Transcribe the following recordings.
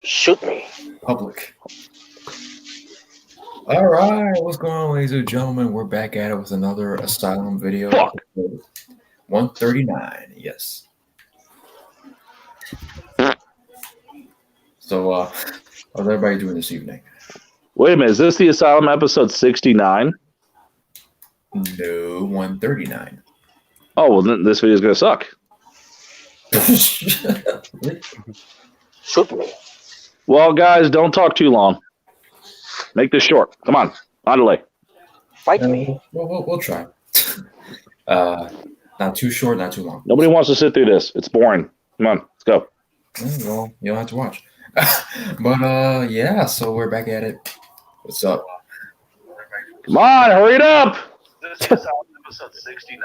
Shoot me. Public. All right, what's going on, ladies and gentlemen? We're back at it with another Asylum video. Fuck. 139, yes. So, how's everybody doing this evening? Wait a minute, is this the Asylum episode 69? No, 139. Oh, well, then this video's going to suck. Shoot me. Well, guys, don't talk too long. Make this short. Come on. On delay. Fight me. We'll try. Not too short, not too long. Nobody wants to sit through this. It's boring. Come on, let's go. Well, you don't have to watch. But, yeah, so we're back at it. What's up? Come on, hurry it up. This is episode 69.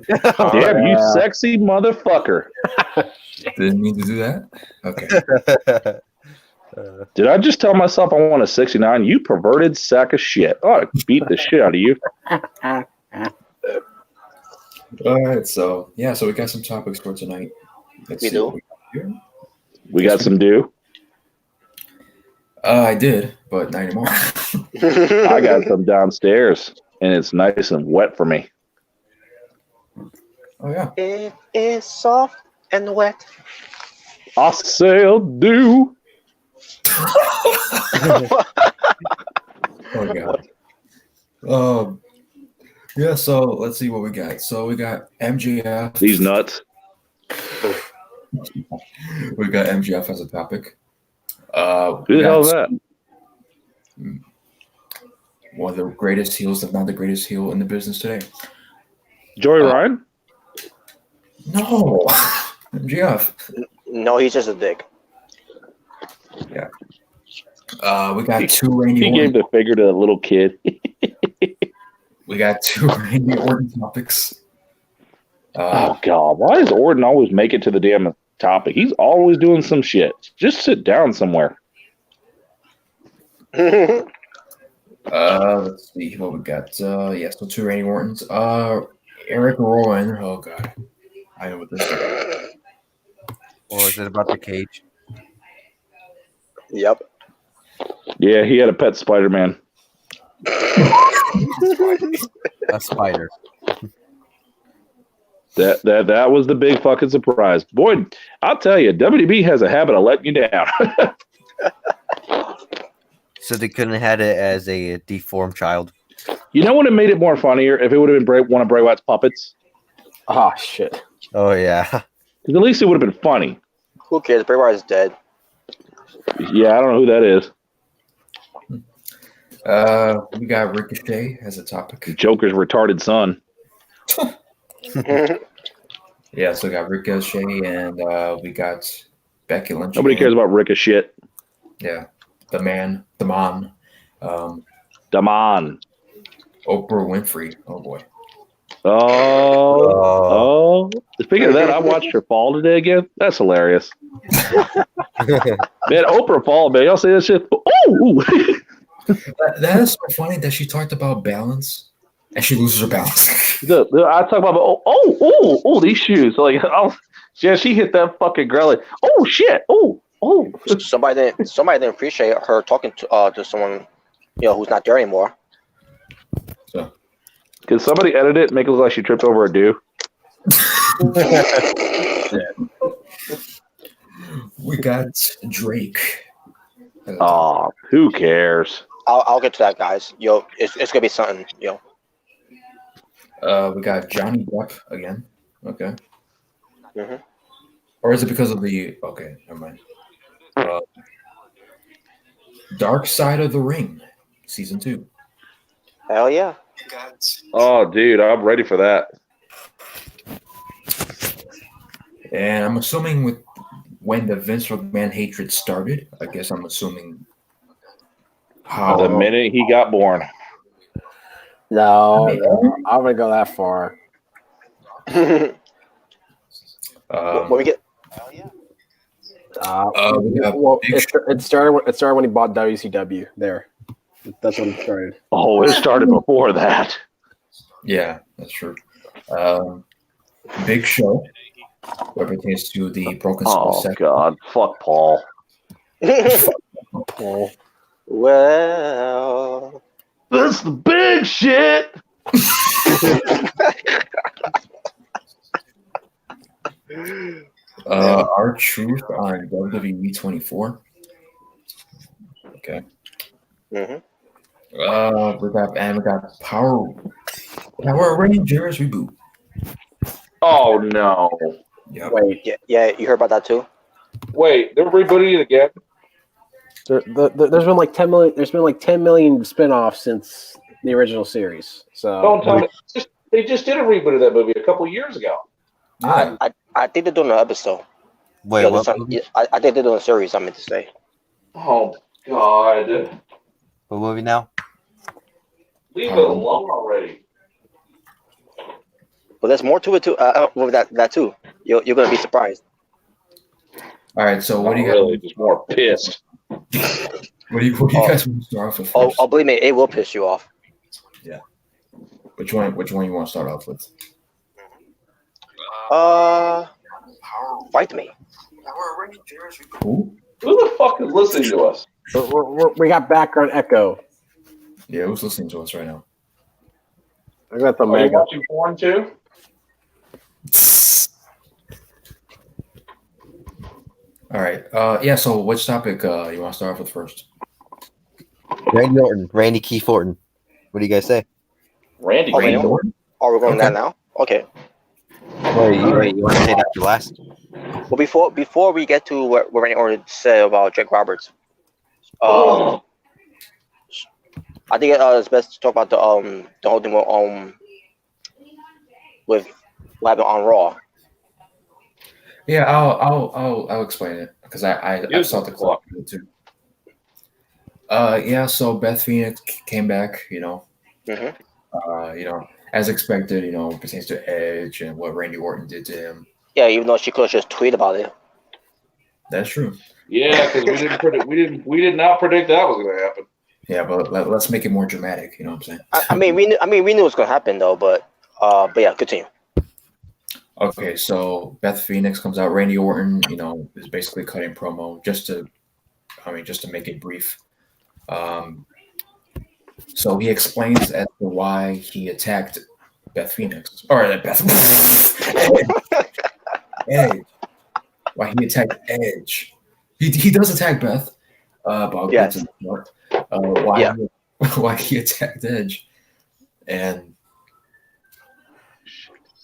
Damn, you sexy motherfucker. Didn't mean to do that? Okay. Did I just tell myself I want a 69? You perverted sack of shit. Oh, I beat the shit out of you. All right, so we got some topics for tonight. Let's We see do? what we got here. We got some do. I did, but not anymore. I got some downstairs, and it's nice and wet for me. Oh, yeah. It is soft and wet. I say do. Oh, God. Yeah, so let's see what we got. So we got MJF. These nuts. We got MJF as a topic. Who the hell is that? One of the greatest heels, if not the greatest heel in the business today. Joey Ryan? No, MJF. No, he's just a dick. Yeah. We got two Randy He Orton. gave the figure to a little kid. We got two Randy Orton topics. Oh, God. Why does Orton always make it to the damn topic? He's always doing some shit. Just sit down somewhere. Let's see what we got. So two Randy Ortons. Eric Rowan. Oh, God. I know what this is. Or is it about the cage? Yep. Yeah, he had a pet Spider-Man. A spider. That was the big fucking surprise. Boy, I'll tell you, WB has a habit of letting you down. So they couldn't have had it as a deformed child. You know what? It made it more funnier if it would have been one of Bray Wyatt's puppets. Oh, shit. Oh yeah. Because at least it would have been funny. Who cares? Bray Wyatt is dead. Yeah, I don't know who that is. We got Ricochet as a topic. Joker's retarded son. Yeah, so we got Ricochet and we got Becky Lynch. Nobody cares about Ricochet. Yeah, the man. Damon. Oprah Winfrey. Oh boy. Oh. Speaking of that, I watched her fall today again. That's hilarious. Man, Oprah fall, man. Y'all say that shit? Oh! That is so funny that she talked about balance and she loses her balance. I talk about these shoes. Like, yeah, she hit that fucking girl. Like, oh shit, oh. Somebody didn't appreciate her talking to someone, who's not there anymore. So, can somebody edit it and make it look like she tripped over a do? we got Drake. Oh, who cares? I'll get to that, guys. It's gonna be something. We got Johnny Depp again. Okay. Mm-hmm. Or is it because of the? Okay, never mind. Dark Side of the Ring, season 2. Hell yeah. Oh, dude, I'm ready for that. And I'm assuming with when the Vince McMahon hatred started, I guess I'm assuming how The minute he got born. No, I'm going to go that far. What we get? Hell yeah. It started when he bought WCW. There, that's when it started. Oh, it started before that. Yeah, that's true. Big Show. what pertains to the Broken Skull Oh set. God, fuck Paul. Paul. Well, That's the big shit. Our truth on WWE 24. Okay. hmm We got Power Rangers reboot. Oh no! Yep. Wait, yeah, you heard about that too? Wait, they're rebooting it again. there's been like 10 million. There's been like 10 million spinoffs since the original series. So Don't tell me. They just did a reboot of that movie a couple years ago. Yeah. I think they're doing an episode. Wait, Yeah, what? I think they're doing a series. I meant to say. Oh God! What movie now? Leave it alone already. But there's more to it too. With that too. You're gonna be surprised. All right. So what do you really just more pissed? What do you guys want to start off with first? Oh, believe me, it will piss you off. Yeah. Which one you want to start off with? Fight me. Who? Who the fuck is listening to us? we got background echo. Yeah, who's listening to us right now? I got the Are you mega. watching porn too? All right. Yeah. So, which topic you want to start off with first? Randy Orton, Randy Keith Orton. What do you guys say? Randy. Oh, Randy wait, Orton? Are we going Okay. that now? Okay. Wait, you want to say that for last? Well, before we get to what Randy Orton said about Jake Roberts, Oh, I think it's best to talk about the whole thing with what happened on Raw. Yeah, I'll explain it because I saw the clock too. Yeah. So Beth Phoenix came back. hmm As expected. Pertains to Edge and what Randy Orton did to him. Yeah, even though she could have just tweet about it. That's true. yeah, because we did not predict that was going to happen. Yeah, but let's make it more dramatic. You know what I'm saying? I mean, we knew it was gonna happen though, but yeah, continue. Okay, so Beth Phoenix comes out. Randy Orton, is basically cutting promo just to make it brief. So he explains as to why he attacked Beth Phoenix, or Edge. Why he attacked Edge? He does attack Beth. But I'll get to the part. Why he attacked Edge, and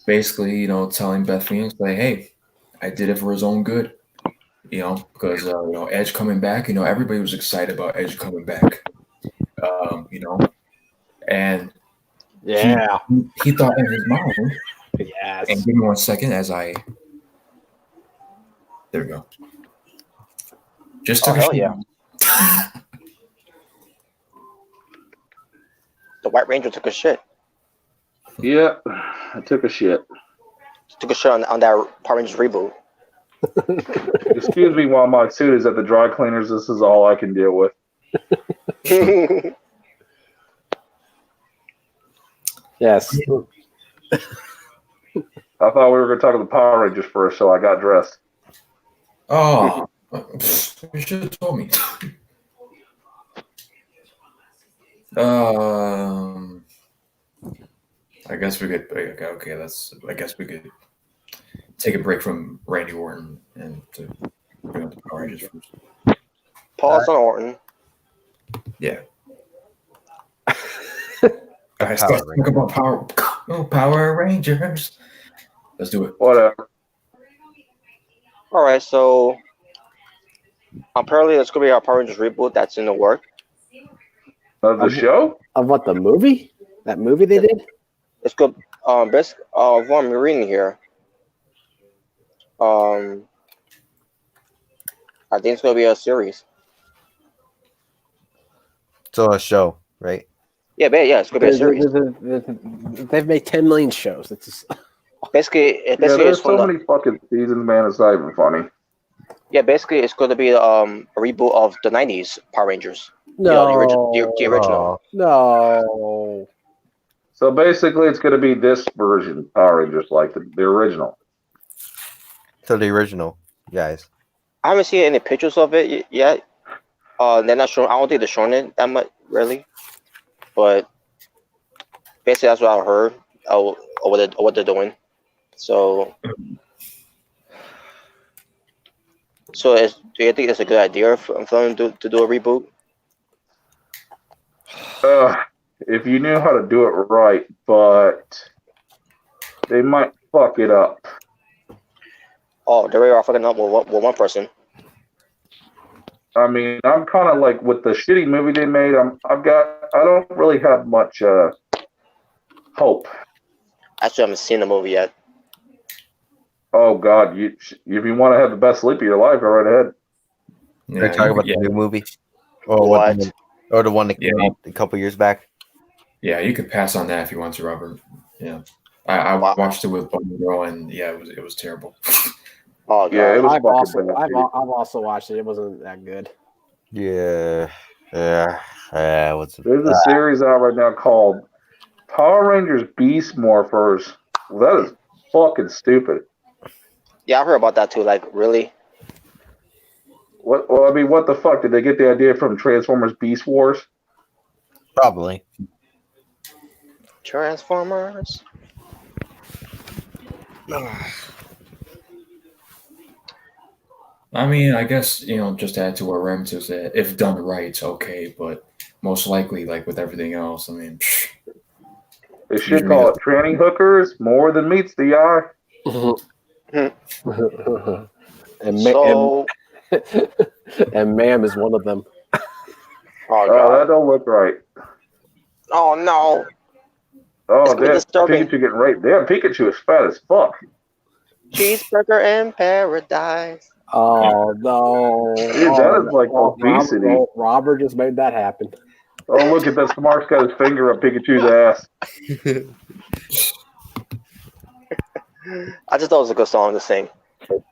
basically, telling Beth Phoenix like, hey, I did it for his own good, because Edge coming back, everybody was excited about Edge coming back, and Yeah. he thought in his mind, Yes. and give me 1 second there we go. Just took a hell shit. yeah. The White Ranger took a shit. Yeah, I took a shit. Took a shit on that Power Rangers reboot. Excuse me while my suit is at the dry cleaners. This is all I can deal with. Yes. I thought we were going to talk about the Power Rangers first, so I got dressed. Oh, you should have told me. I guess we could. Okay, I guess we could take a break from Randy Orton and to bring up the Power Rangers first. Pause on Orton. Yeah. Guys, let's talk about Power Rangers. Let's do it. Whatever. All right, so apparently it's gonna be our Power Rangers reboot that's in the work. Of the show? Of what, the movie? That movie they did? It's good. Best what I'm reading here. I think it's gonna be a series. So a show, right? Yeah, it's gonna be a series. They've made 10 million shows. That's just, Basically, Yeah, it's there's so from many fucking seasons, man. It's not even funny. basically it's gonna be a reboot of the '90s Power Rangers. no. The original. No. So basically, it's going to be this version Power Rangers, like the original. to the original guys? I haven't seen any pictures of it yet. They're not showing. I don't think they're showing it that much, really. But basically, that's what I heard. Or what they're doing. So do you think it's a good idea for them to do a reboot? If you knew how to do it right, but they might fuck it up. Oh, they are fucking up with one person. I mean, I'm kind of like with the shitty movie they made. I don't really have much hope. Actually, I haven't seen the movie yet. Oh God, if you want to have the best sleep of your life, go right ahead. Are you talking about the new movie? Or What? Or the one that came out a couple years back? Yeah, you could pass on that if you want to, Robert. Yeah, I watched it with Bunny Girl, and yeah, it was terrible. Oh God. Yeah, it was I've also watched it. It wasn't that good. Yeah. What's There's a series out right now called Power Rangers Beast Morphers. Well, that is fucking stupid. Yeah, I heard about that too. Like, really? What? Well, I mean, what the fuck? Did they get the idea from Transformers Beast Wars? Probably. Transformers. I mean, I guess, just to add to what Rams said, if done right, it's okay, but most likely, like with everything else, I mean, They should call it tranny hookers, more than meets the eye. and ma'am is one of them. Oh Oh, God. that don't look right. Oh no. Oh, It's damn, disturbing. Pikachu getting raped. Damn, Pikachu is fat as fuck. Cheeseburger in paradise. Oh no! Dude, that is like obesity. Robert just made that happen. Oh, look at that. Smart's got his finger up Pikachu's ass. I just thought it was a good song to sing. it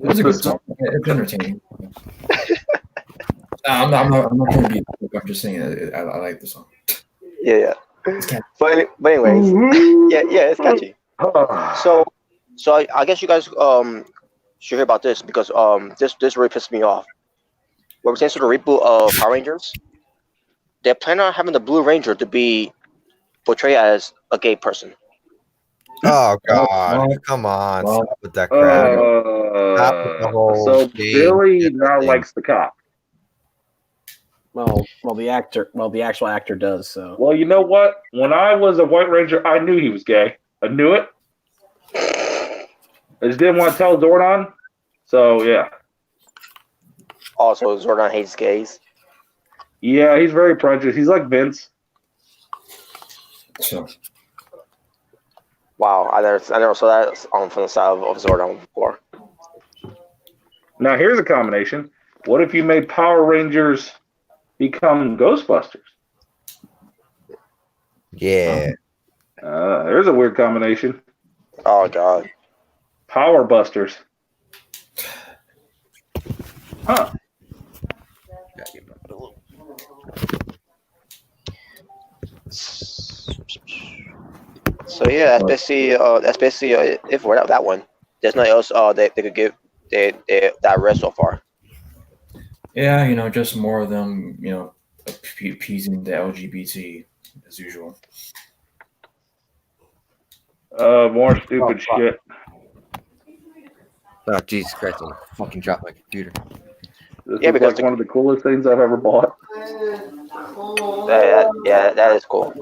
was a good song. It's entertaining. I'm not trying to be. I'm just saying I like the song. Yeah. But anyways, yeah, it's catchy. So I guess you guys should hear about this because this really pissed me off. When we're saying to the reboot of Power Rangers, they're planning on having the Blue Ranger to be portrayed as a gay person. Oh God! Come on, stop with that crap. Stop with the whole So Billy now thing. likes the cop. Well, the actual actor does. So. Well, you know what? When I was a White Ranger, I knew he was gay. I knew it. I just didn't want to tell Zordon. So yeah. Also, Zordon hates gays. Yeah, he's very prejudiced. He's like Vince. So. Wow, I never saw that from the side of Zordon before. Now here's a combination. What if you made Power Rangers become Ghostbusters? Yeah. There's a weird combination. Oh God. Power Busters. Huh. So yeah, that's basically it for that one. There's nothing else they could give that rest so far. Yeah, just more of them, appeasing the LGBT as usual. More stupid shit. Oh Jesus Christ! I fucking dropped my computer. This is like one of the coolest things I've ever bought. That is cool.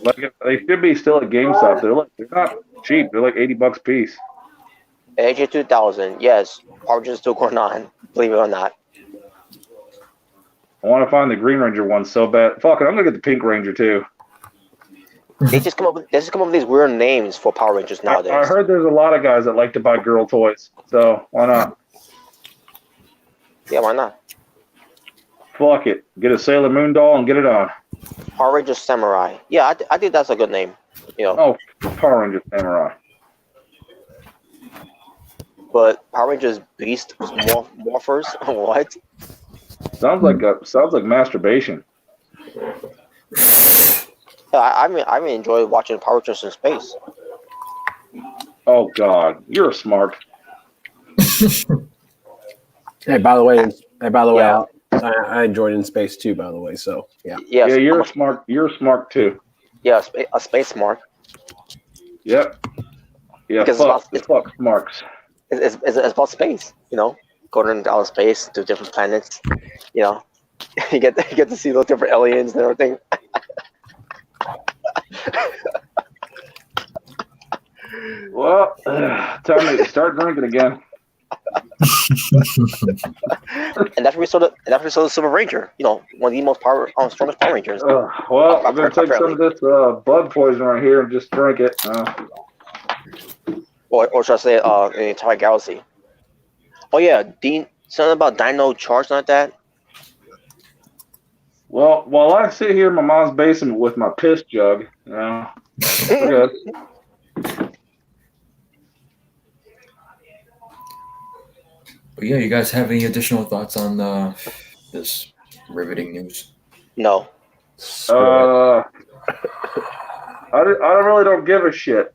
Like they should be still at GameStop. They're not cheap. They're like $80 a piece. AJ 2000, yes, Power Rangers still going on. Believe it or not. I want to find the Green Ranger one so bad. Fuck it, I'm gonna get the Pink Ranger too. They just come up with these weird names for Power Rangers nowadays. I heard there's a lot of guys that like to buy girl toys, so why not? Yeah, why not? Fuck it, get a Sailor Moon doll and get it on. Power Rangers Samurai. Yeah, I think that's a good name. Oh, Power Rangers Samurai. But Power Rangers Beast Morphers. What? Sounds like masturbation. I enjoy watching Power Rangers in space. Oh God, you're smart. Hey, by the way, Yeah. I enjoyed In Space too. By the way, so yeah. Yes, Yeah, you're smart. You're smart too. Yeah, a space mark. Yep. Yeah. Because Fuck smarks. it's about space. Going into outer space to different planets. You get to see those different aliens and everything. Well, time to start drinking again. And after we saw the Silver Ranger, one of the most strongest Power Rangers. Well, I'm gonna take some of this blood poison right here and just drink it. Or should I say, the entire galaxy? Oh yeah, Dean. Something about Dino Charge, like that. Well, while I sit here in my mom's basement with my piss jug, we're good. But yeah, you guys have any additional thoughts on this riveting news? No. I really don't give a shit.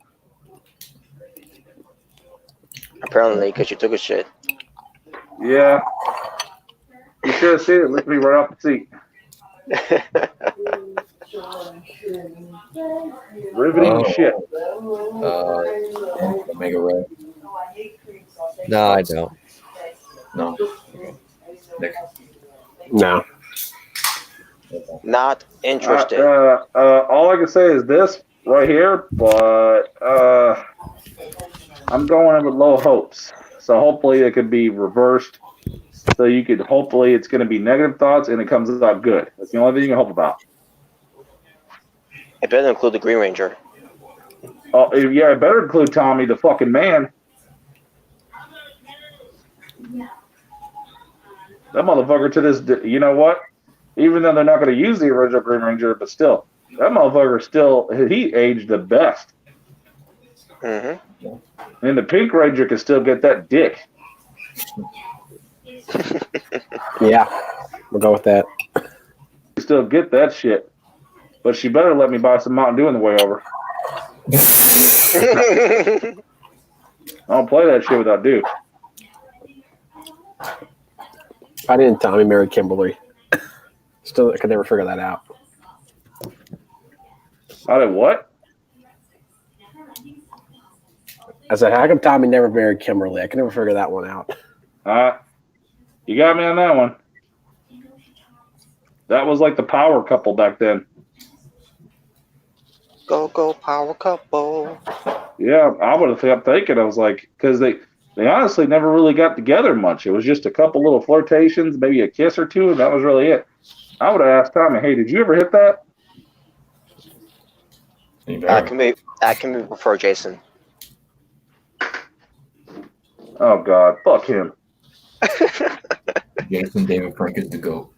Apparently, because you took a shit. Yeah. You should have seen it. Lift me right off the seat. Riveting shit. Omega Red. No, I don't. No. Okay. Nick. No. Not interested. All I can say is this right here, but I'm going in with low hopes. So hopefully it could be reversed. So hopefully it's going to be negative thoughts and it comes out good. That's the only thing you can hope about. It better include the Green Ranger. Oh, yeah, it better include Tommy, the fucking man. That motherfucker to this day, you know what? Even though they're not going to use the original Green Ranger, but still, that motherfucker he aged the best. Mm-hmm. And the Pink Ranger can still get that dick. Yeah, we'll go with that. Still get that shit. But she better let me buy some Mountain Dew on the way over. I don't play that shit without Dew. I didn't Tommy married Kimberly. Still, I could never figure that out. I did what? I said, how come Tommy never married Kimberly? I can never figure that one out. You got me on that one. That was like the power couple back then. Go power couple. Yeah, I would have kept thinking. I was like, because they honestly never really got together much. It was just a couple little flirtations, maybe a kiss or two, and that was really it. I would have asked Tommy, hey, did you ever hit that? I can be prefer Jason. Oh, God. Fuck him. Jason David Frank is the GOAT.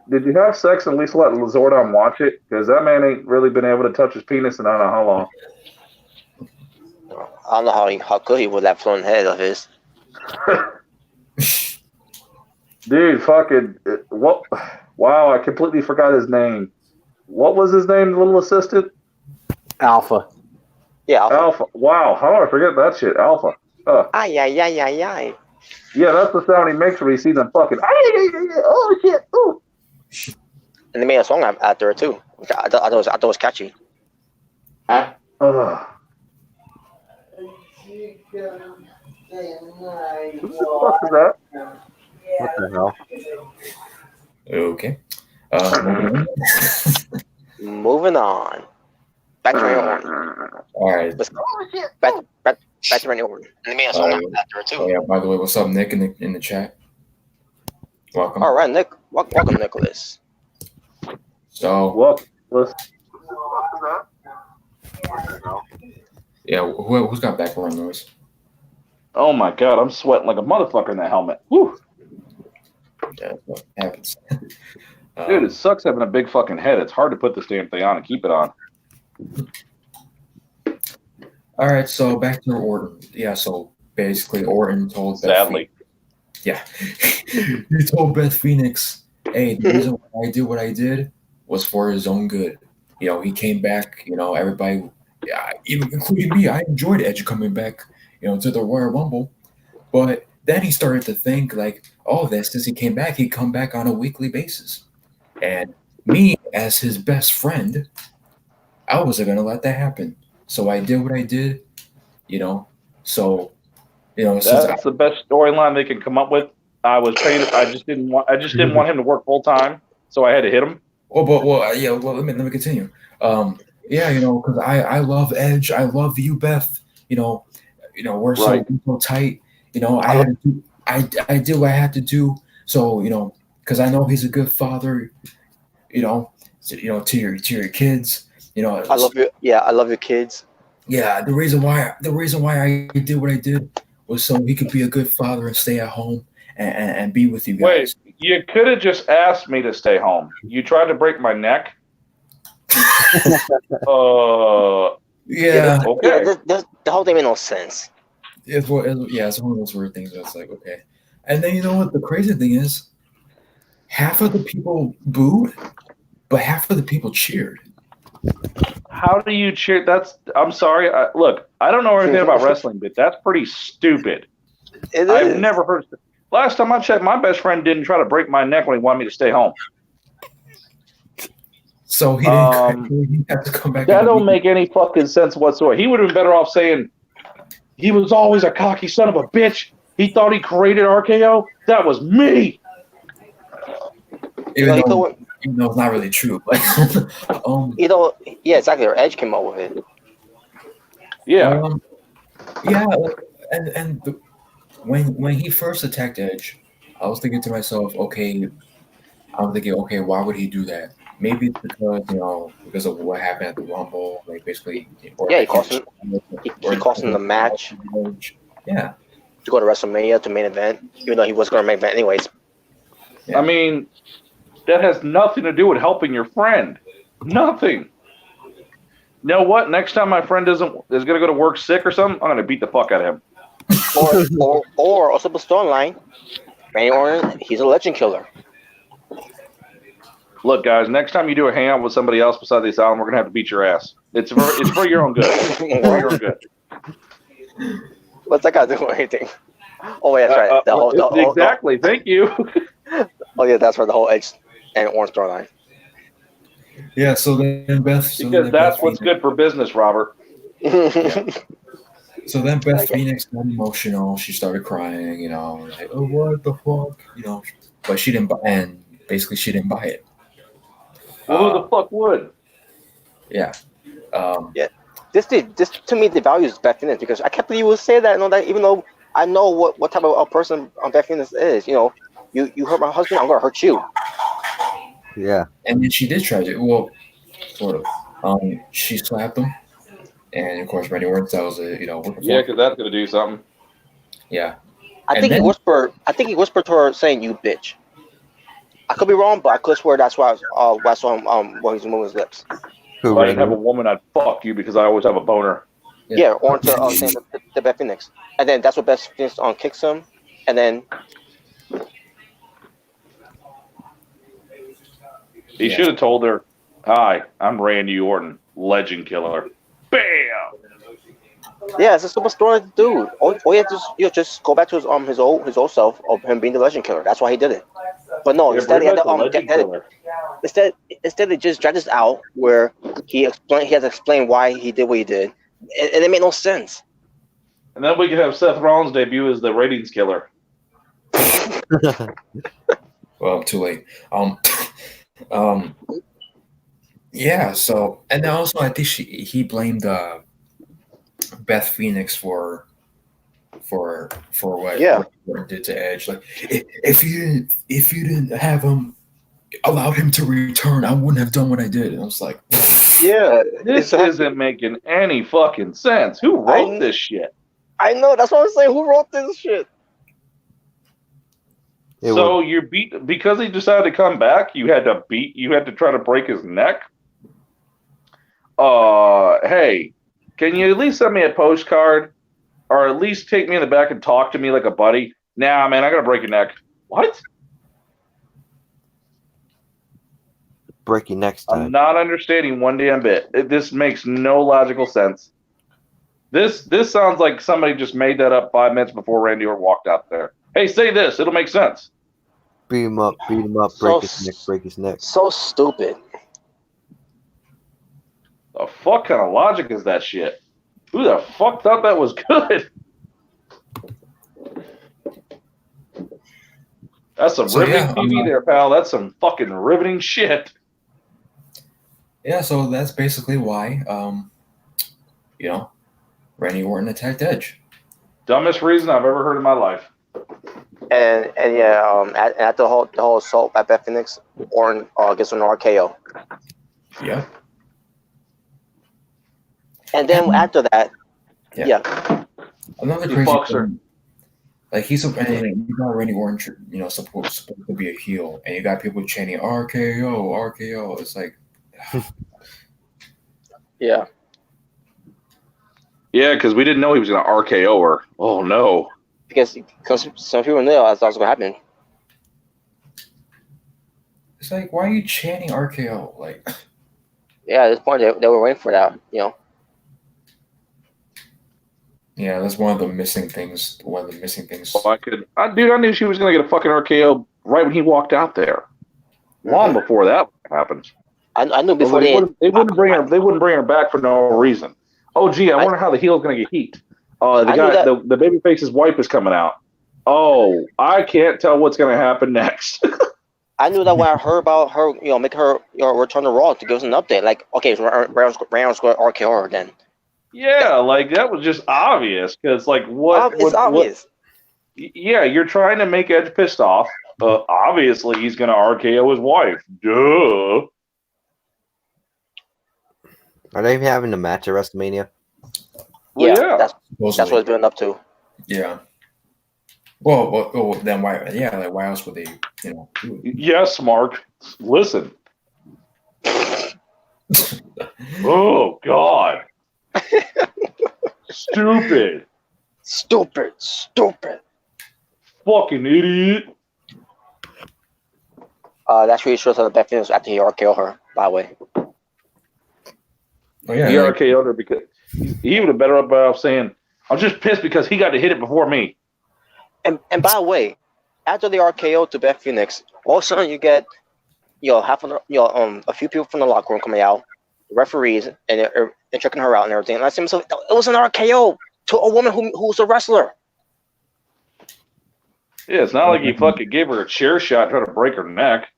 Did you have sex and at least let Zordon watch it? Because that man ain't really been able to touch his penis in I don't know how long. I don't know how could he with that floating head of his. Dude, fucking what? Wow, I completely forgot his name. What was his name, the little assistant? Alpha. Yeah, Alpha. Wow, how do I forget that shit? Alpha. Ay. Yeah, that's the sound he makes when he sees them fucking. Oh shit! Ooh. And they made a song after it too, which I thought was catchy. Ugh. Who the fuck is that? What the hell? Okay. Moving on. Back to Randy Orton. All right. Back to Randy Orton. And they made a song after it too. Oh, yeah. By the way, what's up, Nick, in the chat? Welcome. All right, Nick. Welcome, Nicholas. So. Well, Yeah. Who's got background noise? oh my God, I'm sweating like a motherfucker in that helmet. Woo. Yeah, what happens? Dude, it sucks having a big fucking head. It's hard to put this damn thing on and keep it on. All right, so back to Orton. Yeah, so basically Orton told Sadly. He told Beth Phoenix, hey, the reason why I did what I did was for his own good. he came back. Everybody, even including me, I enjoyed Edge coming back. To the Royal Rumble, but then he started to think like, oh, that since he came back, he'd come back on a weekly basis, and me as his best friend, I wasn't gonna let that happen. So I did what I did. So That's the best storyline they can come up with. I was paid. I just didn't want him to work full time, so I had to hit him. Let me continue. Because I love Edge. I love you, Beth. We're so tight. I did what I had to do. So because I know he's a good father. To your kids. I love you. Yeah, I love your kids. Yeah, the reason why I did what I did was so he could be a good father and stay at home and be with you guys. Wait, you could have just asked me to stay home. You tried to break my neck. Yeah. Okay. The whole thing made no sense. It's one of those weird things that's like, okay. And then you know what the crazy thing is? Half of the people booed, but half of the people cheered. How do you cheer? I'm sorry. Look, I don't know anything about wrestling, but that's pretty stupid. I've never heard. Last time I checked, my best friend didn't try to break my neck when he wanted me to stay home. So he didn't have to come back. That don't make any fucking sense whatsoever. He would have been better off saying he was always a cocky son of a bitch. He thought he created RKO. That was me. Even though it's not really true, but yeah, exactly. Or Edge came up with it. Yeah, when he first attacked Edge, I was thinking to myself, okay, why would he do that? Maybe it's because of what happened at the Rumble, like basically. He cost him the match. Yeah. To go to WrestleMania to main event, even though he was going to main event anyways. Yeah. I mean, that has nothing to do with helping your friend. Nothing. You know what? Next time my friend is going to go to work sick or something, I'm going to beat the fuck out of him. or also the storyline. Randy Orton, he's a legend killer. Look, guys, next time you do a hangout with somebody else besides the Asylum, we're going to have to beat your ass. It's for your own good. For your own good. What's that got to do with anything? Oh, yeah, that's right. Exactly. Thank you. Oh, yeah, that's for the whole Edge and Orange storyline. Yeah, so then Beth... Because that's what's good for business, Robert. Yeah. So then Beth Phoenix got emotional. She started crying, like, oh, what the fuck? But she didn't buy it. And basically she didn't buy it. Well, who the fuck would? Yeah. Yeah. This to me devalues Beth Phoenix because I can't believe you would say that and all that, even though I know what type of a person Beth Phoenix is. You hurt my husband, I'm gonna hurt you. Yeah. And then she did try to. Well, sort of. She slapped him, and of course, Randy Orton tells it. Yeah, because that's gonna do something. Yeah. I think he whispered to her saying, "You bitch." I could be wrong, but I could swear that's why I saw him while he's moving his lips. If I didn't have a woman, I'd fuck you because I always have a boner. Yeah, or to the Beth Phoenix, and then that's what Beth Phoenix kicks him, and then he should have told her, "Hi, I'm Randy Orton, legend killer." Bam. Yeah, it's a super story to do. All you have to just go back to his old self of him being the legend killer. That's why he did it. But no, instead he had to instead they just dragged this out where he had to explain why he did what he did, and it made no sense. And then we could have Seth Rollins debut as the ratings killer. Well, too late. Yeah. So, and then also I think he blamed Beth Phoenix for what it did to Edge. Like, if you didn't have him allowed him to return, I wouldn't have done what I did. And I was like, yeah, this isn't making any fucking sense. Who wrote this shit? I know, that's what I'm saying. Who wrote this shit? So you beat because he decided to come back. You had to try to break his neck. Hey, can you at least send me a postcard, or at least take me in the back and talk to me like a buddy? Nah, man, I gotta break your neck. What? break your next time. I'm not understanding one damn bit. This makes no logical sense. This sounds like somebody just made that up 5 minutes before Randy Orton walked out there. Hey, say this. It'll make sense. Beat him up, break his neck. So stupid. The fuck kind of logic is that shit? Who the fuck thought that was good? That's some riveting TV there, pal. That's some fucking riveting shit. Yeah, so that's basically why, Randy Orton attacked Edge. Dumbest reason I've ever heard in my life. And at the whole assault at Beth Phoenix, Orton gets an RKO. Yeah. And then after that, another crazy thing, like he's you got Randy Orton, supposed to be a heel, and you got people chanting RKO, RKO. It's like, yeah, because we didn't know he was going to RKO her. Oh no, because some people knew that's what was going to happen. It's like, why are you chanting RKO? Like, yeah, at this point they were waiting for that, Yeah, that's one of the missing things. Well, I knew she was going to get a fucking RKO right when he walked out there. Long before that happened. I knew before they wouldn't bring her. They wouldn't bring her back for no reason. Oh, gee, I wonder how the heel's going to get heat. The babyface's wife is coming out. Oh, I can't tell what's going to happen next. I knew that when I heard about her, make her return to Raw to give us an update. Like, okay, Randall's going to RKO her then. Yeah, like that was just obvious because, like, it's obvious. Yeah, you're trying to make Edge pissed off. Obviously, he's going to RKO his wife. Duh. Are they even having a match at WrestleMania? Yeah. That's what it's building up to. Yeah. Well, then why? Yeah, like why else would they? Do it? Yes, Mark. Listen. Oh God. Stupid. Fucking idiot. That's really shows how the Beth Phoenix after he RKO her, by the way. Oh, yeah, he RKO'd her because he would have better up by saying, I'm just pissed because he got to hit it before me. And by the way, after the RKO to Beth Phoenix, all of a sudden you get a few people from the locker room coming out, referees, and they're checking her out and everything. And I said, so it was an RKO to a woman who's a wrestler. Yeah, it's not like he fucking gave her a chair shot trying to break her neck.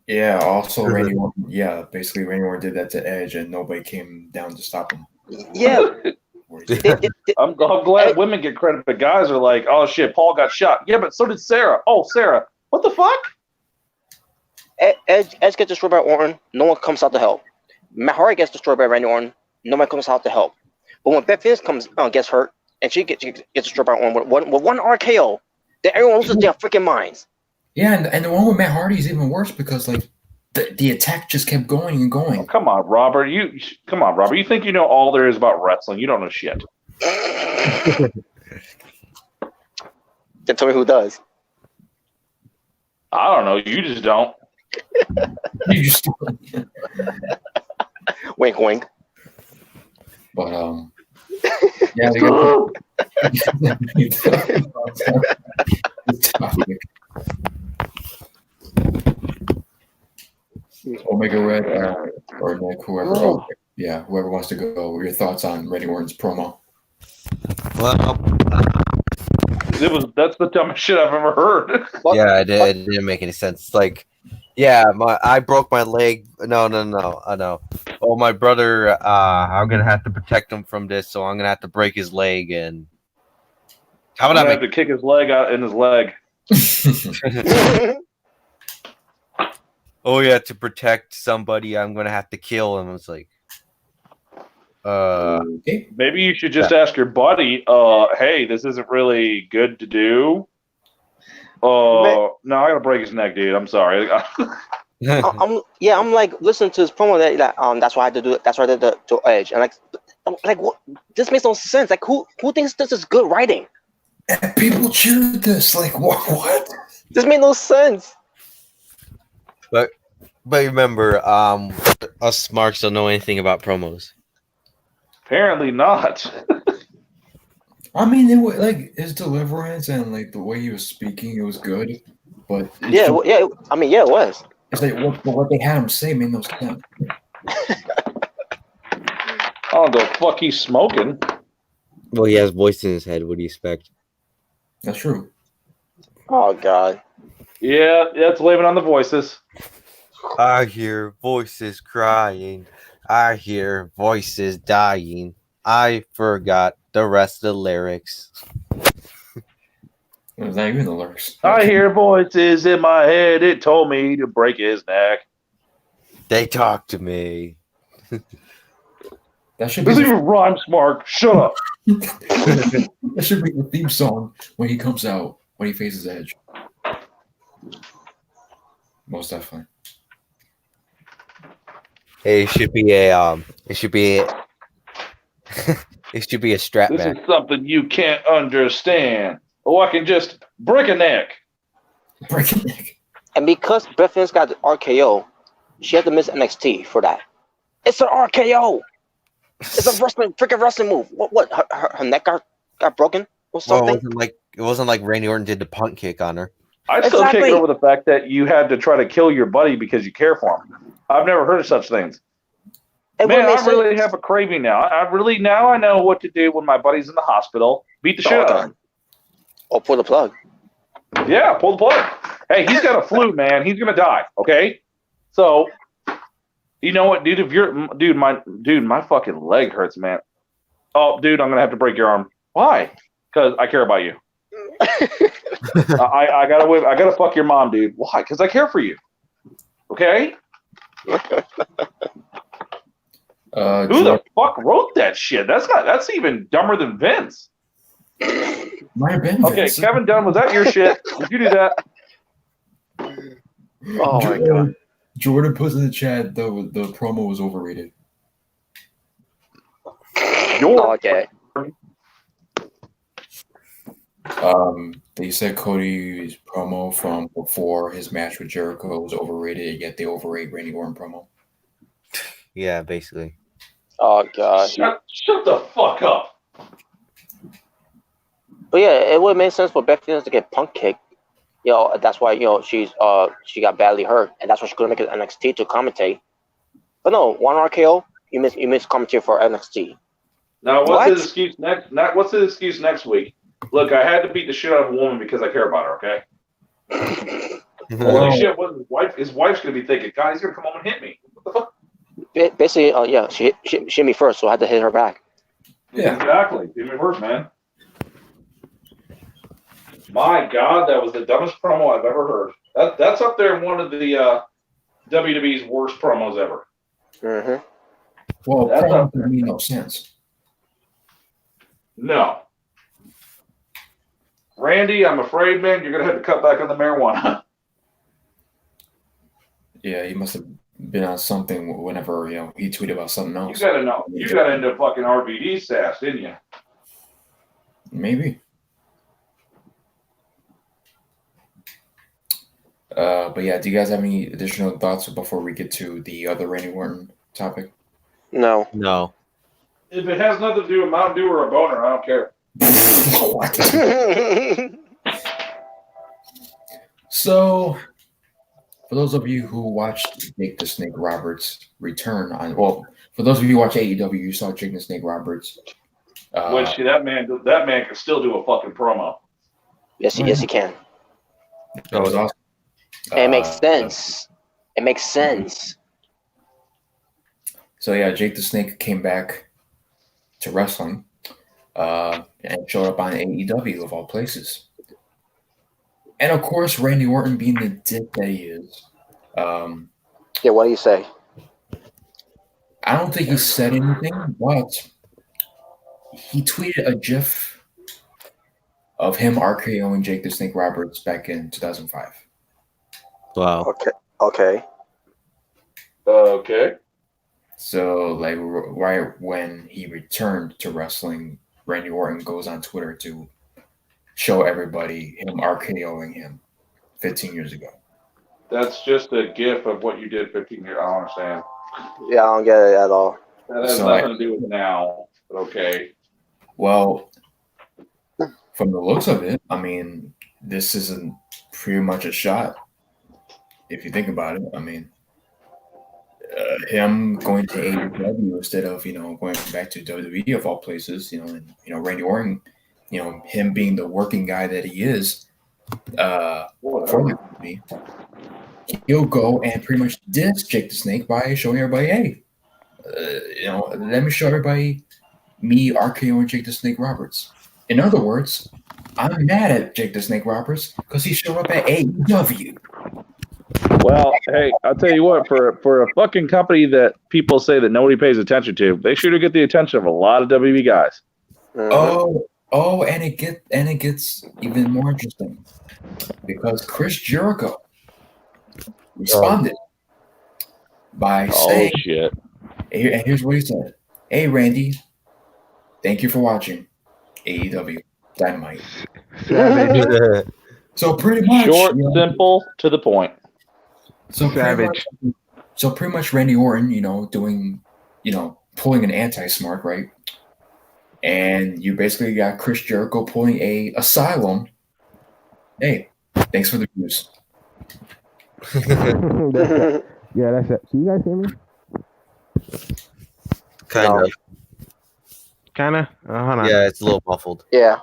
Yeah, also Randy Orton. Yeah, basically Randy Orton did that to Edge, and nobody came down to stop him. Yeah. I'm glad women get credit, but guys are like, oh shit, Paul got shot. Yeah, but so did Sarah. Oh, Sarah. What the fuck? Edge gets destroyed by Orton. No one comes out to help. Matt Hardy gets destroyed by Randy Orton. Nobody comes out to help. But when Beth Phoenix gets hurt, and she gets destroyed by Orton with one RKO, then everyone loses their freaking minds. Yeah, and the one with Matt Hardy is even worse because like the attack just kept going and going. Oh, come on, Robert. You think you know all there is about wrestling? You don't know shit. Then tell me who does. I don't know. You just don't. Wink, wink. But yeah, they got Omega Red or Nick, whoever. Whoever wants to go. Your thoughts on Randy Orton's promo? Well, that's the dumbest shit I've ever heard. Yeah, it didn't make any sense. Like, I broke my leg. No, I know. Oh, my brother, I'm gonna have to protect him from this, so I'm gonna have to break his leg. And how would I have to kick his leg out in his leg? Oh yeah, to protect somebody, I'm gonna have to kill him. It's like, maybe you should just ask your buddy. Hey, this isn't really good to do. No, I gotta break his neck, dude. I'm sorry. I'm like listening to his promo that's why I had to do it. That's why I did to Edge. And like what? This makes no sense. Like who thinks this is good writing? And people cheered this. Like what? This made no sense. But But remember, us smarks don't know anything about promos. Apparently not. I mean, it was, like his deliverance and like the way he was speaking, it was good. But Yeah, I mean, yeah, it was. it's like what they had him say made no sense. Oh, the fuck he's smoking. Well, he has voice in his head. What do you expect? That's true. Oh God. Yeah, it's living on the voices. I hear voices crying. I hear voices dying. I forgot the rest of the lyrics. It was not even the lyrics. I hear voices in my head. It told me to break his neck. They talk to me. That should be Doesn't even rhyme, Mark. Shut up. that should be the theme song when he comes out, when he faces Edge. Most definitely. Hey, it should be a it should be a strap This match. is something you can't understand. Oh, I can just break a neck. Breaking neck. And because Beth Phoenix got the RKO, she had to miss NXT for that. It's an RKO. It's a freaking wrestling move. What? Her neck got broken or Well, something? it wasn't like Randy Orton did the punt kick on her. I still can't Exactly. get over the fact that you had to try to kill your buddy because you care for him. I've never heard of such things. It Man, wouldn't I make really sense. have a craving now. I know what to do when my buddy's in the hospital. Beat the shit out of him. Or pull the plug. Yeah, pull the plug. Hey, he's got a flu, man. He's gonna die. Okay, so you know what, dude? If you're my fucking leg hurts, man. Oh, dude, I'm gonna have to break your arm. Why? Because I care about you. I gotta fuck your mom, dude. Why? Because I care for you. Okay. Who the fuck wrote that shit? That's even dumber than Vince. Might have been Okay, Vince. Kevin Dunn, was that your shit? Did you do that? Oh my God. Jordan puts in the chat the promo was overrated. Oh, okay. They said Cody's promo from before his match with Jericho was overrated, yet they overrate Randy Orton promo. Yeah, basically. Oh God. Shut the fuck up. But yeah, it would make sense for Beth Phoenix to get punk kicked. That's why she got badly hurt, and that's why she couldn't make it NXT to commentate. But no, one RKO, you miss commentary for NXT. Now, what's What? his excuse next? What's his excuse next week? Look, I had to beat the shit out of a woman because I care about her. Okay. Holy shit! What his wife's gonna be thinking? God, he's gonna come home and hit me. What the fuck? Basically, she hit me first, so I had to hit her back. Yeah, exactly. Give me first, man. My God, that was the dumbest promo I've ever heard. That's up there in one of the WWE's worst promos ever. Mm-hmm. Well, That's promo up there. doesn't mean no sense. No. Randy, I'm afraid, man, you're gonna have to cut back on the marijuana. Yeah, he must have been on something whenever he tweeted about something else. You gotta know. You got into fucking RVD stash, didn't you? Maybe. But yeah, do you guys have any additional thoughts before we get to the other Randy Orton topic? No. No. If it has nothing to do with Mountain Dew or a boner, I don't care. So, for those of you who watched Jake the Snake Roberts return for those of you who watch AEW, you saw Jake the Snake Roberts. Which that man can still do a fucking promo. Yes, he can. That was awesome. It makes sense. It makes sense. So yeah, Jake the Snake came back to wrestling and showed up on AEW of all places. And of course, Randy Orton, being the dick that he is. Yeah, what do you say? I don't think he said anything, but he tweeted a GIF of him RKOing Jake the Snake Roberts back in 2005. Wow. Okay. Okay. So, like, right when he returned to wrestling, Randy Orton goes on Twitter to show everybody him RKOing him 15 years ago. That's just a gif of what you did 15 years. I don't understand. Yeah, I don't get it at all. That has nothing to do with now. But okay. Well, from the looks of it, I mean, this isn't pretty much a shot. If you think about it, I mean, him going to AEW instead of going back to WWE of all places, and Randy Orton, him being the working guy that he is, for the company, he'll go and pretty much diss Jake the Snake by showing everybody, hey, let me show everybody me RKO and Jake the Snake Roberts. In other words, I'm mad at Jake the Snake Roberts because he showed up at AEW. Well, hey, I'll tell you what, for a fucking company that people say that nobody pays attention to, they sure do get the attention of a lot of WWE guys. Oh, and it gets even more interesting because Chris Jericho responded by saying, shit. And here's what he said. Hey, Randy, thank you for watching AEW Dynamite. So pretty much short, simple, to the point. So pretty much Randy Orton, doing, pulling an anti-smart, right? And you basically got Chris Jericho pulling a Asylum. Hey, thanks for the views. Yeah, that's it. Can you guys hear me? Kind of. Hold on. Yeah, it's a little muffled. Yeah.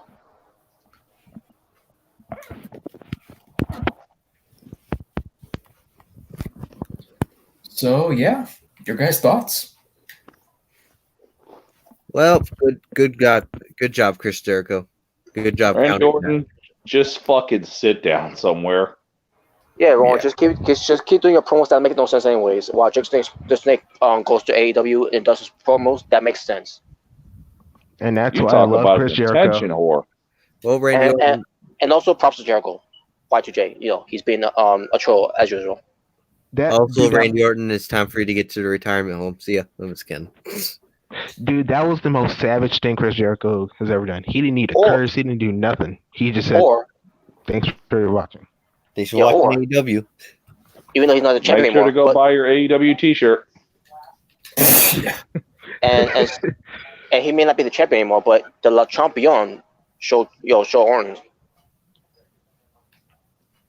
So yeah, your guys' thoughts? Well, good job, Chris Jericho. Good job, Randy Orton. Just fucking sit down somewhere. Yeah, Ron, just keep doing your promos that make no sense anyways. While Jake the Snake goes to AEW and does his promos, that makes sense. And that's you why talk I love about Chris attention Jericho. Whore. Well, Randy Orton, and also props to Jericho. Y2J, he's been a troll as usual. Randy Orton, it's time for you to get to the retirement home. See ya. I'm just kidding. Dude, that was the most savage thing Chris Jericho has ever done. He didn't need a curse. He didn't do nothing. He just said, thanks for watching. Thanks for watching AEW. Even though he's not a champion Make sure anymore. to go buy your AEW t-shirt. and he may not be the champion anymore, but the La Champion show Orton.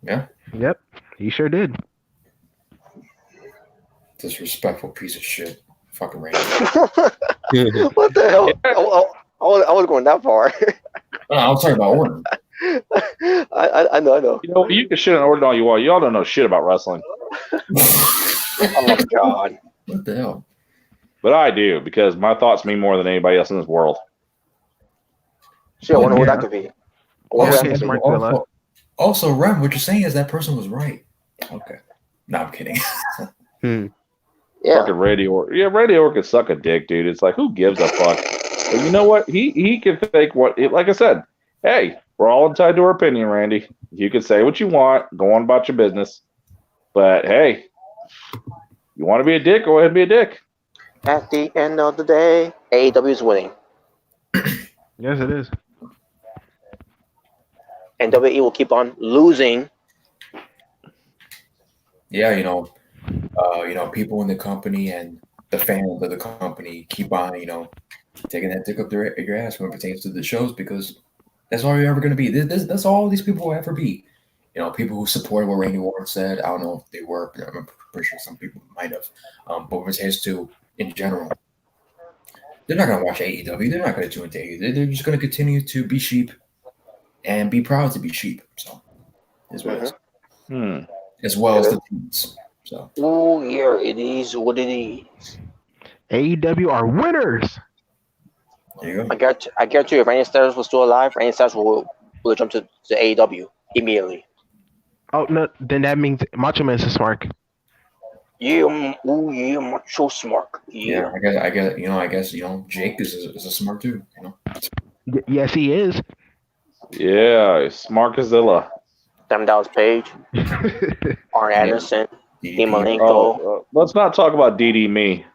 Yeah. Yep. He sure did. Disrespectful piece of shit. Fucking Randy. What the hell? I was going that far. I was talking about Orton. I know. You can shit on Orton all you want. Y'all don't know shit about wrestling. Oh God. What the hell? But I do, because my thoughts mean more than anybody else in this world. Shit, I wonder what that could be. Also, Ren, what you're saying is that person was right. Okay. No, I'm kidding. Yeah. Fucking Randy Orton. Yeah, Randy Orton can suck a dick, dude. It's like, who gives a fuck? But you know what? He can think like I said, hey, we're all entitled to our opinion, Randy. You can say what you want, go on about your business. But hey, you want to be a dick, go ahead and be a dick. At the end of the day, AEW is winning. Yes, it is. And WWE will keep on losing. Yeah, people in the company and the fans of the company keep on, taking that dick up your ass when it pertains to the shows, because that's all you're ever going to be. That's all these people will ever be. People who supported what Randy Orton said. I don't know if they were. I'm pretty sure some people might have. But when it pertains to, in general, they're not going to watch AEW. They're not going to tune into AEW. They're just going to continue to be sheep and be proud to be sheep. So, is what it is. As well as the teams. So. Oh, yeah, it is what it is. AEW are winners. There you go. I guarantee you, if Randy Styles was still alive, Randy Styles will jump to AEW immediately. Oh no, then that means Macho Man's a smart. Yeah, Macho Smart. Yeah, I guess Jake is a smart too. Yes, he is. Yeah, Smarkazilla. Sam Dallas Page, Arn Anderson, Dean Malenko. Let's not talk about DD Me.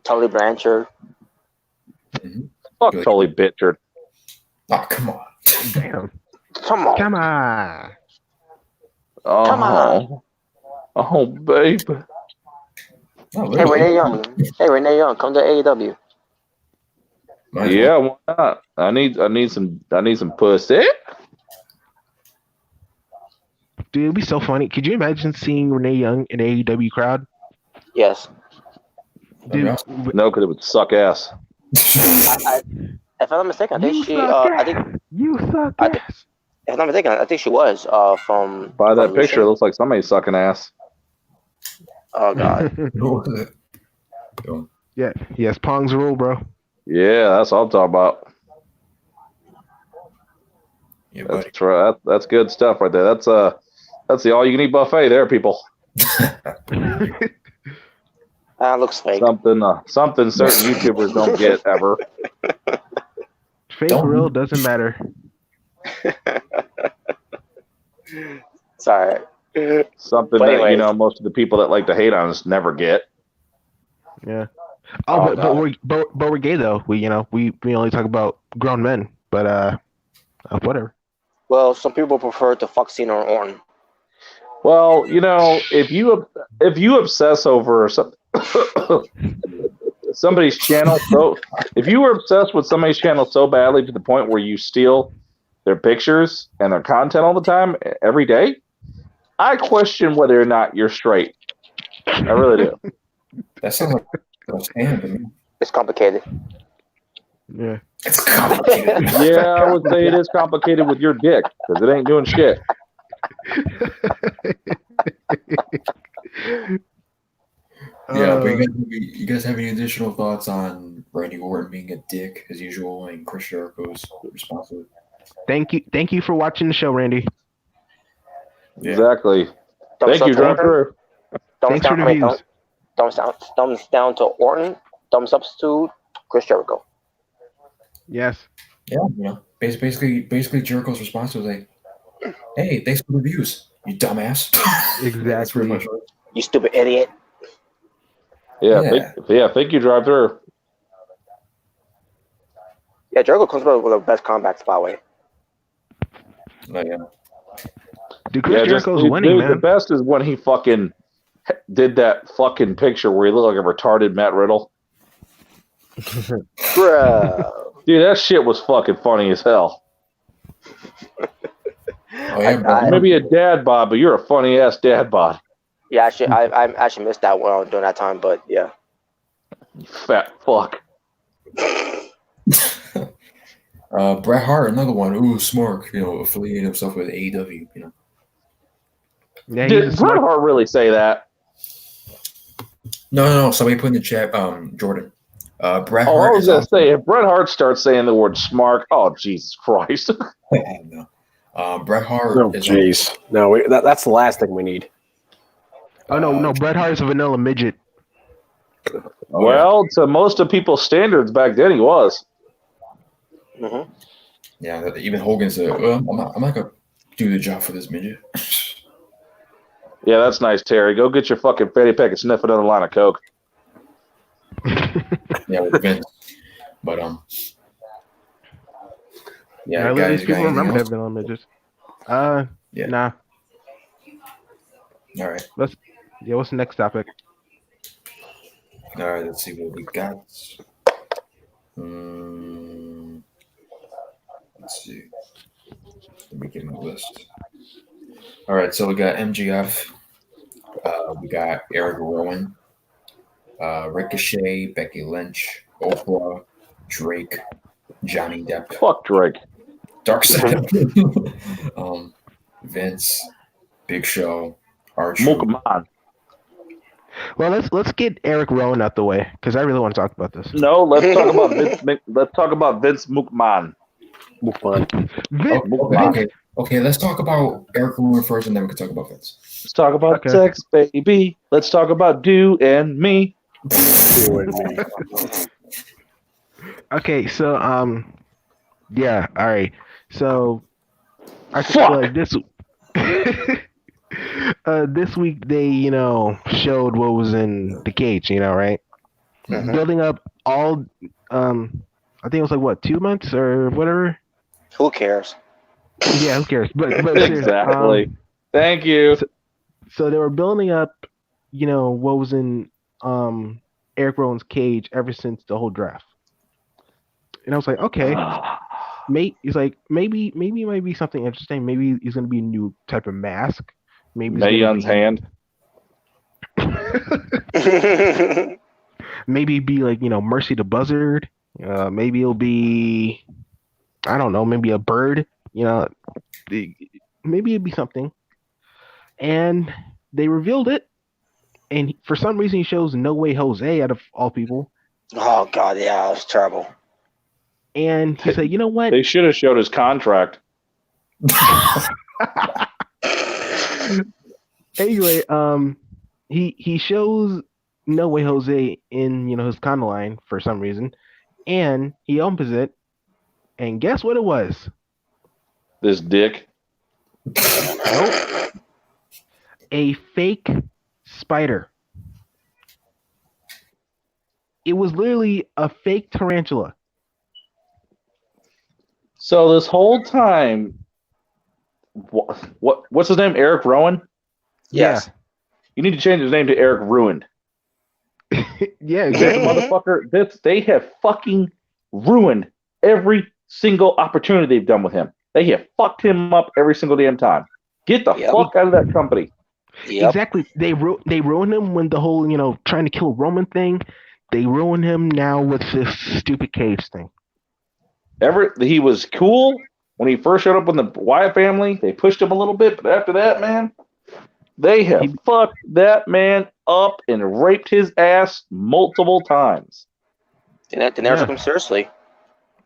Tully Blanchard. Fuck Tully Blanchard. Oh, come on. Damn. Come on. Oh, Come on. Oh, babe. Oh, Hey, really? Renee Young, come to AEW. Yeah, why not? I need some pussy. Dude, it'd be so funny. Could you imagine seeing Renee Young in AEW crowd? Yes. Dude, No, because it would suck ass. If I'm not mistaken, I think she. You suck ass. If I'm not mistaken, I think she was from. By that from picture, it looks like somebody's sucking ass. Oh God. Yeah. Yes, Pong's rule, bro. Yeah, that's what I'm talking about. Yeah, That's right. That's good stuff right there. That's the all-you-can-eat buffet there, people. That looks fake. Something certain YouTubers don't get ever. Fake real doesn't matter. Sorry. Something But that anyways. most of the people that like to hate on us never get. Yeah. But we're gay though. We only talk about grown men. But whatever. Well, some people prefer to fuck Cena or Orton. Well, if you obsess over somebody's channel, so if you were obsessed with somebody's channel so badly to the point where you steal their pictures and their content all the time, every day, I question whether or not you're straight. I really do. That sounds like a scam to me. It's complicated. Yeah. It's complicated. Yeah, I would say it is complicated with your dick because it ain't doing shit. Yeah, but you guys have any additional thoughts on Randy Orton being a dick as usual and Chris Jericho's responsible? Thank you for watching the show, Randy. Yeah. Exactly. Thank you, Drive Through. Thanks for the views. Thumbs down to Orton. Thumbs ups to Chris Jericho. Yes. Yeah, basically Jericho's response was like, "Hey, thanks for the views, you dumbass." Exactly. That's pretty much right. You stupid idiot. Yeah. Thank you, Drive Through. Yeah, Jericho comes up with the best comebacks, by the way. Oh, yeah. Dude, Chris Jericho's winning, man. The best is when he fucking did that fucking picture where he looked like a retarded Matt Riddle. Bro. Dude, that shit was fucking funny as hell. Oh, yeah, Maybe a dad bod, but you're a funny ass dad bod. Yeah, I actually missed that one during that time, but yeah. You fat fuck. Bret Hart, another one. Ooh, smart. Affiliating himself with AEW. Yeah, Did Bret Hart really say that? No. Somebody put in the chat. Jordan. Bret Oh, Hart. I was gonna say if Bret Hart starts saying the word smart, oh Jesus Christ. No. Bret Hart. Oh, jeez. No, that's the last thing we need. Oh no, Bret Hart is a vanilla midget. Well, to most of people's standards back then, he was. Mm-hmm. Yeah, even Hogan said, I'm not gonna do the job for this midget. Yeah, that's nice, Terry. Go get your fucking fatty pack and sniff another line of coke. Yeah, with Vince. But yeah, guys, people remember that vanilla midgets. Yeah. Nah. All right. What's the next topic? All right, let's see what we got. Let's see. Let me get my list. All right, so we got MJF. We got Eric Rowan, Ricochet, Becky Lynch, Oprah, Drake, Johnny Depp. Fuck Drake. Darkseid. Vince, Big Show, Archer. McMahon. Well, let's get Eric Rowan out the way because I really want to talk about this. No, let's talk about Vince. Let's talk about Vince McMahon. Okay, let's talk about Eric Rowan first, and then we can talk about Vince. Let's talk about sex, baby. Let's talk about you and me. Okay, so yeah, all right. So I feel like this this week they showed what was in the cage, right? Mm-hmm. Building up all I think it was like 2 months or whatever. Who cares? Yeah, who cares? But exactly. Thank you. So they were building up, what was in Eric Rowan's cage ever since the whole draft. And I was like, okay, maybe it might be something interesting. Maybe he's going to be a new type of mask. Maybe Mae Young's hand. Maybe it'd be like, Mercy the Buzzard. Maybe it'll be, I don't know, maybe a bird. Maybe it'd be something. And they revealed it. And for some reason, he shows No Way Jose out of all people. Oh, God, yeah, that was terrible. And he said, you know what? They should have showed his contract. Anyway, he shows No Way Jose in, his condo line for some reason. And he opens it. And guess what it was? This dick. Nope. A fake spider. It was literally a fake tarantula. So this whole time, what's his name? Eric Rowan? Yes. Yeah. You need to change his name to Eric Ruined. Yeah, That exactly. motherfucker, they have fucking ruined every single opportunity they've done with him. They have fucked him up every single damn time. Get the fuck out of that company. Yep. Exactly. They ruined him when the whole, trying to kill Roman thing. They ruined him now with this stupid cage thing. He was cool when he first showed up with the Wyatt family. They pushed him a little bit, but after that, man, they have fucked that man up and raped his ass multiple times. They never took him seriously.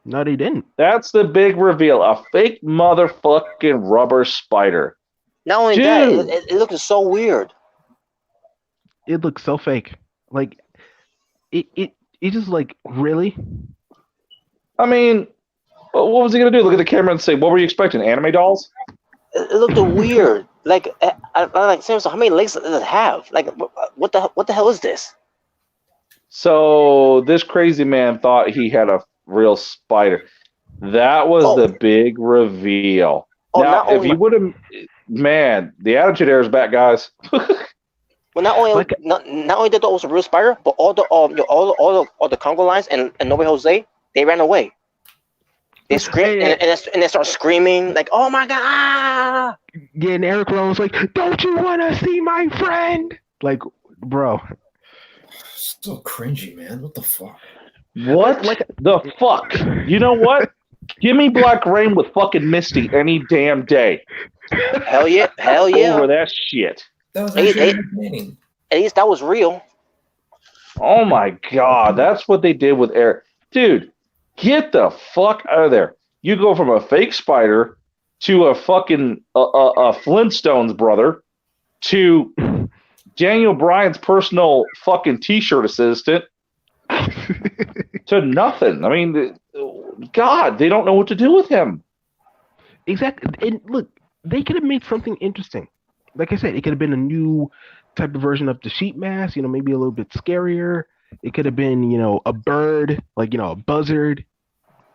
No, they didn't. That's the big reveal. A fake motherfucking rubber spider. Not only that, it looks so weird. It looks so fake. Like, it just like, really? I mean, what was he going to do? Look at the camera and say, what were you expecting? Anime dolls? It looked weird. Like, seriously, how many legs does it have? Like, what the hell is this? So this crazy man thought he had a real spider. That was the big reveal. Now, if you would have, man, the Attitude Era is back, guys. Well, not only did it was a real spider, but all the Congo lines and No Way Jose, they ran away. They screamed and they start screaming like, "Oh my god!" Yeah, and Eric Rowan was like, "Don't you want to see my friend?" Like, bro, so cringy, man. What the fuck? What the fuck? You know what? Give me Black Rain with fucking Misty any damn day. Hell yeah, hell yeah. Over that shit. That was actually entertaining. At least that was real. Oh my god, that's what they did with Eric. Dude, get the fuck out of there. You go from a fake spider to a fucking a Flintstones brother to Daniel Bryan's personal fucking t-shirt assistant to nothing. I mean, God, they don't know what to do with him. Exactly. And look, they could have made something interesting. Like I said, it could have been a new type of version of the sheep mask, maybe a little bit scarier. It could have been, a bird, like, a buzzard.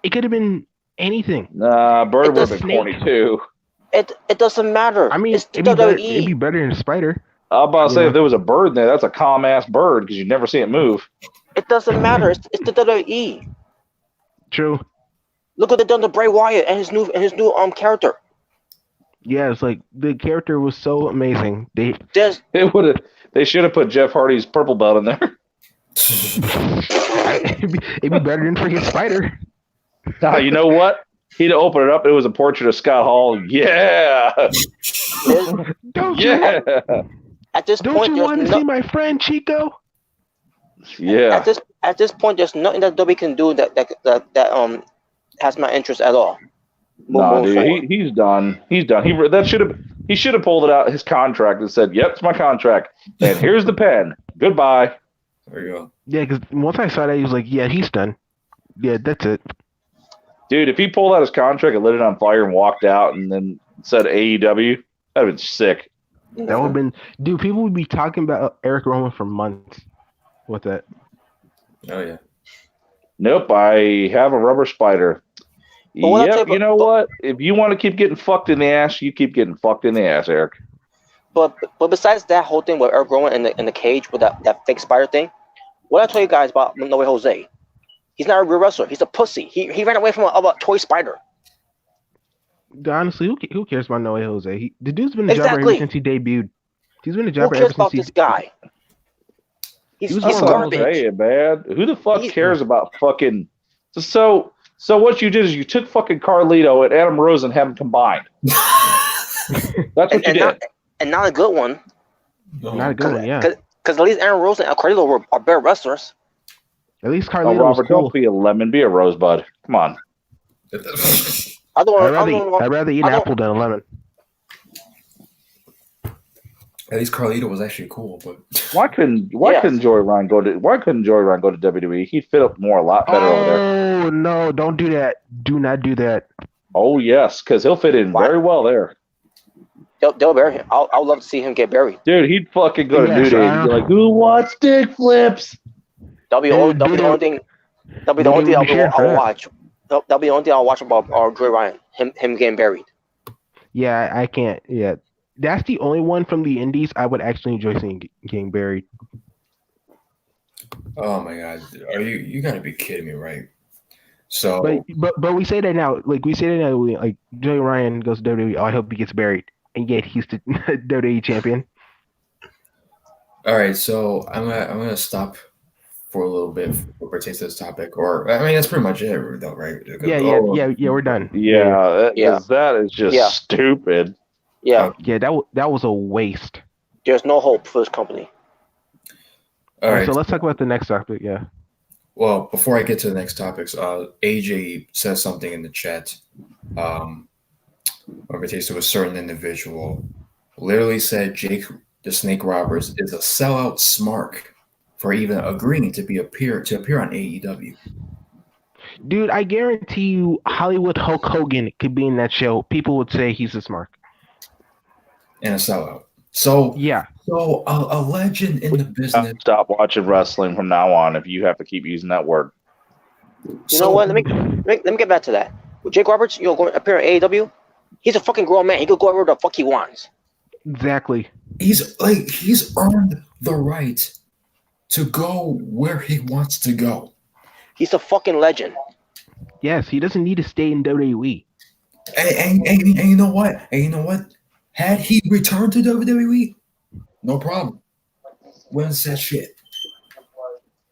It could have been anything. Nah, bird would have been corny too. It doesn't matter. I mean, it's it'd be better than a spider. I was about to say, if there was a bird in there, that's a calm ass bird because you never see it move. It doesn't matter. It's the WWE. True. Look what they done to Bray Wyatt and his new character. Yeah, it's like the character was so amazing. They should have put Jeff Hardy's purple belt in there. it'd be better than freaking Spider. Now, you know what? He'd open it up. It was a portrait of Scott Hall. Yeah. Don't yeah. At this don't point, you want to see my friend Chico? Yeah. At this point, there's nothing that WWE can do that has my interest at all. No, dude, he's done. He's done. He should have pulled it out his contract and said, "Yep, it's my contract, and here's the pen. Goodbye." There you go. Yeah, because once I saw that, he was like, "Yeah, he's done. Yeah, that's it." Dude, if he pulled out his contract and lit it on fire and walked out and then said AEW, that'd have been sick. That would have been, dude. People would be talking about Eric Rowan for months with that. Oh yeah. Nope, I have a rubber spider. But yep, you know what? If you want to keep getting fucked in the ass, you keep getting fucked in the ass, Eric. But besides that whole thing with Eric Rowan in the cage with that fake spider thing, what I told you guys about No Way Jose, he's not a real wrestler. He's a pussy. He ran away from a toy spider. Honestly, who cares about Noe Jose? The dude's been a jobber ever since he debuted. He's been a jobber Who cares ever about since this guy? He's garbage. Hey, man. Who the fuck cares about fucking... So what you did is you took fucking Carlito and Adam Rose and had them combined. That's what you did. Not a good one. Not a good one, yeah. Because at least Aaron Rose and Carlito are better wrestlers. At least Carlito Robert, was cool. don't be a lemon. Be a rosebud. Come on. I'd rather eat an apple than a lemon. At least Carlito was actually cool, but why couldn't Joey Ryan go to WWE? He'd fit up a lot better over there. Oh no, don't do that. Do not do that. Oh yes, because he'll fit in very well there. They'll bury him. I would love to see him get buried. Dude, he'd fucking go to New Day and be like, "Who wants stick flips?" That'll be the only thing I'll watch. That'll be the only thing I'll watch about Joey Ryan. Him getting buried. Yeah, I can't. Yeah, that's the only one from the Indies I would actually enjoy seeing getting buried. Oh my God, you gotta be kidding me, right? So, but we say that now. Like Joey Ryan goes to WWE. Oh, I hope he gets buried, and yet he's the WWE champion. All right, so I'm gonna stop for a little bit for pertains to this topic, or I mean that's pretty much it, though, right? Yeah, we're done. That is just stupid. Yeah, that was a waste. There's no hope for this company. All right, so let's talk about the next topic. Yeah. Well, before I get to the next topics, AJ says something in the chat. Pertains to a certain individual, literally said Jake the Snake Roberts is a sellout smark for even agreeing to appear on AEW. Dude, I guarantee you Hollywood Hulk Hogan could be in that show. People would say he's a smart. And a sellout. So yeah. So a legend in the business. Stop watching wrestling from now on if you have to keep using that word. You know what? Let me get back to that. With Jake Roberts, going to appear on AEW. He's a fucking grown man. He could go wherever the fuck he wants. Exactly. He's earned the right to go where he wants to go. He's a fucking legend. Yes, he doesn't need to stay in WWE. And you know what? Had he returned to WWE, no problem. Wouldn't say shit.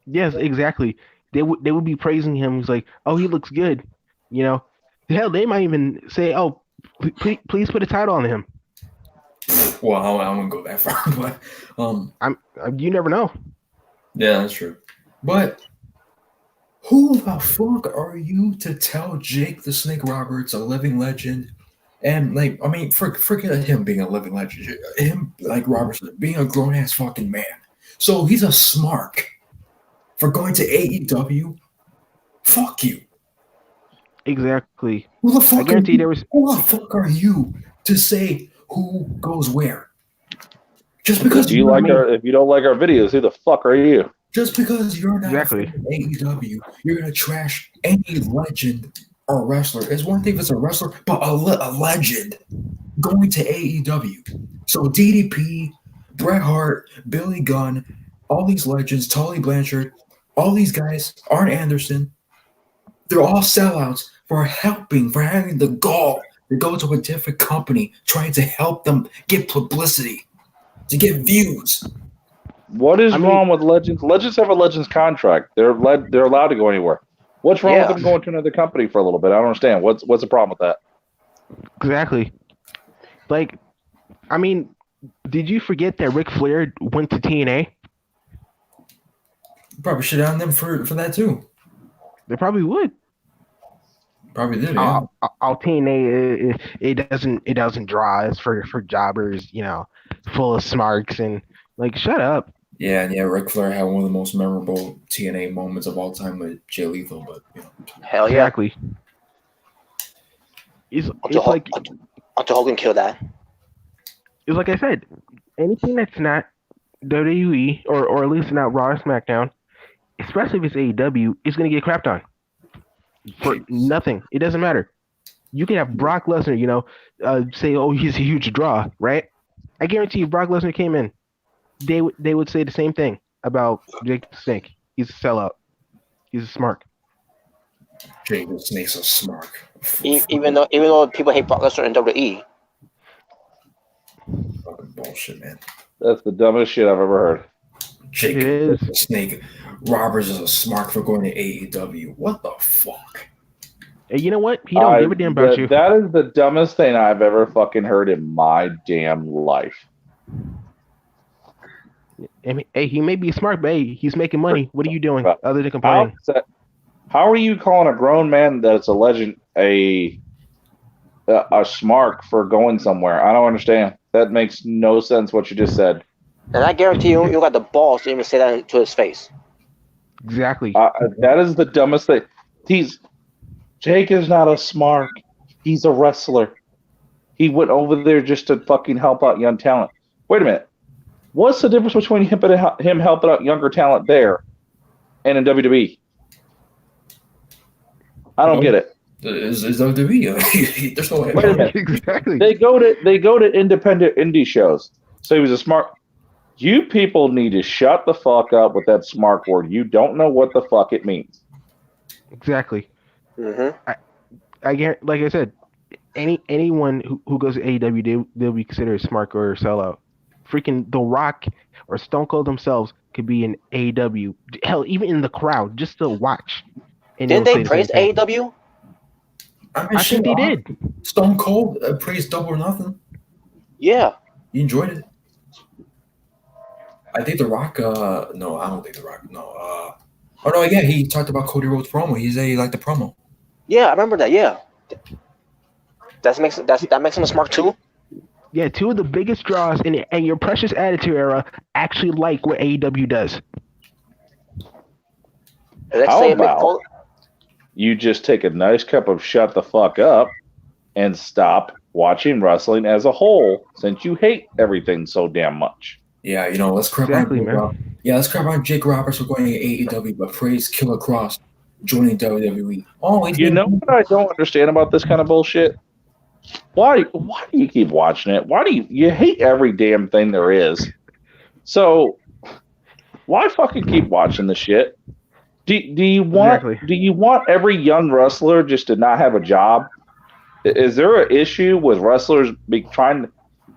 Yes, exactly. They would be praising him. He's like, oh, he looks good. You know, hell, they might even say, oh, please put a title on him. Well, I wouldn't go that far, but you never know. Yeah, that's true. But who the fuck are you to tell Jake the Snake Roberts, a living legend, and forget him being a living legend, him Robertson being a grown ass fucking man. So he's a smark for going to AEW. Fuck you. Exactly. Who the fuck who the fuck are you to say who goes where? Just because if you don't like our videos, who the fuck are you? Just because you're not exactly AEW, you're gonna trash any legend or wrestler. It's one thing if it's a wrestler, but a legend going to AEW. So DDP, Bret Hart, Billy Gunn, all these legends, Tully Blanchard, all these guys, Arn Anderson, they're all sellouts for having the gall to go to a different company, trying to help them get publicity, to get views. What is wrong with legends? Legends have a legends contract. They're allowed to go anywhere. What's wrong with them going to another company for a little bit? I don't understand. What's the problem with that? Exactly. Did you forget that Ric Flair went to TNA? Probably shit on them for that too. They probably would. Probably did. Yeah. TNA it doesn't draw. It's for jobbers, full of smarks and shut up. Yeah, Ric Flair had one of the most memorable TNA moments of all time with Jay Lethal, but hell yeah, exactly. Until Hogan killed that. It's like I said, anything that's not WWE or at least not Raw or SmackDown, especially if it's AEW, is going to get crapped on for nothing. It doesn't matter. You can have Brock Lesnar, say, oh, he's a huge draw, right? I guarantee if Brock Lesnar came in, they would say the same thing about Jake the Snake. He's a sellout. He's a smart. Jake the Snake's a smart. Even though people hate Brock Lesnar in WWE. Fucking bullshit, man. That's the dumbest shit I've ever heard. Jake the Snake Roberts is a smart for going to AEW. What the fuck? Hey, you know what? He don't give a damn about you. That is the dumbest thing I've ever fucking heard in my damn life. I mean, hey, he may be smart, but hey, he's making money. What are you doing other than complaining? How are you calling a grown man that's a legend a smart for going somewhere? I don't understand. That makes no sense what you just said. And I guarantee you got the balls to even say that to his face. Exactly. That is the dumbest thing. Jake is not a smart. He's a wrestler. He went over there just to fucking help out young talent. Wait a minute. What's the difference between him helping out younger talent there and in WWE? I don't get it. It's WWE. There's no way. Wait a minute. Exactly. They go to independent indie shows. So he was a smart. You people need to shut the fuck up with that smart word. You don't know what the fuck it means. Exactly. Mm-hmm. I guarantee, like I said, anyone who goes to AEW, they'll be considered smart or a sellout. Freaking The Rock or Stone Cold themselves could be in AEW. Hell, even in the crowd, just to watch. And Didn't they praise AEW? I think they did. Stone Cold praised Double or Nothing. Yeah. He enjoyed it. I think The Rock. No, I don't think The Rock. No. Oh no, yeah, he talked about Cody Rhodes promo. He liked the promo. Yeah, I remember that. Yeah. That makes him a smart too. Yeah, two of the biggest draws in your Precious Attitude Era actually like what AEW does. How about you just take a nice cup of shut the fuck up and stop watching wrestling as a whole, since you hate everything so damn much. Yeah, let's crap on let's crap on Jake Roberts for going to AEW, but praise Killer Cross joining WWE. Oh, you know what I don't understand about this kind of bullshit? Why do you keep watching it? Why do you hate every damn thing there is? So why fucking keep watching the shit? Do you want every young wrestler just to not have a job? Is there an issue with wrestlers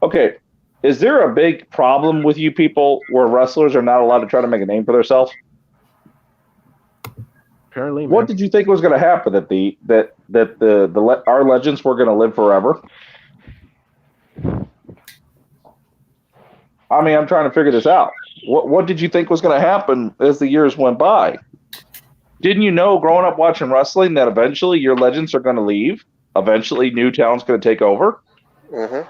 okay, is there a big problem with you people where wrestlers are not allowed to try to make a name for themselves? Apparently, what did you think was going to happen? That our legends were going to live forever? I mean, I'm trying to figure this out. What did you think was going to happen as the years went by? Didn't you know, growing up watching wrestling, that eventually your legends are going to leave? Eventually, new talent's going to take over? Mm-hmm.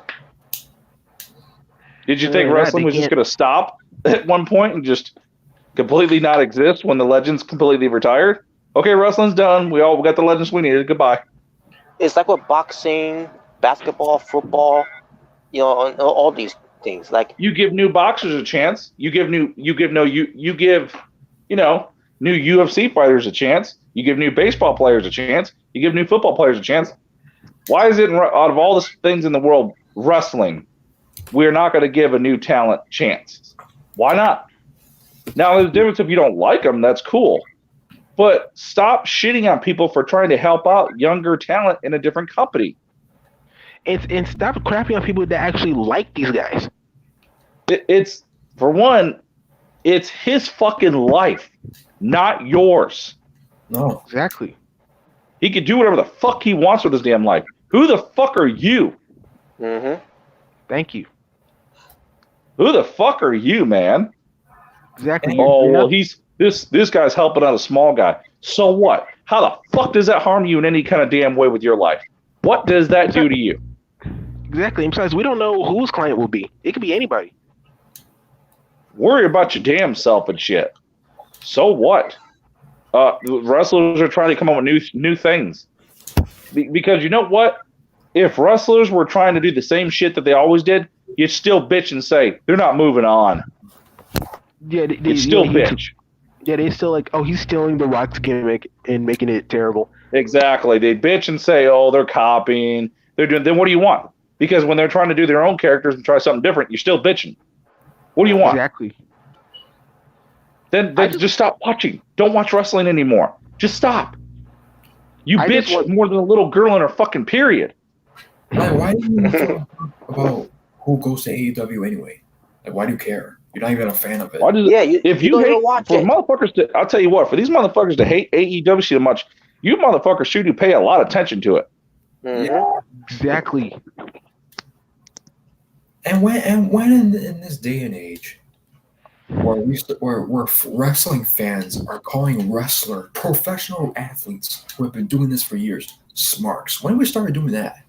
Did you think wrestling was just going to stop at one point and just completely not exist when the legends completely retired? Okay, wrestling's done. We got the legends we needed. Goodbye. It's like with boxing, basketball, football, all these things. Like, you give new boxers a chance. You give new UFC fighters a chance. You give new baseball players a chance. You give new football players a chance. Why is it, out of all the things in the world, wrestling, we're not going to give a new talent chance? Why not? Now, there's a difference if you don't like them, that's cool. But stop shitting on people for trying to help out younger talent in a different company. And stop crapping on people that actually like these guys. It's, for one, it's his fucking life, not yours. No. Exactly. He can do whatever the fuck he wants with his damn life. Who the fuck are you? Mm-hmm. Thank you. Who the fuck are you, man? Exactly. Well, this guy's helping out a small guy. So what? How the fuck does that harm you in any kind of damn way with your life? What does that do to you? Exactly. And besides, we don't know whose client will be. It could be anybody. Worry about your damn self and shit. So what? Wrestlers are trying to come up with new things. Because you know what? If wrestlers were trying to do the same shit that they always did, you'd still bitch and say, they're not moving on. Yeah, you'd still bitch. Yeah, they still like, oh, he's stealing The Rock's gimmick and making it terrible. Exactly. They bitch and say, oh, they're copying. They're doing. Then what do you want? Because when they're trying to do their own characters and try something different, you're still bitching. What do you want? Exactly. Then just stop watching. Don't watch wrestling anymore. Just stop. You bitch more than a little girl in her fucking period. Why do you talk about who goes to AEW anyway? Like, why do you care? You're not even a fan of it. If you hate motherfuckers, I'll tell you what. For these motherfuckers to hate AEW so much, you motherfuckers should pay a lot of attention to it. Yeah, exactly. And when in this day and age, where wrestling fans are calling professional athletes who have been doing this for years, smarks. When we started doing that?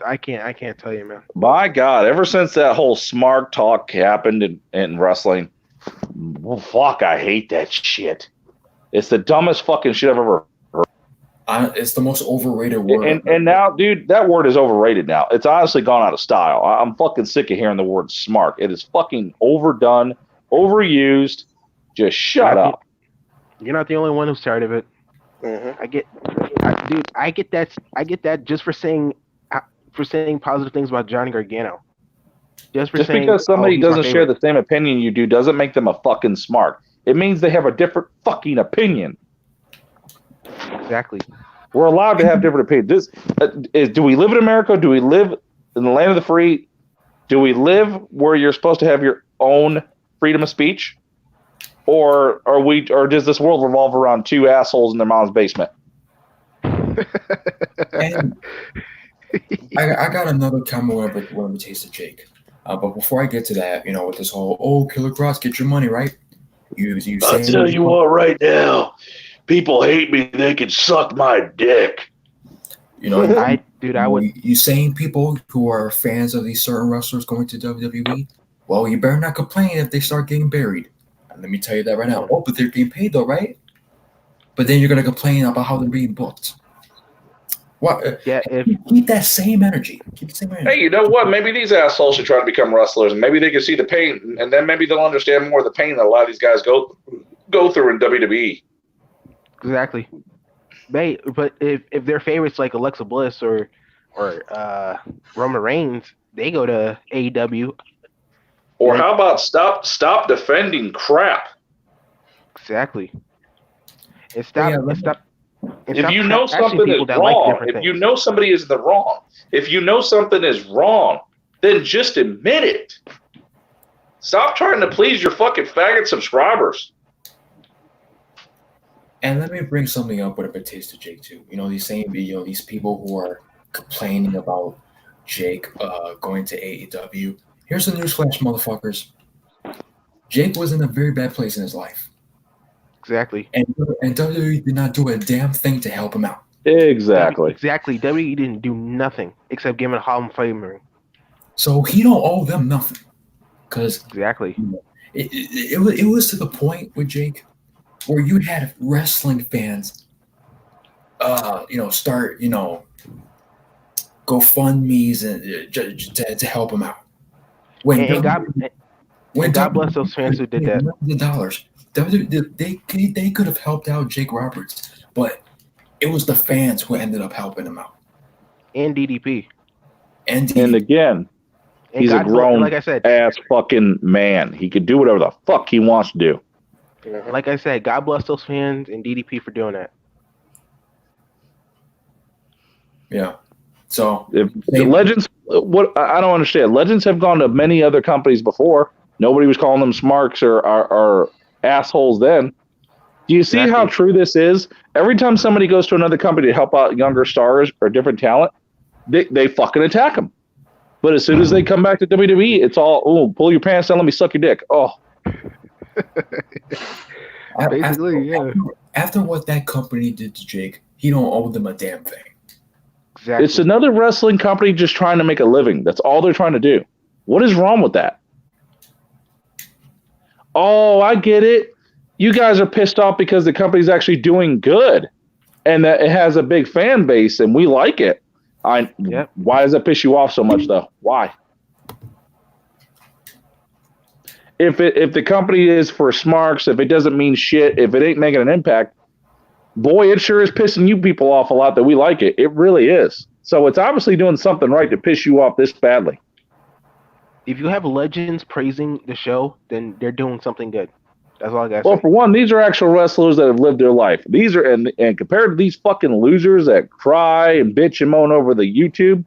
I can't tell you, man. My God, ever since that whole smart talk happened in wrestling, fuck, I hate that shit. It's the dumbest fucking shit I've ever heard. It's the most overrated word. And now, dude, that word is overrated now. It's honestly gone out of style. I'm fucking sick of hearing the word smart. It is fucking overdone, overused. Just shut up. You're not the only one who's tired of it. Mm-hmm. I get that just for saying positive things about Johnny Gargano. Just because somebody doesn't share the same opinion you do doesn't make them a fucking smart. It means they have a different fucking opinion. Exactly. We're allowed to have different opinions. Do we live in America? Do we live in the land of the free? Do we live where you're supposed to have your own freedom of speech? Or does this world revolve around two assholes in their mom's basement? And I got another comment when we taste of Jake. But before I get to that, with this whole Killer Cross, get your money, right? I'll tell you what right now. People hate me. They can suck my dick. I would. You saying people who are fans of these certain wrestlers going to WWE? Well, you better not complain if they start getting buried. And let me tell you that right now. Oh, but they're getting paid though, right? But then you're gonna complain about how they're being booked. What? Yeah. Keep that same energy. Hey, you know what? Maybe these assholes should try to become wrestlers, and maybe they can see the pain, and then maybe they'll understand more of the pain that a lot of these guys go through in WWE. Exactly. But if their favorites like Alexa Bliss or Roman Reigns, they go to AEW. Or how about stop defending crap? Exactly. And stop. If you know something is wrong, if you know somebody is in the wrong, if you know something is wrong, then just admit it. Stop trying to please your fucking faggot subscribers. And let me bring something up with a taste of Jake too. These people who are complaining about Jake going to AEW. Here's the newsflash, motherfuckers. Jake was in a very bad place in his life. Exactly. And WWE did not do a damn thing to help him out. Exactly. WWE didn't do nothing except give him a Hall of Fame. So he don't owe them nothing. Because exactly, it was to the point with Jake where you had wrestling fans, start, GoFundMe's and to help him out. God bless those fans who did that. The dollars. They could have helped out Jake Roberts, but it was the fans who ended up helping him out. And DDP. And again, he's a grown like I said, ass fucking man. He could do whatever the fuck he wants to do. Like I said, God bless those fans and DDP for doing that. Yeah. So if Legends, what I don't understand. Legends have gone to many other companies before. Nobody was calling them smarks or assholes then. Do you see how true this is? Every time somebody goes to another company to help out younger stars or different talent, they fucking attack them. But as soon as they come back to WWE, it's all, pull your pants down, let me suck your dick. Oh. Basically, after what that company did to Jake, he don't owe them a damn thing. Exactly. It's another wrestling company just trying to make a living. That's all they're trying to do. What is wrong with that? Oh, I get it. You guys are pissed off because the company's actually doing good and that it has a big fan base and we like it. Why does that piss you off so much, though? Why? If the company is for smarks, if it doesn't mean shit, if it ain't making an impact, boy, it sure is pissing you people off a lot that we like it. It really is. So it's obviously doing something right to piss you off this badly. If you have legends praising the show, then they're doing something good. That's all I gotta Well, say. for one, these are actual wrestlers that have lived their life. These are and compared to these fucking losers that cry and bitch and moan over the YouTube,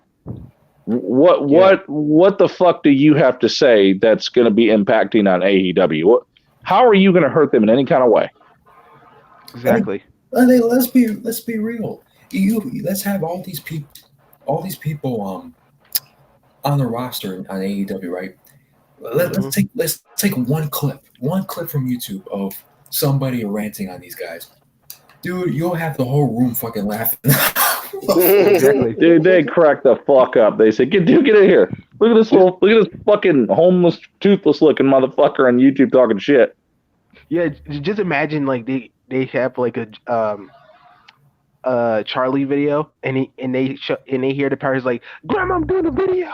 what the fuck do you have to say that's going to be impacting on AEW? How are you going to hurt them in any kind of way? Exactly. Let's be real. Let's have all these people on the roster on AEW, right? Let's take one clip from YouTube of somebody ranting on these guys. Dude, you'll have the whole room fucking laughing. Exactly. Dude, they crack the fuck up. They say, get in here. Look at this fucking homeless, toothless looking motherfucker on YouTube talking shit. Yeah, just imagine like they have like a Charlie video and they hear the parents like, Grandma, I'm doing a video.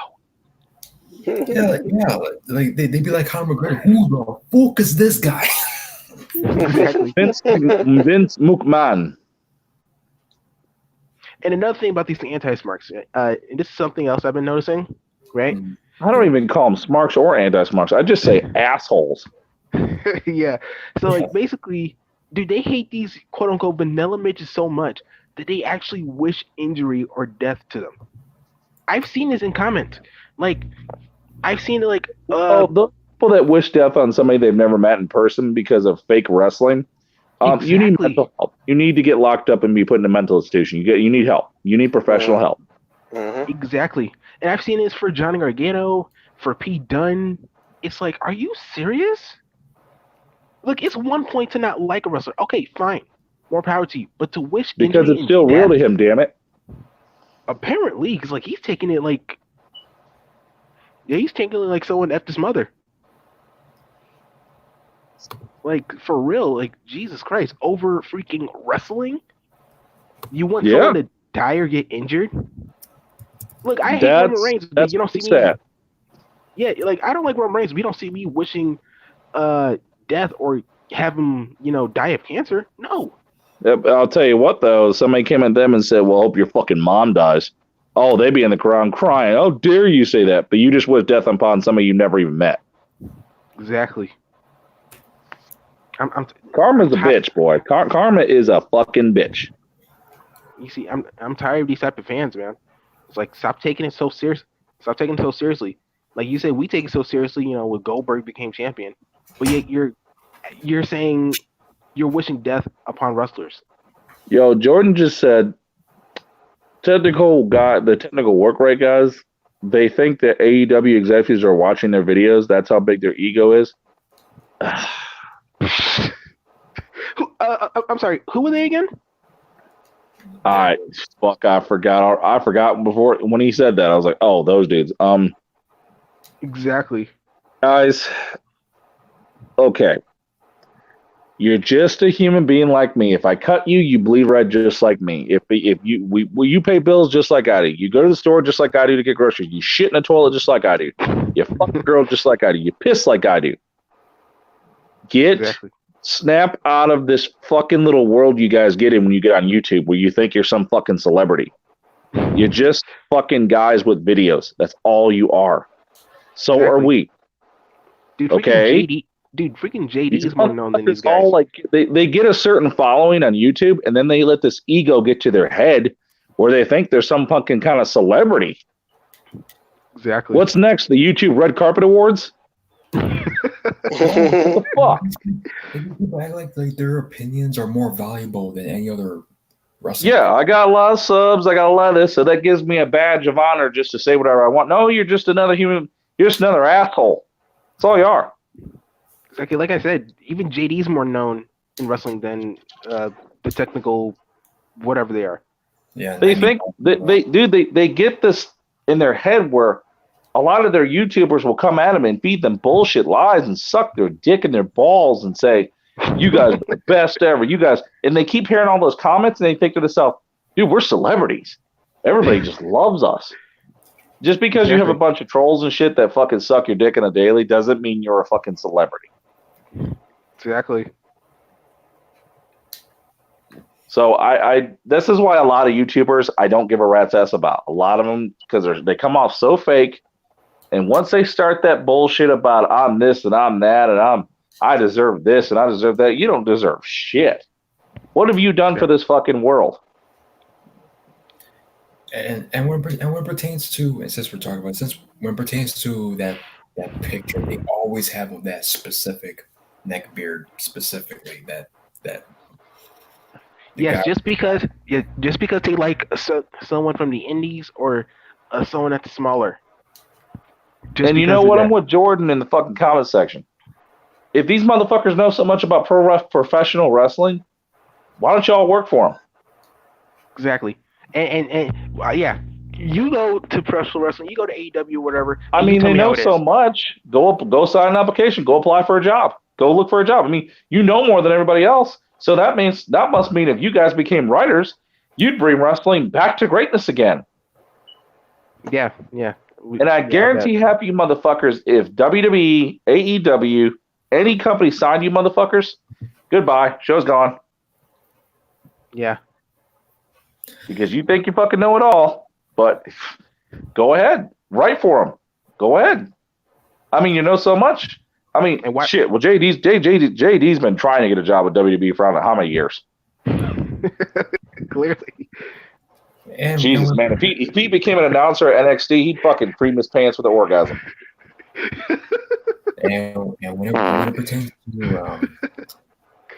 Like they'd be like Conor McGregor, who the fuck is this guy? Exactly. Vince McMahon. And another thing about these anti-smarks, and this is something else I've been noticing, right? I don't even call them smarks or anti-smarks. I just say assholes. Yeah. So like basically, dude, they hate these quote unquote vanilla midgets so much that they actually wish injury or death to them. I've seen this in comments. Like, I've seen it like the people that wish death on somebody they've never met in person because of fake wrestling. Exactly. You need mental help. You need to get locked up and be put in a mental institution. You need help. You need professional help. Exactly. And I've seen this for Johnny Gargano, for Pete Dunne. It's like, are you serious? Look, it's one point to not like a wrestler. Okay, fine. More power to you. But to wish because injury it's still and real death, to him, damn it. Apparently, because like he's taking it like, yeah, he's taking it like someone effed his mother. Like, for real, like, Jesus Christ, over freaking wrestling? You want someone to die or get injured? Look, I hate Roman Reigns, but you don't see me. Sad. Yeah, like, I don't like Roman Reigns, but you don't see me wishing death or have him, die of cancer. No. I'll tell you what, though. Somebody came at them and said, well, hope your fucking mom dies. Oh, they'd be in the crowd crying. How dare you say that? But you just wish death upon somebody you never even met. Exactly. Karma's a bitch, boy. Karma is a fucking bitch. You see, I'm tired of these type of fans, man. It's like, stop taking it so serious. Stop taking it so seriously. Like you said, we take it so seriously, when Goldberg became champion. But yet you're saying you're wishing death upon wrestlers. Yo, Jordan just said, the technical work rate guys, they think that AEW executives are watching their videos. That's how big their ego is. I'm sorry. Who were they again? I forgot. I forgot before when he said that. I was like, oh, those dudes. Exactly. Guys. Okay. You're just a human being like me. If I cut you, you bleed red just like me. If you pay bills just like I do. You go to the store just like I do to get groceries. You shit in a toilet just like I do. You fuck a girl just like I do. You piss like I do. Snap out of this fucking little world you guys get in when you get on YouTube where you think you're some fucking celebrity. You're just fucking guys with videos. That's all you are. So are we. Dude, okay? Freaking JD is more known than these guys. All like they get a certain following on YouTube and then they let this ego get to their head where they think they're some fucking kind of celebrity. Exactly. What's next? The YouTube Red Carpet Awards? What the fuck? People act like their opinions are more valuable than any other wrestler. Yeah, I got a lot of subs. I got a lot of this, so that gives me a badge of honor just to say whatever I want. No, you're just another human. You're just another asshole. That's all you are. Okay, like I said, even JD's more known in wrestling than the technical whatever they are. Yeah, they think they get this in their head where a lot of their YouTubers will come at them and feed them bullshit lies and suck their dick in their balls and say, you guys are the best ever. You guys, and they keep hearing all those comments and they think to themselves, dude, we're celebrities. Everybody just loves us. Just because you have a bunch of trolls and shit that fucking suck your dick in a daily doesn't mean you're a fucking celebrity. Exactly. So this is why a lot of YouTubers I don't give a rat's ass about. A lot of them, because they come off so fake. And once they start that bullshit about I'm this and I'm that and I deserve this and I deserve that, you don't deserve shit. What have you done for this fucking world? And when it pertains to, and since we're talking about, when it pertains to that picture, they always have of that specific neck beard specifically that. Yes, just because they like someone from the Indies or someone that's smaller. And you know what? I'm with Jordan in the fucking comment section. If these motherfuckers know so much about professional wrestling, why don't y'all work for them? Exactly. And yeah, you go to professional wrestling, you go to AEW, whatever. I mean, they know so much. Go sign an application. Go apply for a job. Go look for a job. I mean, you know more than everybody else. So that must mean if you guys became writers, you'd bring wrestling back to greatness again. Yeah. And I guarantee half you motherfuckers, if WWE, AEW, any company signed you motherfuckers, goodbye. Show's gone. Yeah. Because you think you fucking know it all. But go ahead. Write for them. Go ahead. I mean, you know so much. I mean, shit. Well, JD's been trying to get a job with WWE for I don't know how many years. Clearly. And Jesus, man. If he became an announcer at NXT, he'd fucking cream his pants with an orgasm. And when it pertains to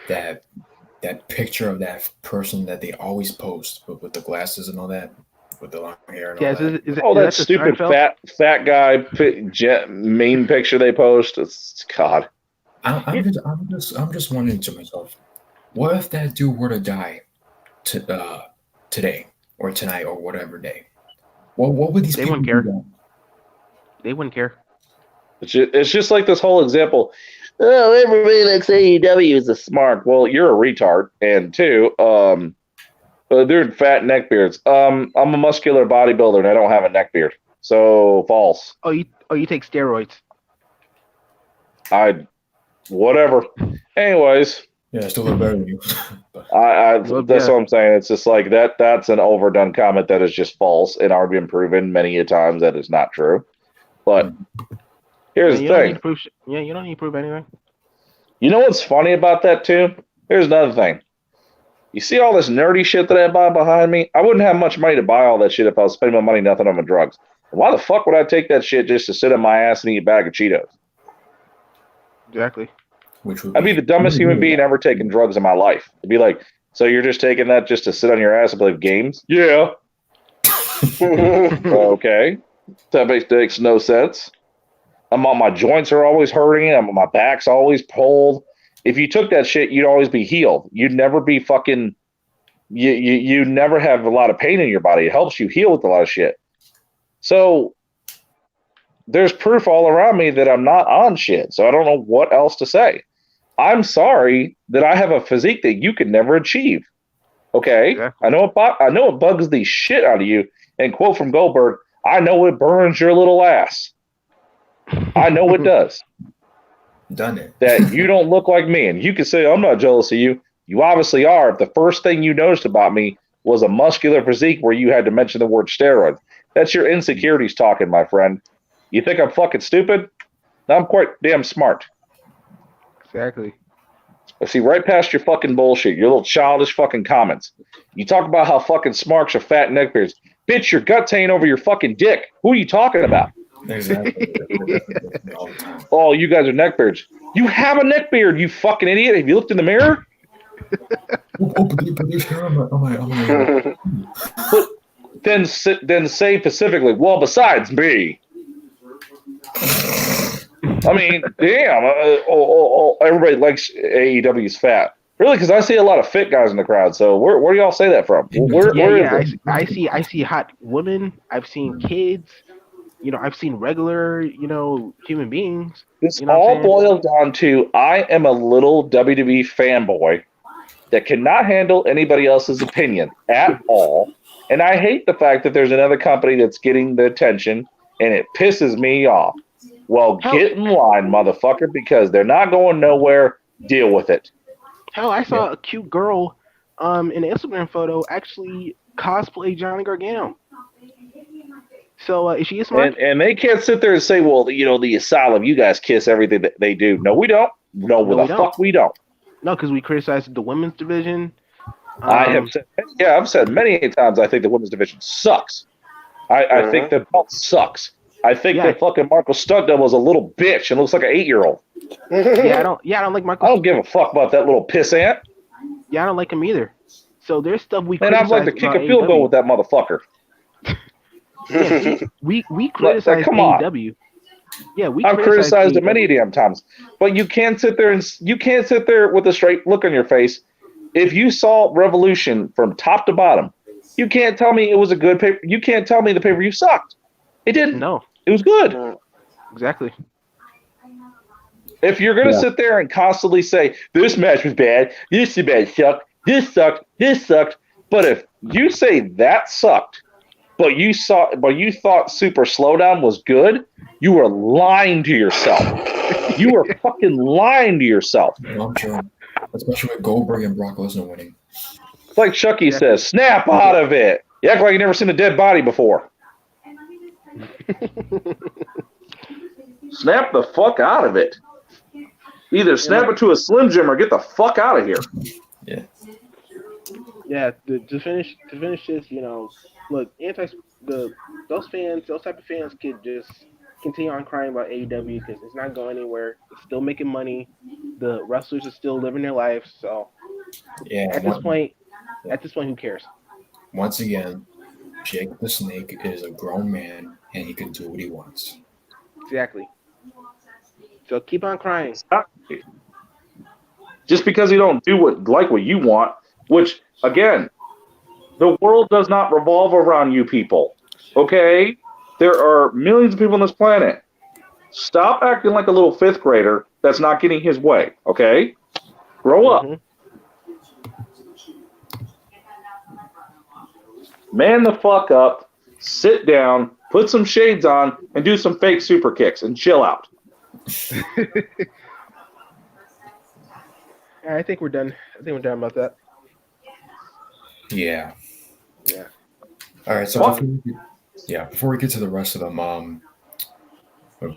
that picture of that person that they always post with the glasses and all that, with the long hair and all that. That stupid fat guy meme picture they post. It's God. I'm just wondering to myself, what if that dude were to die today or tonight or whatever day? What would these people do? They wouldn't care. It's just like this whole example. Oh, everybody likes AEW is a smart. Well, you're a retard. And two, they're fat neckbeards. I'm a muscular bodybuilder and I don't have a neckbeard. So false. Oh, you take steroids. Whatever. Anyways. Yeah, I still look better than you. That's what I'm saying. It's just like that's an overdone comment that is just false and already been proven many a times that is not true. But here's the thing. You don't need to prove anything. You know what's funny about that too? Here's another thing. You see all this nerdy shit that I buy behind me? I wouldn't have much money to buy all that shit if I was spending my money nothing on my drugs. Why the fuck would I take that shit just to sit on my ass and eat a bag of Cheetos? Exactly. I'd be the dumbest human being ever taking drugs in my life. It'd be like, so you're just taking that just to sit on your ass and play games? Yeah. Okay. That makes no sense. My joints are always hurting. My back's always pulled. If you took that shit, you'd always be healed. You'd never be fucking. You never have a lot of pain in your body. It helps you heal with a lot of shit. So there's proof all around me that I'm not on shit. So I don't know what else to say. I'm sorry that I have a physique that you could never achieve. Okay, yeah. I know it bugs the shit out of you. And quote from Goldberg, I know it burns your little ass. I know it does. Done it. That you don't look like me. And you can say, I'm not jealous of you. You obviously are. If the first thing you noticed about me was a muscular physique where you had to mention the word steroid. That's your insecurities talking, my friend. You think I'm fucking stupid? No, I'm quite damn smart. Exactly. I see right past your fucking bullshit, your little childish fucking comments. You talk about how fucking smarks are fat neckbeards. Bitch, your guts ain't over your fucking dick. Who are you talking about? Exactly. Oh, you guys are neckbeards. You have a neckbeard, you fucking idiot. Have you looked in the mirror? But then say specifically, well, besides me. I mean, damn. Everybody likes AEW's fat. Really? Because I see a lot of fit guys in the crowd. So where do y'all say that from? I see hot women. I've seen kids. I've seen regular, human beings. This all boils down to I am a little WWE fanboy that cannot handle anybody else's opinion at all. And I hate the fact that there's another company that's getting the attention, and it pisses me off. Well, get in line, motherfucker, because they're not going nowhere. Deal with it. Hell, I saw a cute girl in the Instagram photo actually cosplay Johnny Gargano. So is she a smart? And they can't sit there and say, well, you know, the Asylum, you guys kiss everything that they do. No, we don't. No, the fuck we don't. No, because we criticized the women's division. I've said many times I think the women's division sucks. I think that belt sucks. I think that fucking Marco Stunt Double is a little bitch and looks like an 8-year-old. I don't like Marco. I don't give a fuck about that little pissant. Yeah, I don't like him either. So there's stuff we. And I'd like to kick a field goal with that motherfucker. Yeah, we criticized AEW. Yeah, I've criticized it many damn times, but you can't sit there with a straight look on your face. If you saw Revolution from top to bottom, you can't tell me it was a good paper. You can't tell me the pay-per-view sucked. It didn't. No, it was good. Exactly. If you're gonna sit there and constantly say this match was bad, this match sucked, this sucked, this sucked, but if you say that sucked, but you thought Super Slowdown was good, you were lying to yourself. You were fucking lying to yourself. No, I'm sure. Especially with Goldberg and Brock Lesnar winning. It's like Chucky says, snap out of it. You act like you've never seen a dead body before. Snap the fuck out of it. Either snap it to a Slim Jim or get the fuck out of here. Yeah. Yeah. To finish this, you know, look, those type of fans could just continue on crying about AEW because it's not going anywhere. It's still making money. The wrestlers are still living their lives. So yeah, at this point, who cares? Once again, Jake the Snake is a grown man and he can do what he wants. Exactly. So keep on crying. Just because you don't do what you want, which again, the world does not revolve around you people. Okay? There are millions of people on this planet. Stop acting like a little fifth grader that's not getting his way. Okay? Grow up. Man the fuck up, sit down, put some shades on, and do some fake super kicks and chill out. I think we're done. About that. Yeah. Yeah. All right. So before we get to the rest of them,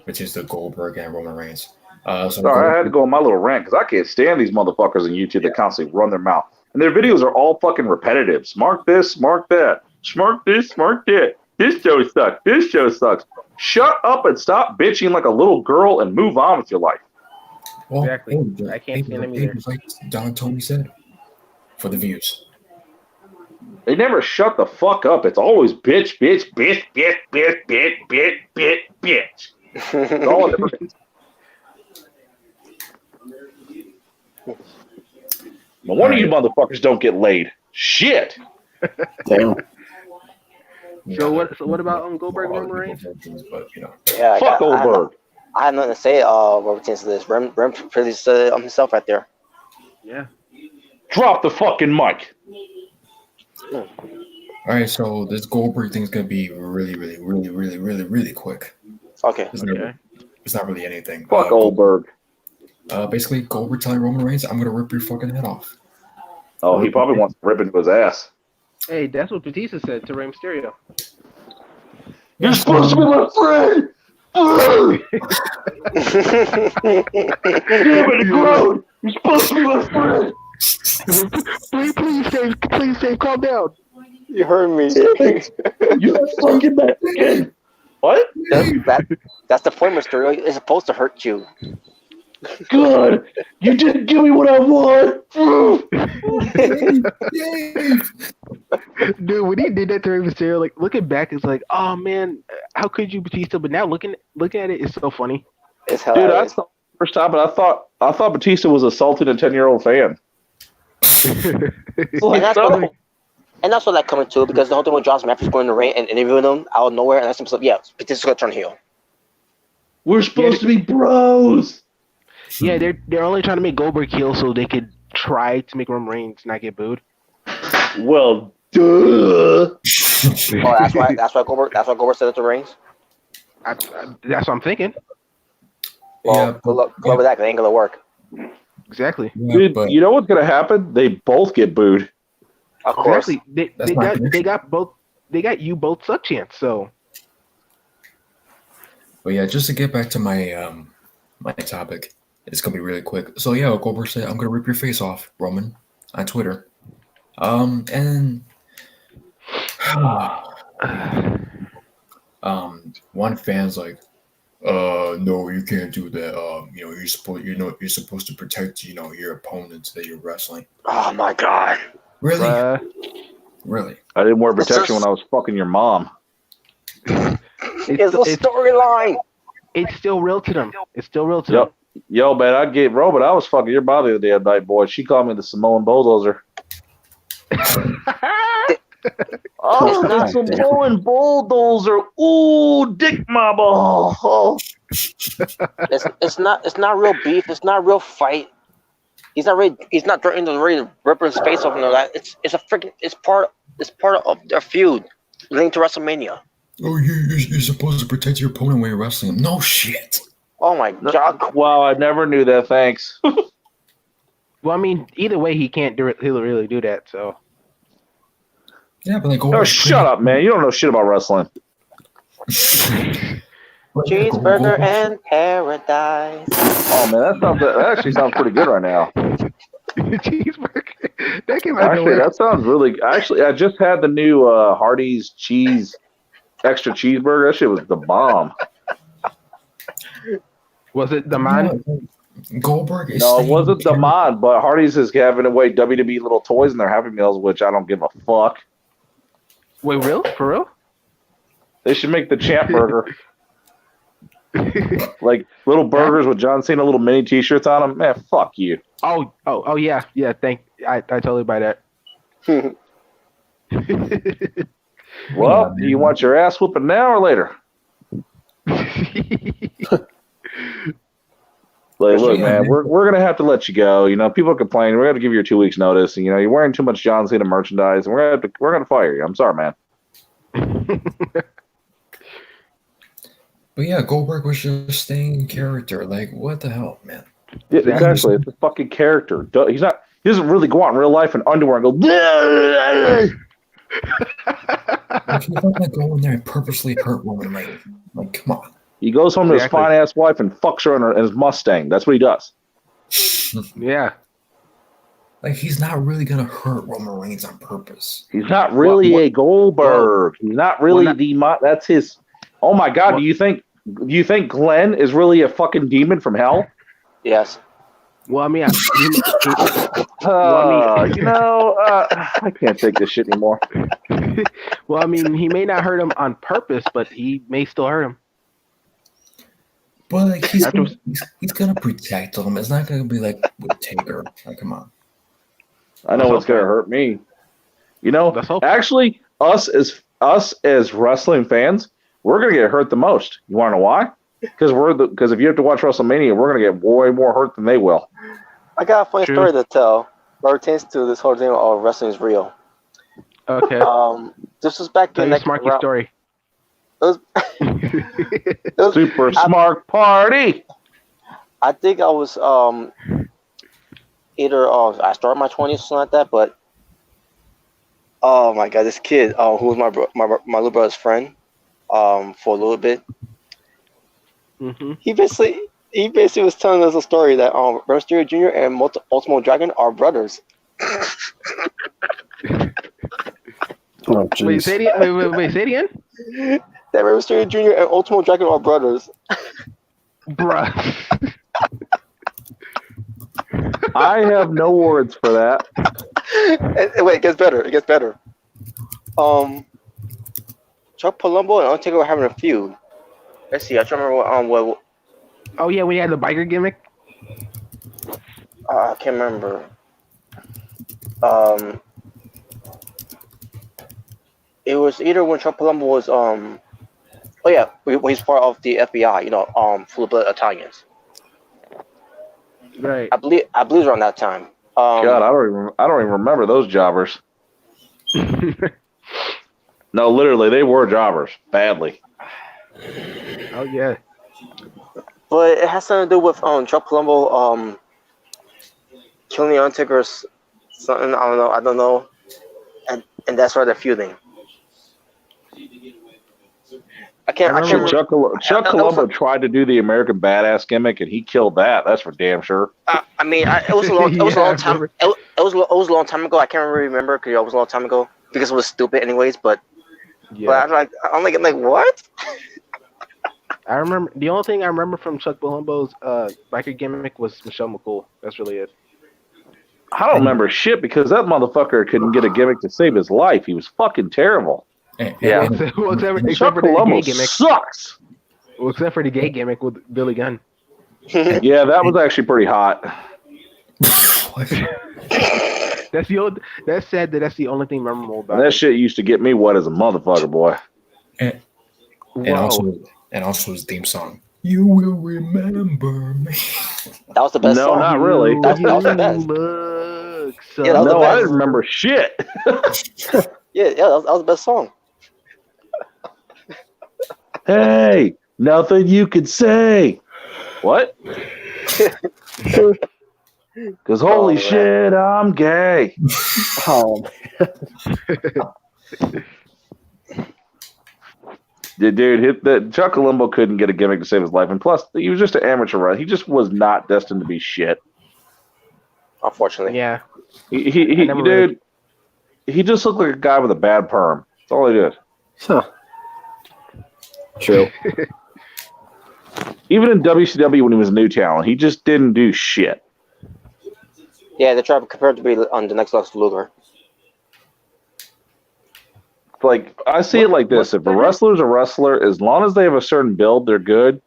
which is the Goldberg and Roman Reigns. Sorry, I had to go on my little rant because I can't stand these motherfuckers on YouTube that constantly run their mouth. And their videos are all fucking repetitive. Smart this, smart that. Smart this, smart that. This show sucks. This show sucks. Shut up and stop bitching like a little girl and move on with your life. Well, exactly. I can't stand them either. Like Don Tony said, for the views. They never shut the fuck up. It's always bitch, bitch, bitch, bitch, bitch, bitch, bitch, bitch, bitch. It's all it is. No wonder you motherfuckers don't get laid. Shit. Damn. So what about Goldberg and Roman Reigns? But, you know. Yeah, fuck Goldberg. I have nothing to say. What pertains to this, Rem pretty said on himself right there. Yeah. Drop the fucking mic. All right, so this Goldberg thing is gonna be really, really, really, really, really, really quick. Okay. It's not really anything. Fuck Goldberg. Basically, Goldberg telling Roman Reigns, "I'm gonna rip your fucking head off." Oh, he probably wants to rip into his ass. Hey, that's what Batista said to Rey Mysterio. You're supposed to be my friend. Damn it, grown. You're supposed to be my friend. Please, Dave, calm down. You heard me. You fucking back again. What? That's the point, Mysterio. It's supposed to hurt you. Good. You didn't give me what I want. Dude, when he did that to Rey Mysterio, like looking back, it's like, oh man, how could you, Batista? But now looking at it, it's so funny. It's Dude, I saw the first time, but I thought Batista was assaulting a 10-year-old fan. And that's what like coming to because the whole thing with Josh Matthews going in the ring and interviewing him out of nowhere, and that's himself. Yeah, Batista's gonna turn heel. We're supposed to be bros. Yeah, they're only trying to make Goldberg heel so they could try to make Roman Reigns not get booed. Well, duh. That's why Goldberg said it to Reigns. That's what I'm thinking. Well, good luck with that. 'Cause it ain't gonna work. Exactly. Dude, you know what's gonna happen? They both get booed. Of course. Exactly. That's my prediction. They got you both a chance. So. But yeah, just to get back to my my topic, it's gonna be really quick. So yeah, Goldberg said, "I'm gonna rip your face off, Roman," on Twitter. And one fan's like, no, you can't do that. You're supposed to protect, your opponents that you're wrestling. Oh my god. Really? Really? I didn't wear protection when I was fucking your mom. It's a storyline. It's still real to them. It's still real to them. Yo, man, I was fucking your mom the other day at night, boy. She called me the Samoan bulldozer. Oh, the Samoan bulldozer. Ooh, dick my ball. It's not real beef. It's not a real fight. He's not threatening to rip his face off and all that. It's part of their feud linked to WrestleMania. Oh, you're supposed to protect your opponent when you're wrestling him. No shit. Oh my god. Wow, I never knew that. Thanks. Well, I mean, either way, he can't do it. He'll really do that. So. Yeah, but like, no, shut up, man. You don't know shit about wrestling. Cheeseburger and paradise. Oh man, that actually sounds pretty good right now. Cheeseburger. That came out actually, nowhere. that sounds really. Actually, I just had the new Hardee's cheese extra cheeseburger. That shit was the bomb. Was it the man? Goldberg is. No, it wasn't the mod, but Hardee's is having away WWE little toys in their Happy Meals, which I don't give a fuck. Wait, real? For real? They should make the champ burger. Like little burgers with John Cena little mini T-shirts on them. Man, fuck you. Oh yeah. I totally buy that. Well, do you want your ass whooping now or later? Look, man, we're gonna have to let you go. People are complaining. We're gonna give you 2 weeks notice. And, you're wearing too much John Cena merchandise, and we're gonna fire you. I'm sorry, man. But yeah, Goldberg was just staying in character. Like, what the hell, man? Yeah, exactly. It's a fucking character. He doesn't really go out in real life in underwear and go. Like, he's not gonna go in there and purposely hurt Roman Reigns. Like, come on. He goes home to his fine ass wife and fucks her in his Mustang. That's what he does. Yeah. Like, he's not really gonna hurt Roman Reigns on purpose. He's not really a Goldberg. He's not really that's his. Oh my God! Do you think Glenn is really a fucking demon from hell? Yes. Well, I mean, I can't take this shit anymore. Well, I mean, he may not hurt him on purpose, but he may still hurt him. But like, he's gonna protect him. It's not gonna be like with Taker. Like, come on. I know what's gonna hurt me. Actually, us as wrestling fans, we're gonna get hurt the most. You want to know why? Because if you have to watch WrestleMania, we're gonna get way more hurt than they will. I got a funny story to tell. That pertains to this whole thing of wrestling is real. Okay. This was back in Smarky story. It was Super Smart Party. I think I was either I started my 20s or something like that, but oh my god, this kid who was my little brother's friend for a little bit. Mm-hmm. He basically was telling us a story that Rey Mysterio Jr. and Ultimo Dragon are brothers. Wait, say it again? That Rey Mysterio Jr. and Ultimo Dragon are brothers. Bruh. I have no words for that. And wait, it gets better. Chuck Palumbo and Undertaker were having a feud. Let's see. I try to remember what. Oh yeah, when he had the biker gimmick. I can't remember. It was either when Chuck Palumbo was oh yeah, he's part of the FBI. Full blood Italians. Right. I believe it was around that time. God, I don't even remember those jobbers. No, literally, they were jobbers badly. Oh yeah. But it has something to do with Chuck Palumbo killing the Undertaker's something. I don't know. and that's why they're feuding. I can't. Chuck Colombo tried to do the American Badass gimmick, and he killed that. That's for damn sure. I mean, it was a long. It was a long time. It was a long time ago. I can't really remember because it was a long time ago because it was stupid, anyways. But I'm like what? I remember the only thing I remember from Chuck Colombo's biker gimmick was Michelle McCool. That's really it. I don't remember shit because that motherfucker couldn't get a gimmick to save his life. He was fucking terrible. Yeah. Except for Colombo the gay gimmick. Sucks. Well, except for the gay gimmick with Billy Gunn. Yeah, that was actually pretty hot. That's sad that that's the only thing memorable about that shit used to get me wet as a motherfucker, boy. And also his theme song. You will remember me. That was the best song. No, not really. That was the best. No, I didn't remember shit. Yeah, that was the best song. Hey, nothing you could say. What? Because holy shit, I'm gay. Dude, hit that. Chuck Colombo couldn't get a gimmick to save his life, and plus, he was just an amateur run. He just was not destined to be shit. Unfortunately, yeah. Dude, he just looked like a guy with a bad perm. That's all he did. Huh. True. Even in WCW when he was a new talent, he just didn't do shit. Yeah, they tried to compare it to be on the next Lex Luger. Like, I see it like this. If a wrestler's a wrestler, as long as they have a certain build, they're good.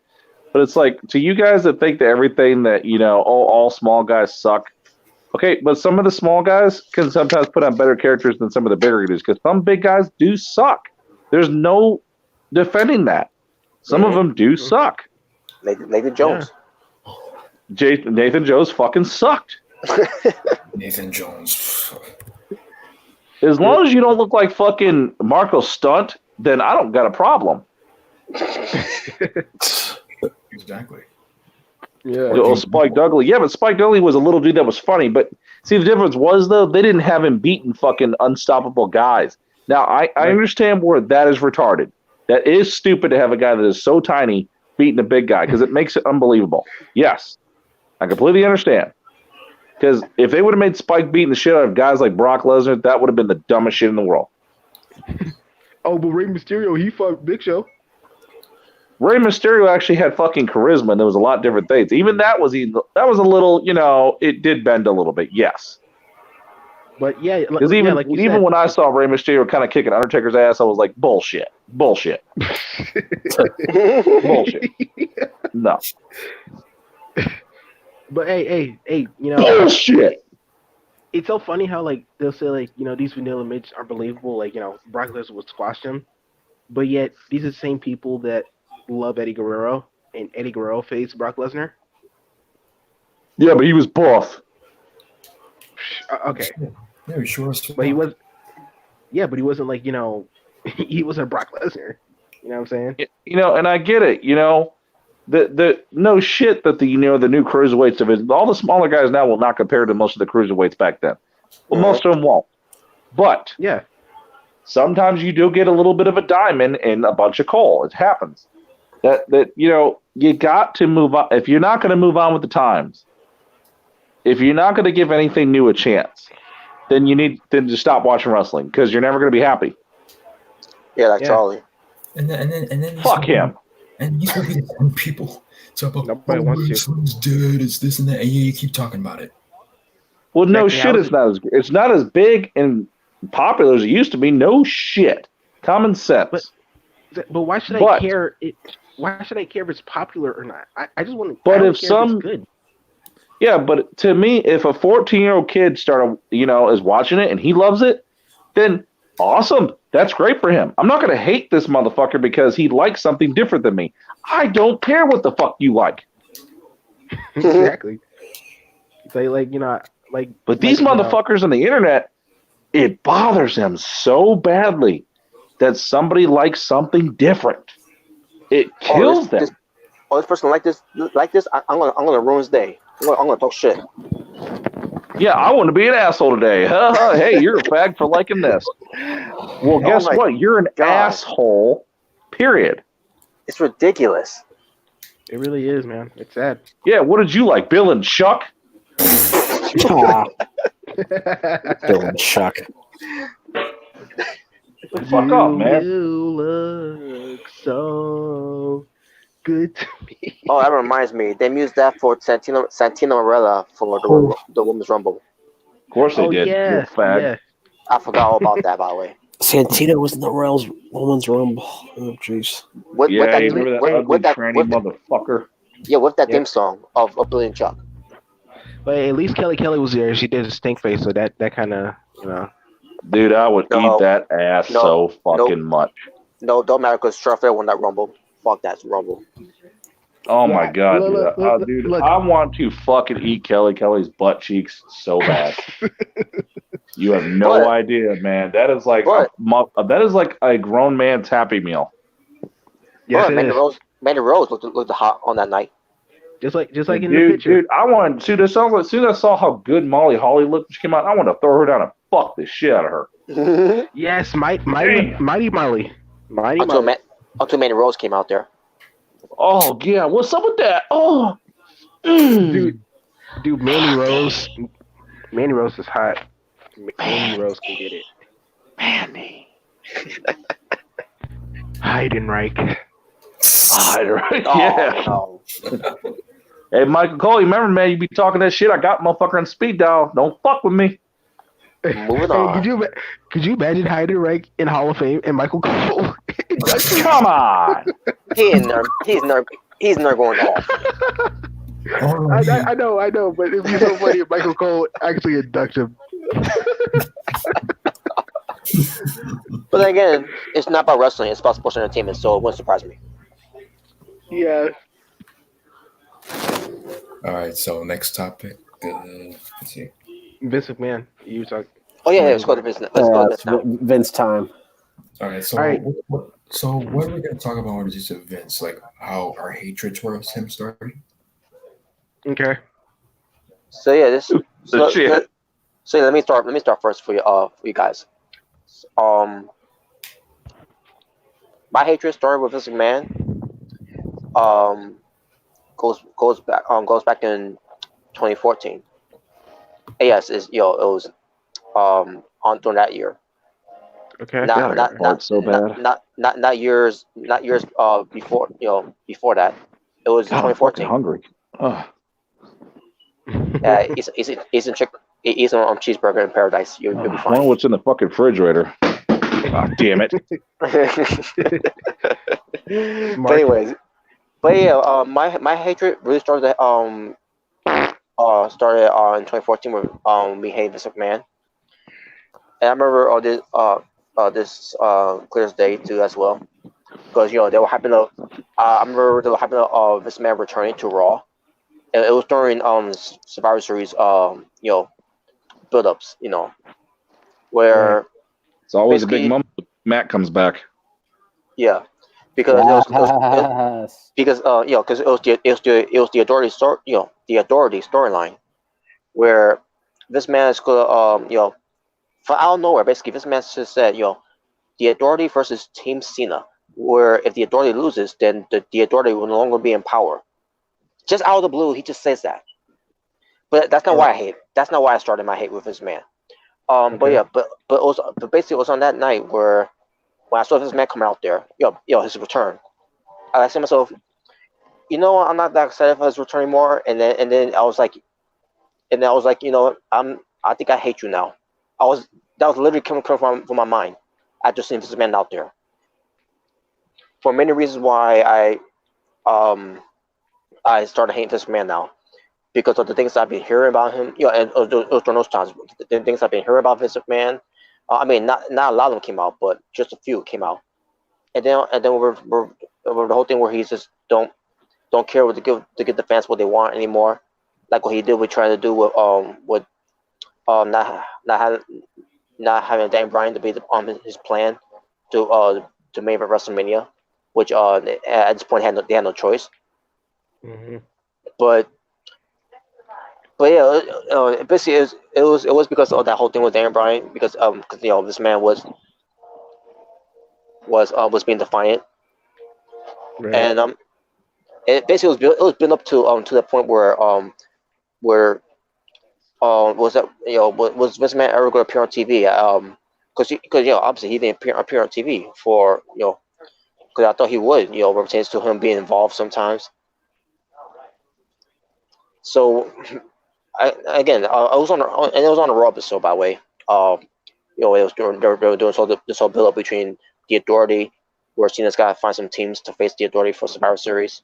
But it's like, to you guys that think that everything that, all small guys suck. Okay, but some of the small guys can sometimes put on better characters than some of the bigger guys because some big guys do suck. There's no defending that. Some of them do suck. Nathan Jones. Yeah. Nathan Jones fucking sucked. Nathan Jones. As long as you don't look like fucking Marco Stunt, then I don't got a problem. Exactly. Yeah. Spike Dudley. Yeah, but Spike Dudley was a little dude that was funny. But see, the difference was, though, they didn't have him beating fucking unstoppable guys. Now, I understand where that is retarded. That is stupid to have a guy that is so tiny beating a big guy because it makes it unbelievable. Yes, I completely understand. Because if they would have made Spike beating the shit out of guys like Brock Lesnar, that would have been the dumbest shit in the world. Oh, but Rey Mysterio, he fought Big Show. Rey Mysterio actually had fucking charisma, and there was a lot different things. Even that was a little, it did bend a little bit, yes. But yeah, because even when I saw Rey Mysterio kind of kicking Undertaker's ass, I was like, bullshit. Bullshit. No. But hey, bullshit. It's so funny how they'll say these vanilla midgets are believable. Brock Lesnar would squash them, but yet these are the same people that love Eddie Guerrero, and Eddie Guerrero faced Brock Lesnar. Yeah, but he was buff. Okay. Yeah, sure. But he was. Yeah, but he wasn't he wasn't Brock Lesnar. You know what I'm saying? And I get it. The no shit that the new cruiserweights division, all the smaller guys now will not compare to most of the cruiserweights back then. Well, most of them won't. But yeah, sometimes you do get a little bit of a diamond and a bunch of coal. It happens. That you got to move on. If you're not going to move on with the times, if you're not going to give anything new a chance, then you need to stop watching wrestling because you're never going to be happy. Yeah, Charlie. And then fuck him. And these will be the same people. So nobody wants you. Wrestling's dead. It's this and that. And you keep talking about it. Well, no shit. It's not as big and popular as it used to be. No shit. Common sense. But why should I care? Why should I care if it's popular or not? I just want to. But if it's good. Yeah, but to me, if a 14-year-old kid is watching it and he loves it, then awesome. That's great for him. I'm not going to hate this motherfucker because he likes something different than me. I don't care what the fuck you like. Exactly. But these motherfuckers on the internet, it bothers them so badly that somebody likes something different. It kills them. This person like this. I'm gonna ruin his day. I'm gonna talk shit. Yeah, I want to be an asshole today. Hey, you're a fag for liking this. Well, guess what? You're an asshole, period. It's ridiculous. It really is, man. It's sad. Yeah, what did you like, Bill and Chuck? Bill and Chuck. Fuck up, man. You look so good to me. Oh, that reminds me. They used that for Santino Marella for the Women's Rumble. Of course they did. Yeah, You fag. yeah. I forgot all about that, by the way. Santino was in the Royals Women's Rumble. Oh, jeez. With Yeah, that, you remember that ugly tranny motherfucker? Yeah, with that theme song of Billy and Chuck. But at least Kelly was there. She did a stink face, so that kind of, you know. Dude, I would eat that ass so fucking much. No, don't matter because Charlotte won that Rumble. Fuck that Rumble. Oh my god, dude. Look. I want to fucking eat Kelly's butt cheeks so bad. You have no idea, man. That is like a grown man's Happy Meal. Yes, Mandy Rose looked hot on that night. Just like in the picture. Dude, I want to. As soon as I saw how good Molly Holly looked when she came out, I want to throw her down and fuck the shit out of her. Yes, Mighty Molly. Until Mandy Rose came out there. Oh yeah, what's up with that? Oh, dude, Mandy Rose is hot. Mandy Rose can get it. Mandy. Heidenreich. Yeah. No. Hey, Michael Cole, you remember, man? You be talking that shit. I got motherfucker on speed dial. Don't fuck with me. Moving on. Could you imagine Heidenreich in Hall of Fame and Michael Cole? Come on. He's never going to Hall. I know, but it'd be so funny if Michael Cole actually inducts him. But then again, it's not about wrestling. It's about sports entertainment, so it wouldn't surprise me. Yeah. All right, so next topic. Let's see. Vince McMahon. You talk. Oh yeah, let's go to Vince. Let's go to Vince now. Vince time. All right, so what are we going to talk about with these events? Like how our hatred towards him started? Okay. So yeah, shit. So let me start first for you guys. My hatred started with Vince McMahon. Goes back in 2014. Yes, it was on during that year. Okay. Not so bad. Not years before before that. It was 2014. Hungry. Oh. Eat some cheeseburger in paradise. You'll be fine. Know what's in the fucking refrigerator? Oh, damn it. But my hatred really started in 2014 with we hated Vince McMahon. And I remember this clear as day too as well, because they were having I remember they were having Vince McMahon returning to Raw. And it was during Survivor Series build-ups, where it's always a big moment when Matt comes back. Yeah, because it was the Authority story, the Authority storyline, where this man is going from out of nowhere, basically this man just said, the Authority versus Team Cena, where if the Authority loses, then the Authority will no longer be in power. Just out of the blue, he just says that. But that's not why I hate. That's not why I started my hate with this man. But basically it was on that night where when I saw this man coming out there, his return, I said to myself, I'm not that excited for his return anymore. And then I was like, I think I hate you now. That was literally coming from my mind after seeing this man out there. For many reasons why I started hating this man now, because of the things I've been hearing about him, and during those times, the things I've been hearing about Vince McMahon. I mean, not a lot of them came out, but just a few came out. And then we're the whole thing where he just don't care to give the fans what they want anymore, like what he did with trying to do with not having Dan Bryan to be on his plan to main event WrestleMania, which at this point they had no choice. Mm-hmm. But But yeah, basically it was because of that whole thing with Daniel Bryan because this man was being defiant, Right. and it basically was built up to the point where was that was Vince McMahon ever going to appear on TV? Because obviously he didn't appear on TV for because I thought he would pertains to him being involved sometimes. So I was on and it was on a Raw episode, by the way. It was they were doing this whole build up between the Authority, where Cena's got to find some teams to face the Authority for Survivor Series.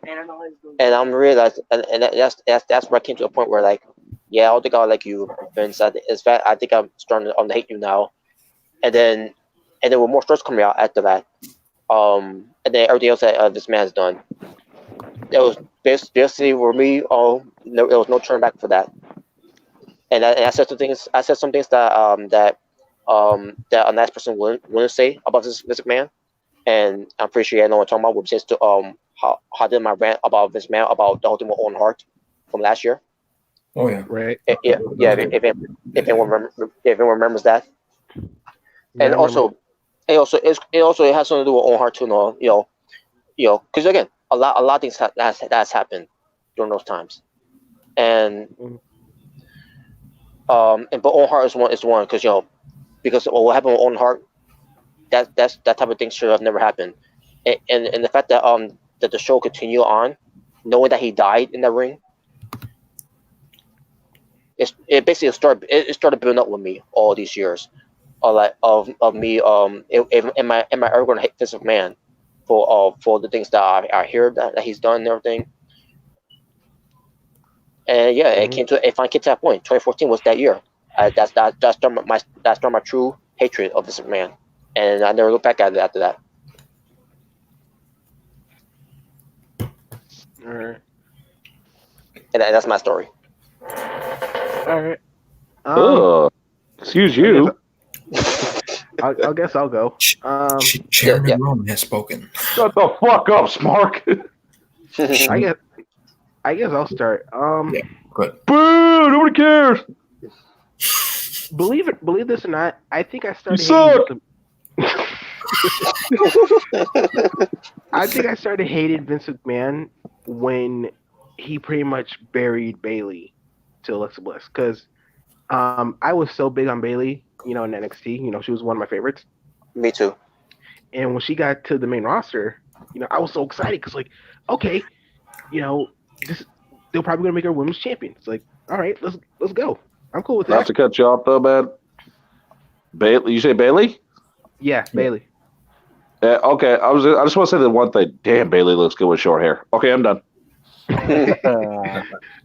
And I'm realizing, and that's where I came to a point where I don't think I like you, Vince. I think I'm starting to hate you now. And then with more stories coming out after that, and then everything else that this man's done, it was basically for me. There was no turn back for that. And I said some things. I said some things that a nice person wouldn't say about this McMahon. And I'm pretty sure I know what I'm talking about. Which is to how I did my rant about Vince McMahon about the whole thing with Owen Hart from last year. Oh yeah. Right. If anyone remembers that. And also it has something to do with Owen Hart too. Because again, a lot of things that's happened during those times, and but Owen Hart is one because what happened with Owen Hart, that type of thing should have never happened, and the fact that that the show continued on, knowing that he died in that ring, it basically started building up with me all these years, of me am I ever going to hate Vince McMahon for the things that I hear that he's done and everything. And yeah, it finally came to that point. 2014 was that year. That started my true hatred of this man, and I never looked back at it after that. All right. And that's my story. All right. Excuse you. I guess I'll go. Chairman Roman has spoken. Shut the fuck up, Smark. I guess I'll start. Yeah, good. Boo! Nobody cares. Believe this or not, I think I started. I think I started hating Vince McMahon when he pretty much buried Bayley to Alexa Bliss, because I was so big on Bayley, in NXT. She was one of my favorites. Me too. And when she got to the main roster, I was so excited because, okay, they're probably gonna make her women's champion. It's like, all right, let's go. I'm cool with that. Not to cut you off though, man. Bayley, you say Bayley? Yeah, Bayley. Okay, I just want to say the one thing. Damn, Bayley looks good with short hair. Okay, I'm done.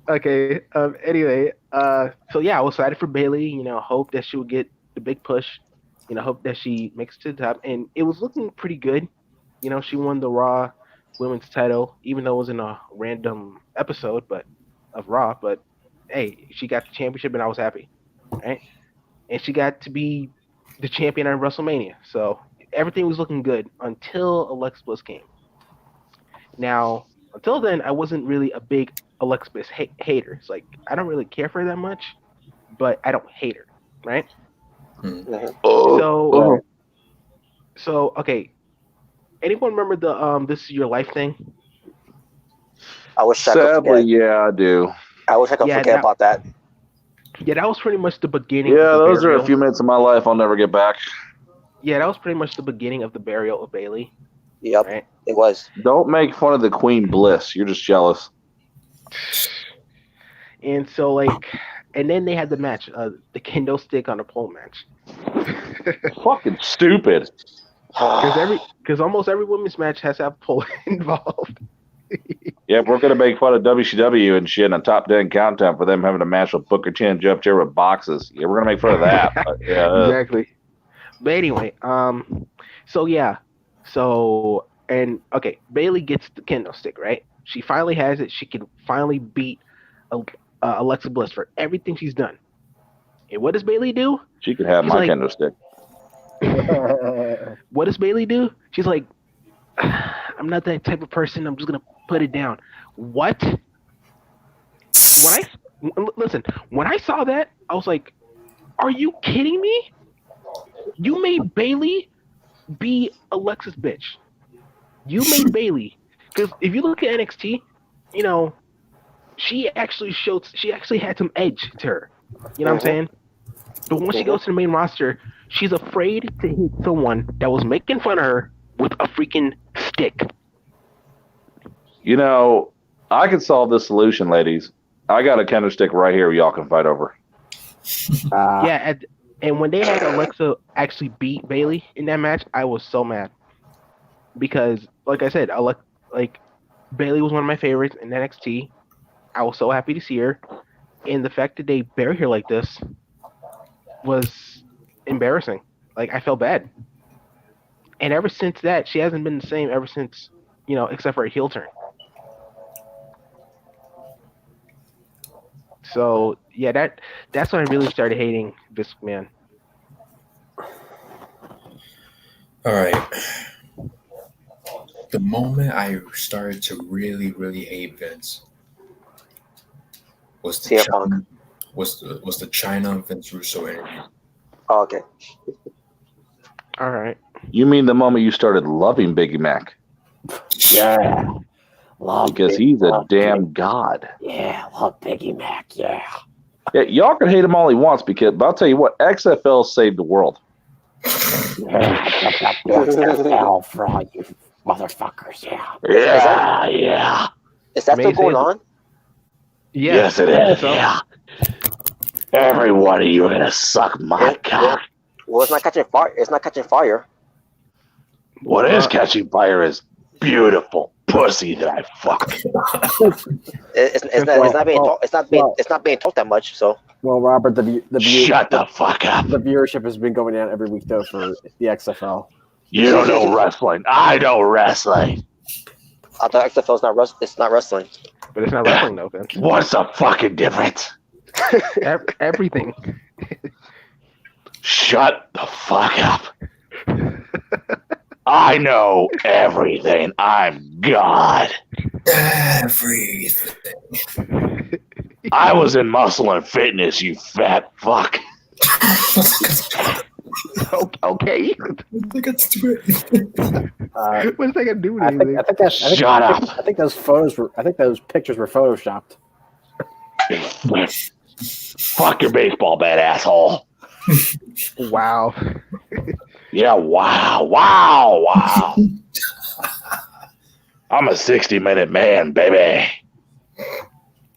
Okay. Anyway, so yeah, I was excited for Bayley. Hope that she would get the big push. Hope that she makes it to the top, and it was looking pretty good. She won the Raw Women's title, even though it was in a random episode, of Raw. But hey, she got the championship, and I was happy, right? And she got to be the champion at WrestleMania, so everything was looking good until Alexa Bliss came. Now, until then, I wasn't really a big Alexa Bliss hater. It's like, I don't really care for her that much, but I don't hate her, right? Mm-hmm. So okay. Anyone remember the "This Is Your Life" thing? I wish I could Sadly, forget. yeah, I do. I wish I could forget about that. Yeah, that was pretty much the beginning. Yeah, of the those burial. are a few minutes of my life I'll never get back. Yeah, that was pretty much the beginning of the burial of Bayley. Yep, right? It was. Don't make fun of the Queen Bliss. You're just jealous. And so, and then they had the match, the kendo stick on a pole match. Fucking stupid. Because almost every women's match has to have pole involved. Yeah, we're gonna make fun of WCW and shit in a top 10 countdown for them having a match with Booker T and Jeff Jarrett with boxes. Yeah, we're gonna make fun of that. But, yeah. Exactly. But anyway, okay, Bayley gets the kendo stick, right? She finally has it. She can finally beat Alexa Bliss for everything she's done. And what does Bayley do? She could have my kendo stick. What does Bayley do? She's like, I'm not that type of person. I'm just gonna put it down. What? Listen, when I saw that, I was like, "Are you kidding me? You made Bailey be Alexa's bitch. You made Bailey because if you look at NXT, you know, she actually had some edge to her. You know what I'm saying? But once she goes to the main roster, she's afraid to hit someone that was making fun of her with a freaking stick. You know, I can solve this solution, ladies. I got a kendo stick right here y'all can fight over. And when they had Alexa actually beat Bailey in that match, I was so mad. Because, like I said, Bailey was one of my favorites in NXT. I was so happy to see her. And the fact that they bury her like this was embarrassing. Like, I felt bad. And ever since that, she hasn't been the same ever since, except for a heel turn. So, yeah, that's when I really started hating Vince McMahon. All right. The moment I started to really, really hate Vince was the China Vince Russo interview. Oh, okay. All right. You mean the moment you started loving Biggie Mac? Yeah. Because he's a damn god. Yeah, love Biggie Mac, yeah. Yeah, y'all can hate him all he wants, but I'll tell you what, XFL saved the world. XFL for all you motherfuckers, yeah. Yeah. Is that still going on? Yes, it is. Yeah. Every one of you are gonna suck my cock. Well, it's not catching fire. It's not catching fire. What is catching fire is beautiful pussy that I fuck. It's not being talked that much. So. Well, Robert, Shut the fuck up. The viewership has been going down every week though for the XFL. You don't know wrestling. I know wrestling. I thought XFL is not wrestling. It's not wrestling. But it's not wrestling though, Vince. What's the fucking difference? Everything. Shut the fuck up. I know everything. I'm God. Everything. I was in Muscle and Fitness, you fat fuck. Okay. What does that got to do with anything? Shut up. I think those pictures were photoshopped. Fuck your baseball bat, asshole. Wow. Yeah, wow. I'm a 60-minute man, baby.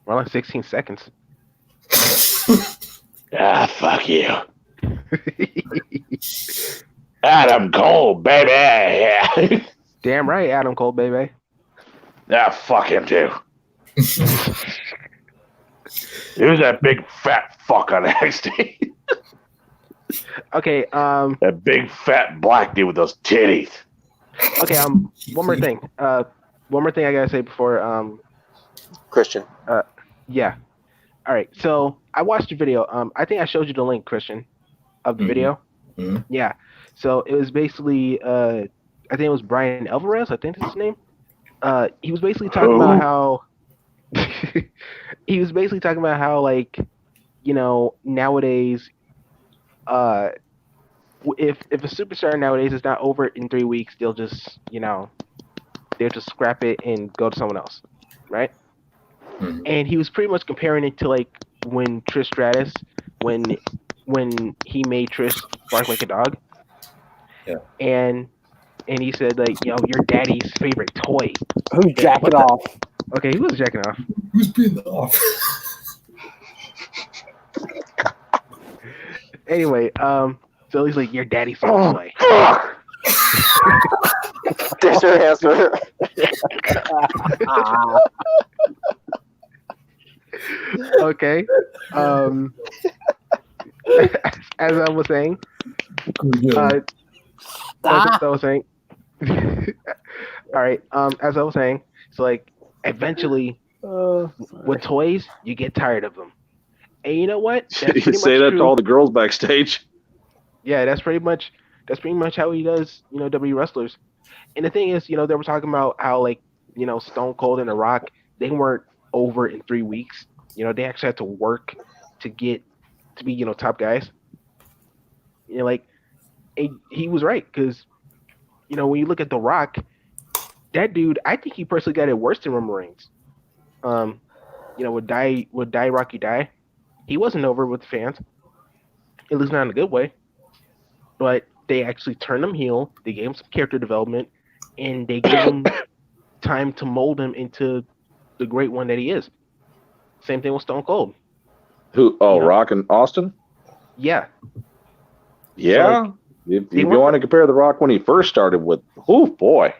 We're like 16 seconds. Fuck you. Adam Cole, baby. Yeah. Damn right, Adam Cole, baby. Fuck him too. Who's that big fat fuck on NXT? Okay, that big fat black dude with those titties. Okay, one more thing. One more thing I gotta say before Christian. Yeah. All right. So I watched the video. I think I showed you the link, Christian, of the video. Mm-hmm. Yeah. So it was basically I think it was Brian Alvarez, I think that's his name. He was basically talking about how like, nowadays if a superstar nowadays is not over in 3 weeks, they'll just scrap it and go to someone else, right? Mm-hmm. And he was pretty much comparing it to like when Trish Stratus, when he made Trish bark like a dog. Yeah. And he said like, your daddy's favorite toy. Who's jacking off? Okay, who was jacking off? Who's being off? Anyway, so he's like, your daddy's favorite toy. There's your answer. Okay. As I was saying, all right. As I was saying, so like eventually, with toys, you get tired of them, and you know what? You can say that to all the girls backstage. Yeah, that's pretty much how he does, WWE wrestlers. And the thing is, they were talking about how like, Stone Cold and The Rock, they weren't over in 3 weeks. They actually had to work to get to be top guys. He was right because when you look at The Rock, that dude, I think he personally got it worse than Roman Reigns. Would die Rocky die? He wasn't over with the fans, at least not in a good way. But they actually turned him heel. They gave him some character development, and they gave him time to mold him into the great one that he is. Same thing with Stone Cold. Who? Oh, Rock and Austin? Yeah. Yeah. So, if you want to compare The Rock when he first started with, oh boy.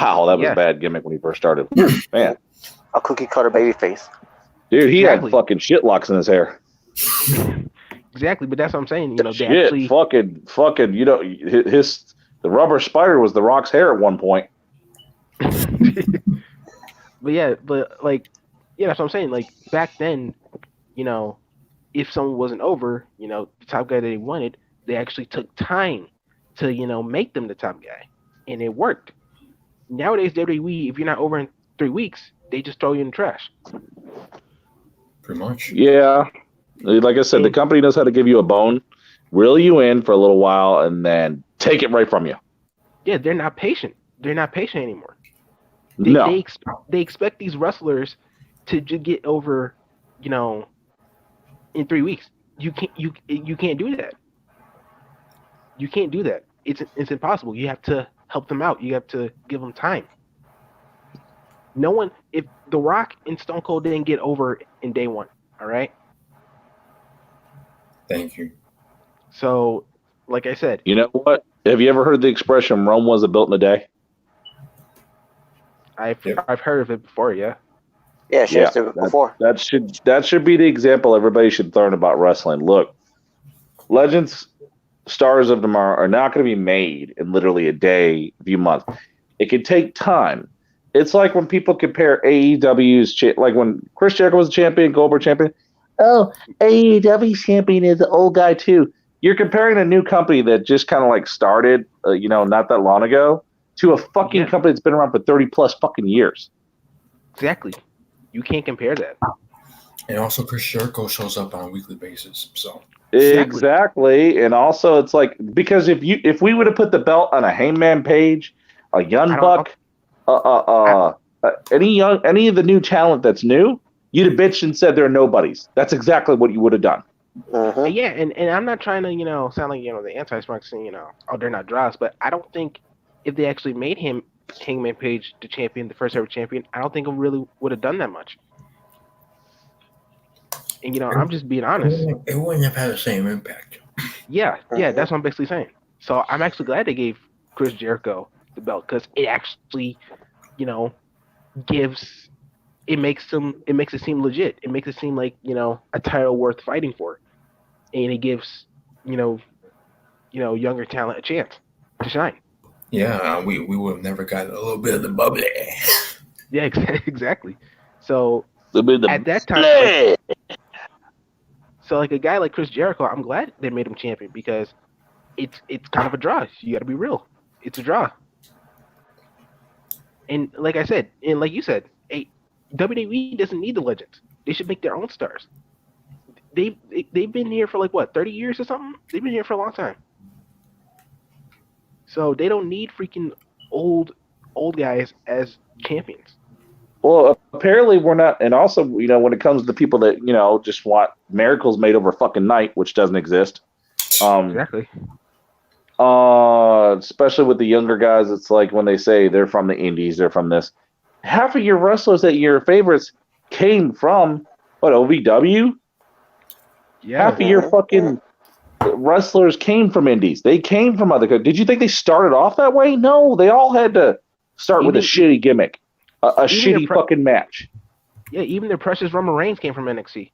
Wow, that was a bad gimmick when he first started. Man. A cookie cutter baby face. Dude, he had fucking shit locks in his hair. Exactly, but that's what I'm saying. Shit, fucking, the rubber spider was The Rock's hair at one point. But that's what I'm saying. Like back then, if someone wasn't over, the top guy that they wanted, they actually took time to, make them the top guy, and it worked. Nowadays, WWE, if you're not over in 3 weeks, they just throw you in the trash. Pretty much. Yeah. Like I said, the company knows how to give you a bone, reel you in for a little while, and then take it right from you. Yeah, they're not patient. They're not patient anymore. They expect these wrestlers to just get over, in 3 weeks. You can't do that. You can't do that. It's impossible. You have to help them out. You have to give them time. If The Rock and Stone Cold didn't get over in day one, all right? Thank you. So, like I said. You know what? Have you ever heard the expression Rome wasn't built in a day? I've heard of it before, yeah. Yeah, shared it before. That should be the example everybody should learn about wrestling. Look, legends, stars of tomorrow are not going to be made in literally a day, a few months. It can take time. It's like when people compare AEW's, like when Chris Jericho was a champion, Goldberg champion. Oh, AEW champion is an old guy too. You're comparing a new company that just kind of like started, not that long ago, to a fucking company that's been around for 30 plus fucking years. Exactly. You can't compare that. And also, Chris Jericho shows up on a weekly basis. So exactly. And also, it's like because if we would have put the belt on a Hangman Page, a Young Buck, any of the new talent that's new, you'd have bitched and said they're nobodies. That's exactly what you would have done. Uh-huh. Yeah, and I'm not trying to, sound like, the anti-smart saying, they're not draws, but I don't think if they actually made him Hangman Page the champion, the first ever champion, I don't think it really would have done that much. And, I'm just being honest. It wouldn't have had the same impact. Yeah, that's what I'm basically saying. So I'm actually glad they gave Chris Jericho the belt because it actually, it makes it seem legit. It makes it seem like, a title worth fighting for. And it gives, younger talent a chance to shine. Yeah, we would have never got a little bit of the bubbly. Yeah, exactly. So at that time, like a guy like Chris Jericho, I'm glad they made him champion because it's kind of a draw. You got to be real. It's a draw. And like I said, and like you said, WWE doesn't need the legends. They should make their own stars. They've been here for like what, 30 years or something? They've been here for a long time. So they don't need freaking old guys as champions. Well, apparently we're not, and also, when it comes to people that, just want miracles made over fucking night, which doesn't exist. Exactly. Especially with the younger guys, it's like when they say they're from the indies, they're from this. Half of your wrestlers that your favorites came from, OVW? Yeah. Half of your fucking wrestlers came from indies. They came from other countries. Did you think they started off that way? No, they all had to start with a shitty gimmick, a shitty fucking match. Yeah, even their precious Roman Reigns came from NXT.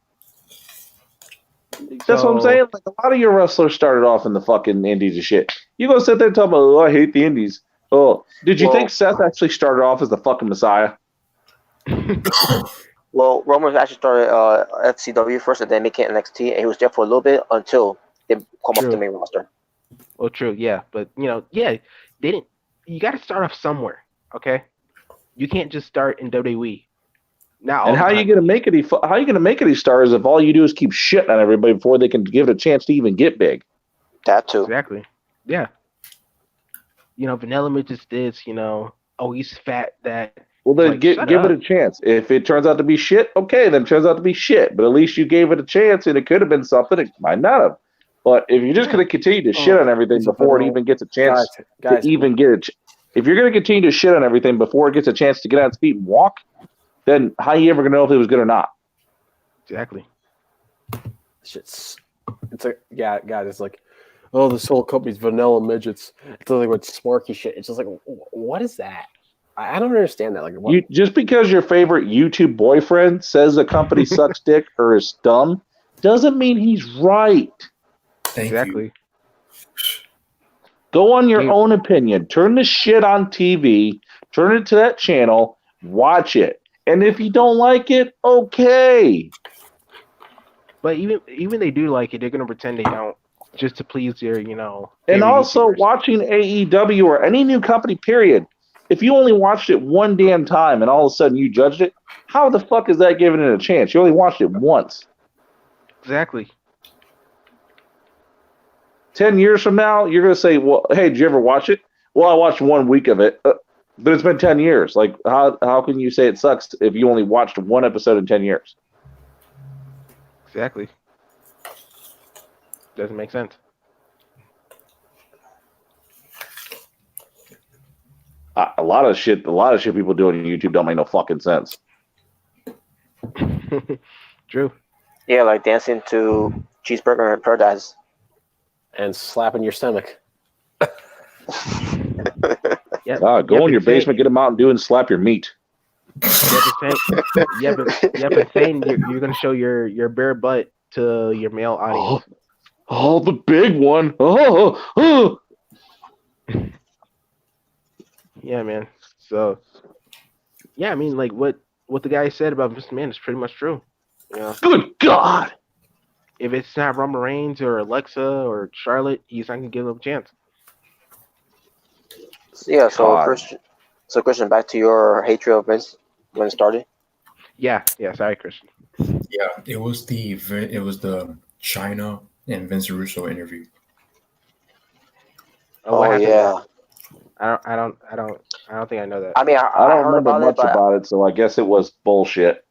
That's what I'm saying. Like a lot of your wrestlers started off in the fucking indies and shit. You go sit there and talk about, I hate the indies. Oh, did you think Seth actually started off as the fucking Messiah? Well, Roman actually started FCW first and then became NXT, and he was there for a little bit until they come up the main roster. Well, true, yeah. But, they didn't. You got to start off somewhere, okay? You can't just start in WWE. Now, And how are you gonna make any stars if all you do is keep shitting on everybody before they can give it a chance to even get big? That too. Exactly. Yeah. Vanilla Midge is this. Oh, he's fat. That. Well, then Like, give it a chance. If it turns out to be shit, okay, then it turns out to be shit. But at least you gave it a chance, and it could have been something. It might not have. But if you're just going to continue to shit on everything before it even gets a chance guys, to even get it, if you're going to continue to shit on everything before it gets a chance to get on its feet and walk, then how are you ever going to know if it was good or not? Exactly. It's guys. It's like, oh, this whole company's vanilla midgets. It's like with smarky shit. It's just like, what is that? I don't understand that. Like, what? Just because your favorite YouTube boyfriend says a company sucks dick or is dumb, doesn't mean he's right. Thank Exactly. you. Go on your own opinion. Turn the shit on TV. Turn it to that channel. Watch it. And if you don't like it, okay. But even they do like it, they're gonna pretend they don't, just to please their And also, watching AEW or any new company, period. If you only watched it one damn time and all of a sudden you judged it, how the fuck is that giving it a chance? You only watched it once. Exactly. 10 years from now, you're going to say, well, hey, did you ever watch it? Well, I watched 1 week of it, but it's been 10 years. Like, how can you say it sucks if you only watched one episode in 10 years? Exactly. Doesn't make sense. A lot of shit people do on YouTube don't make no fucking sense. True. Yeah, like dancing to Cheeseburger in Paradise. And slapping your stomach. Yeah. Go in your basement, get a Mountain Dew, and slap your meat. But saying you're gonna show your bare butt to your male audience. Oh, the big one. Oh. Yeah, man. So, yeah, I mean, like what the guy said about Mr. Man is pretty much true. Good God. If it's not Roman Reigns or Alexa or Charlotte, he's not gonna give them a chance. Yeah. So God. Christian, back to your hatred of Vince when it started. Yeah. Sorry, Christian. Yeah, it was the China and Vince Russo interview. Oh yeah. I don't think I know that. I mean, I don't remember much about it, so I guess it was bullshit.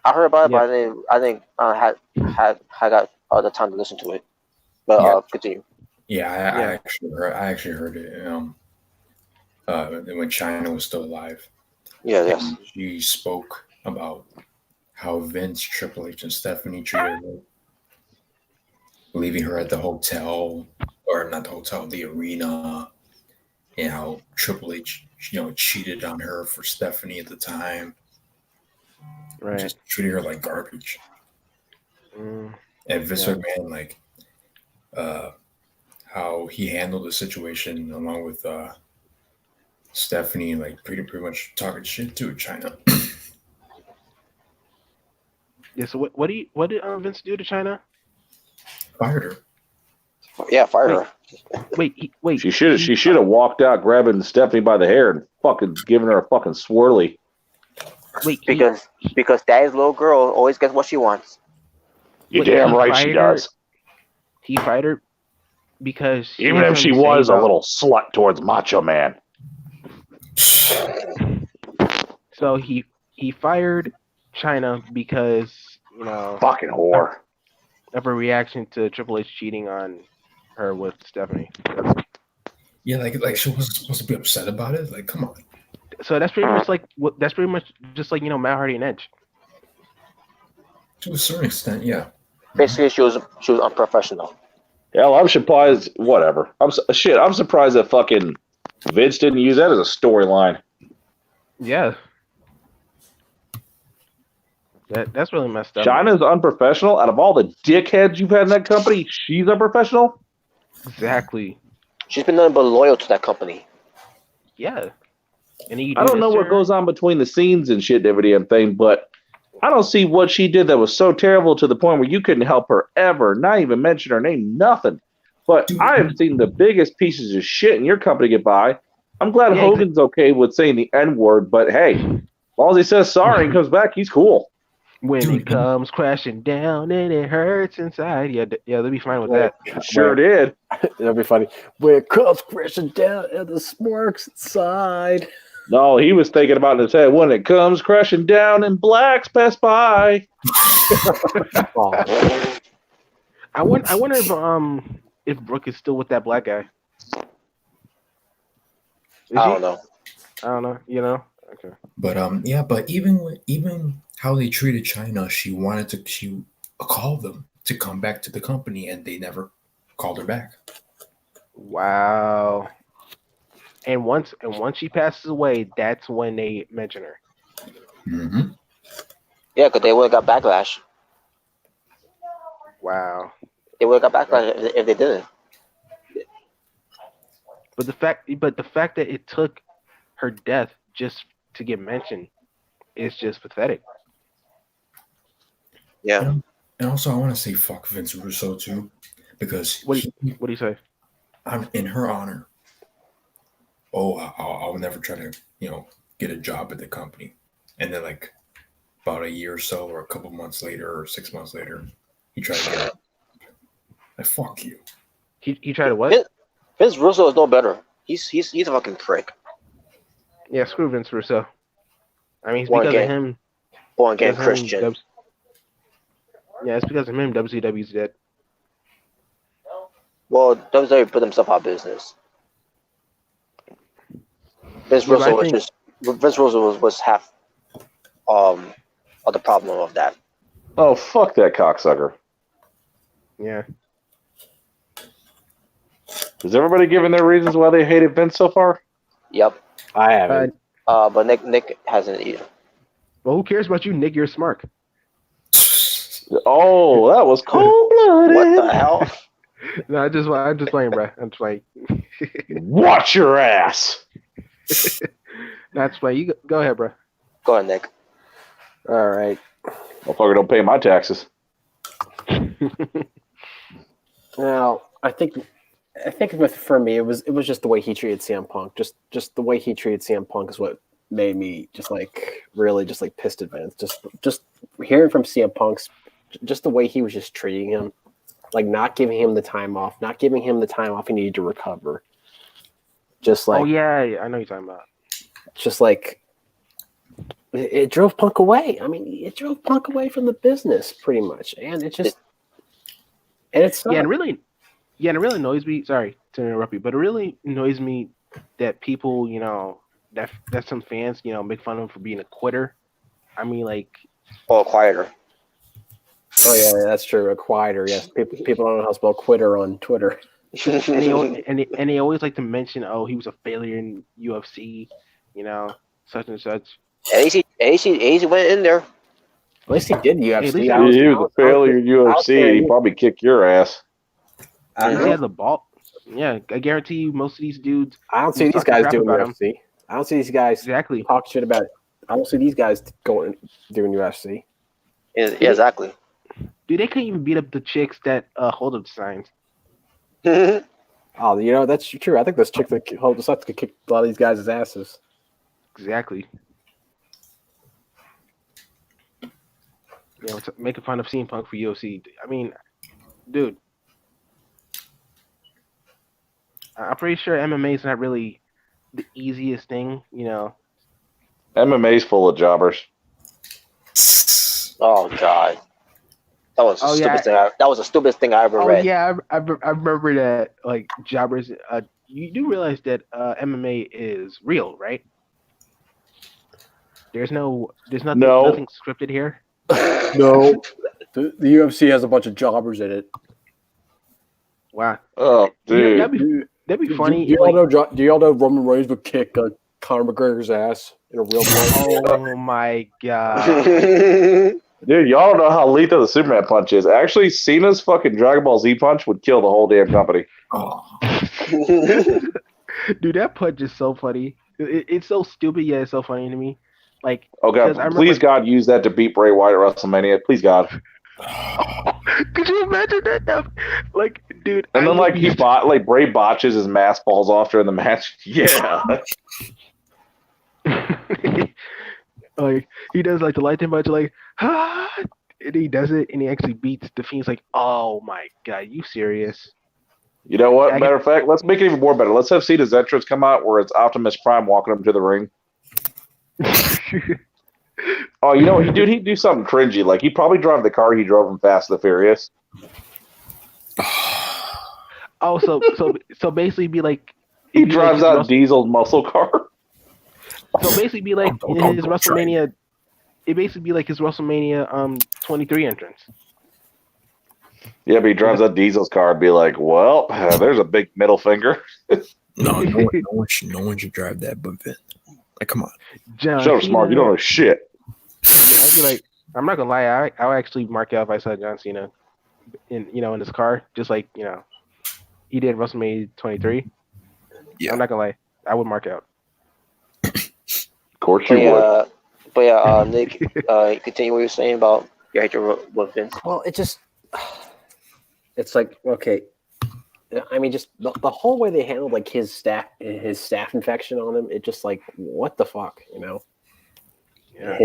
I heard about it, but I think I got the time to listen to it. But continue. Yeah, I actually heard it. When China was still alive. Yeah, yes. And she spoke about how Vince, Triple H, and Stephanie treated her, leaving her at the hotel, or not the hotel, the arena, and how Triple H, cheated on her for Stephanie at the time. Right. Just treated her like garbage. And Vince McMahon, how he handled the situation along with Stephanie, pretty much talking shit to China. Yeah. So what did Vince do to China? Fired her. Yeah, fired her. Wait. She should have walked out, grabbing Stephanie by the hair and fucking giving her a fucking swirly. Wait, because daddy's little girl always gets what she wants. You're damn right she does. He fired her because even if she was a little slut towards Macho Man. So he fired China because fucking whore of a reaction to Triple H cheating on her with Stephanie. Yeah, like she wasn't supposed to be upset about it. Like, come on. So that's pretty much just like Matt Hardy and Edge. To a certain extent, yeah. Basically, she was unprofessional. Hell, I'm surprised. Whatever. I'm surprised that fucking Vince didn't use that as a storyline. Yeah. That's really messed up. China's unprofessional. Out of all the dickheads you've had in that company, she's unprofessional? Exactly. She's been nothing but loyal to that company. Yeah. And I don't know what goes on between the scenes and shit and every damn thing, but I don't see what she did that was so terrible to the point where you couldn't help her ever, not even mention her name, nothing. But I have seen the biggest pieces of shit in your company get by. I'm glad Hogan's okay with saying the N-word, but hey, long as he says sorry and comes back, he's cool. When Dude, it comes crashing down and it hurts inside. Yeah, they'll be fine with that. Sure did. That'd be funny. When it comes crashing down and the sparks inside. No, he was thinking about it in his head. When it comes crashing down and blacks pass by. Oh. I wonder if Brooke is still with that black guy. I don't know. I don't know. You know. Okay. But yeah, but even how they treated China, she called them to come back to the company, and they never called her back. Wow. And once she passes away, that's when they mention her. Mm-hmm. Yeah, because they would have got backlash. Wow. They would have got backlash if they didn't. But the fact that it took her death just to get mentioned is just pathetic. Yeah. And also, I want to say fuck Vince Russo too, because What do you say? in her honor. Oh, I'll never try to get a job at the company, and then like about a year or so, or a couple months later, or 6 months later, he tried to get it. Like, fuck you. He tried to what? Vince Russo is no better. He's a fucking prick. Yeah, screw Vince Russo. I mean, it's Born because again. of him. Born again because of him, Christian. Yeah, it's because of him. WCW's dead. Well, WWE put himself out of business. Vince Yeah, but Russo was half of the problem of that. Oh, fuck that cocksucker. Yeah. Has everybody given their reasons why they hated Vince so far? Yep. I haven't. But Nick hasn't either. Well, who cares about you, Nick? You're smart. Oh, that was cold-blooded. What the hell? No, I'm just playing, bro. I'm just playing. Watch your ass. That's why you go ahead, bro. Go ahead, Nick. All right. Motherfucker don't pay my taxes. Now, I think for me, it was just the way he treated CM Punk. Just the way he treated CM Punk is what made me really pissed at Vince. Just hearing from CM Punk's, just the way he was just treating him, like not giving him the time off he needed to recover. Just like, oh yeah, I know what you're talking about. Just like it drove Punk away. I mean, it drove Punk away from the business pretty much, and it really annoys me. Sorry to interrupt you, but it really annoys me that people, that some fans, make fun of him for being a quitter. I mean, like, Oh, quieter. oh yeah, that's true. A quieter, yes. People don't know how to spell quitter on Twitter. and they always like to mention, oh, he was a failure in UFC, such and such. At least he went in there. At least he did UFC. He was a failure in UFC, and he probably kicked your ass. He had the ball. Yeah, I guarantee you, most of these dudes. I don't see these guys doing UFC. I don't see these guys exactly talk shit about it. I don't see these guys doing UFC. Yeah, exactly. Dude, they couldn't even beat up the chicks that hold up the signs. Oh, that's true. I think those chicks that hold the signs could kick a lot of these guys' asses. Exactly. Making fun of CM Punk for UFC. I mean, dude, I'm pretty sure MMA is not really the easiest thing, MMA's full of jobbers. Oh God, that was the stupidest thing. That was the stupidest thing I ever read. Yeah, I remember that. Like jobbers, you do realize that MMA is real, right? There's nothing scripted here. No, the UFC has a bunch of jobbers in it. Wow. Oh, dude. That'd be funny. Do y'all know Roman Reigns would kick Conor McGregor's ass in a real fight? Oh my God. Dude, y'all don't know how lethal the Superman punch is. Actually, Cena's fucking Dragon Ball Z punch would kill the whole damn company. Oh. Dude, that punch is so funny. It's so stupid, yet it's so funny to me. Like, oh God, please God, use that to beat Bray Wyatt at WrestleMania. Please God. Could you imagine that? Like, dude. And then Bray botches, his mask falls off during the match. Yeah. Like he does like the lightning bunch, like ah, and he does it, and he actually beats the Fiend's. Like, oh my god, you serious? You know what? Matter of fact, let's make it even more better. Let's have Cena's entrance come out where it's Optimus Prime walking him to the ring. Oh, you know, he'd do something cringy. Like he'd probably drive the car he drove in Fast and the Furious. Oh, so basically, be like he drives out Diesel's muscle car. So basically, be like his WrestleMania. It basically be like his WrestleMania 23 entrance. Yeah, but he drives out Diesel's car and be like, "Well, there's a big middle finger." No one should drive that, but Vin. Like, come on, John Shut up, smart. You don't know shit. I'd be like, I'm not gonna lie. I'll actually mark out if I saw John Cena in his car, just like he did WrestleMania 23. Yeah, I'm not gonna lie. I would mark out. Of course you would. But yeah, Nick, continue what you're saying about your hatred with Vince. Well, it's like, okay. I mean, just the whole way they handled like his staph infection on him, it just like, what the fuck, Yeah.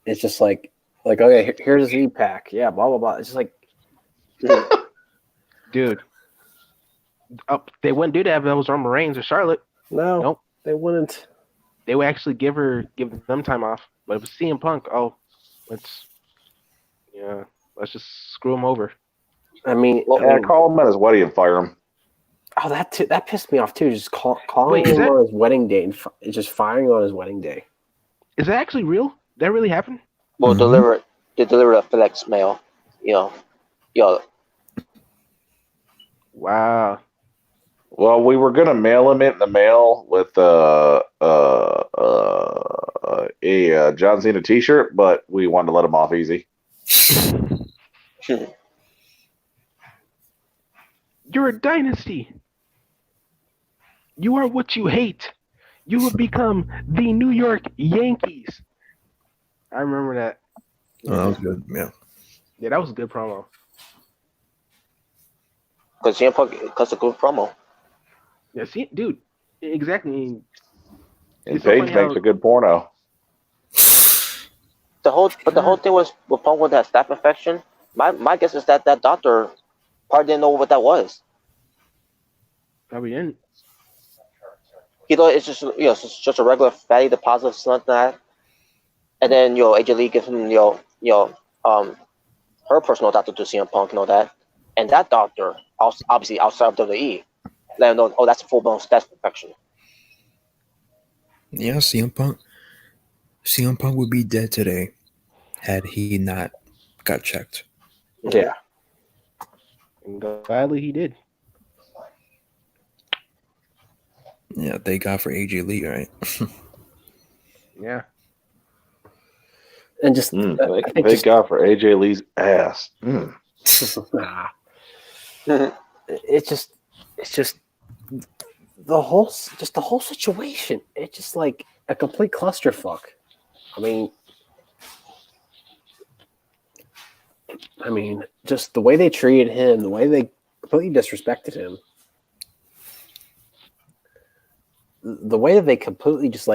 It's just like okay, here's a Z-Pack, yeah, blah blah blah. It's just like, dude. They wouldn't do that if that was Roman Reigns or Charlotte. No, nope, they wouldn't. They would actually give them time off. But if it's CM Punk, let's just screw him over. I mean, call him at his wedding and fire him. Oh, that pissed me off too. Just calling him on his wedding day and just firing on his wedding day. Is that actually real? That really happened? Well, they delivered a FedEx mail. Wow. Well, we were gonna mail him it in the mail with a John Cena T-shirt, but we wanted to let him off easy. You're a dynasty. You are what you hate. You have become the New York Yankees. I remember that. Oh, that was good. Yeah. Yeah, that was a good promo. Because CM Punk cuts a good promo. Yeah, see, dude, exactly. And Paige makes a good porno. The whole thing was with Punk with that staph infection. My guess is that doctor probably didn't know what that was. Probably didn't. He thought it's just it's just a regular fatty deposit, something like that. And then AJ Lee gives him her personal doctor to CM Punk, that, and that doctor obviously outside of WWE, let him know, that's a full blown staph infection. Yeah, CM Punk would be dead today had he not got checked. Yeah. And gladly he did. Yeah, thank God for AJ Lee, right? Yeah. And just thank God for AJ Lee's ass. It's just the whole situation. It's just like a complete clusterfuck. I mean, just the way they treated him, the way they completely disrespected him, the way that they completely just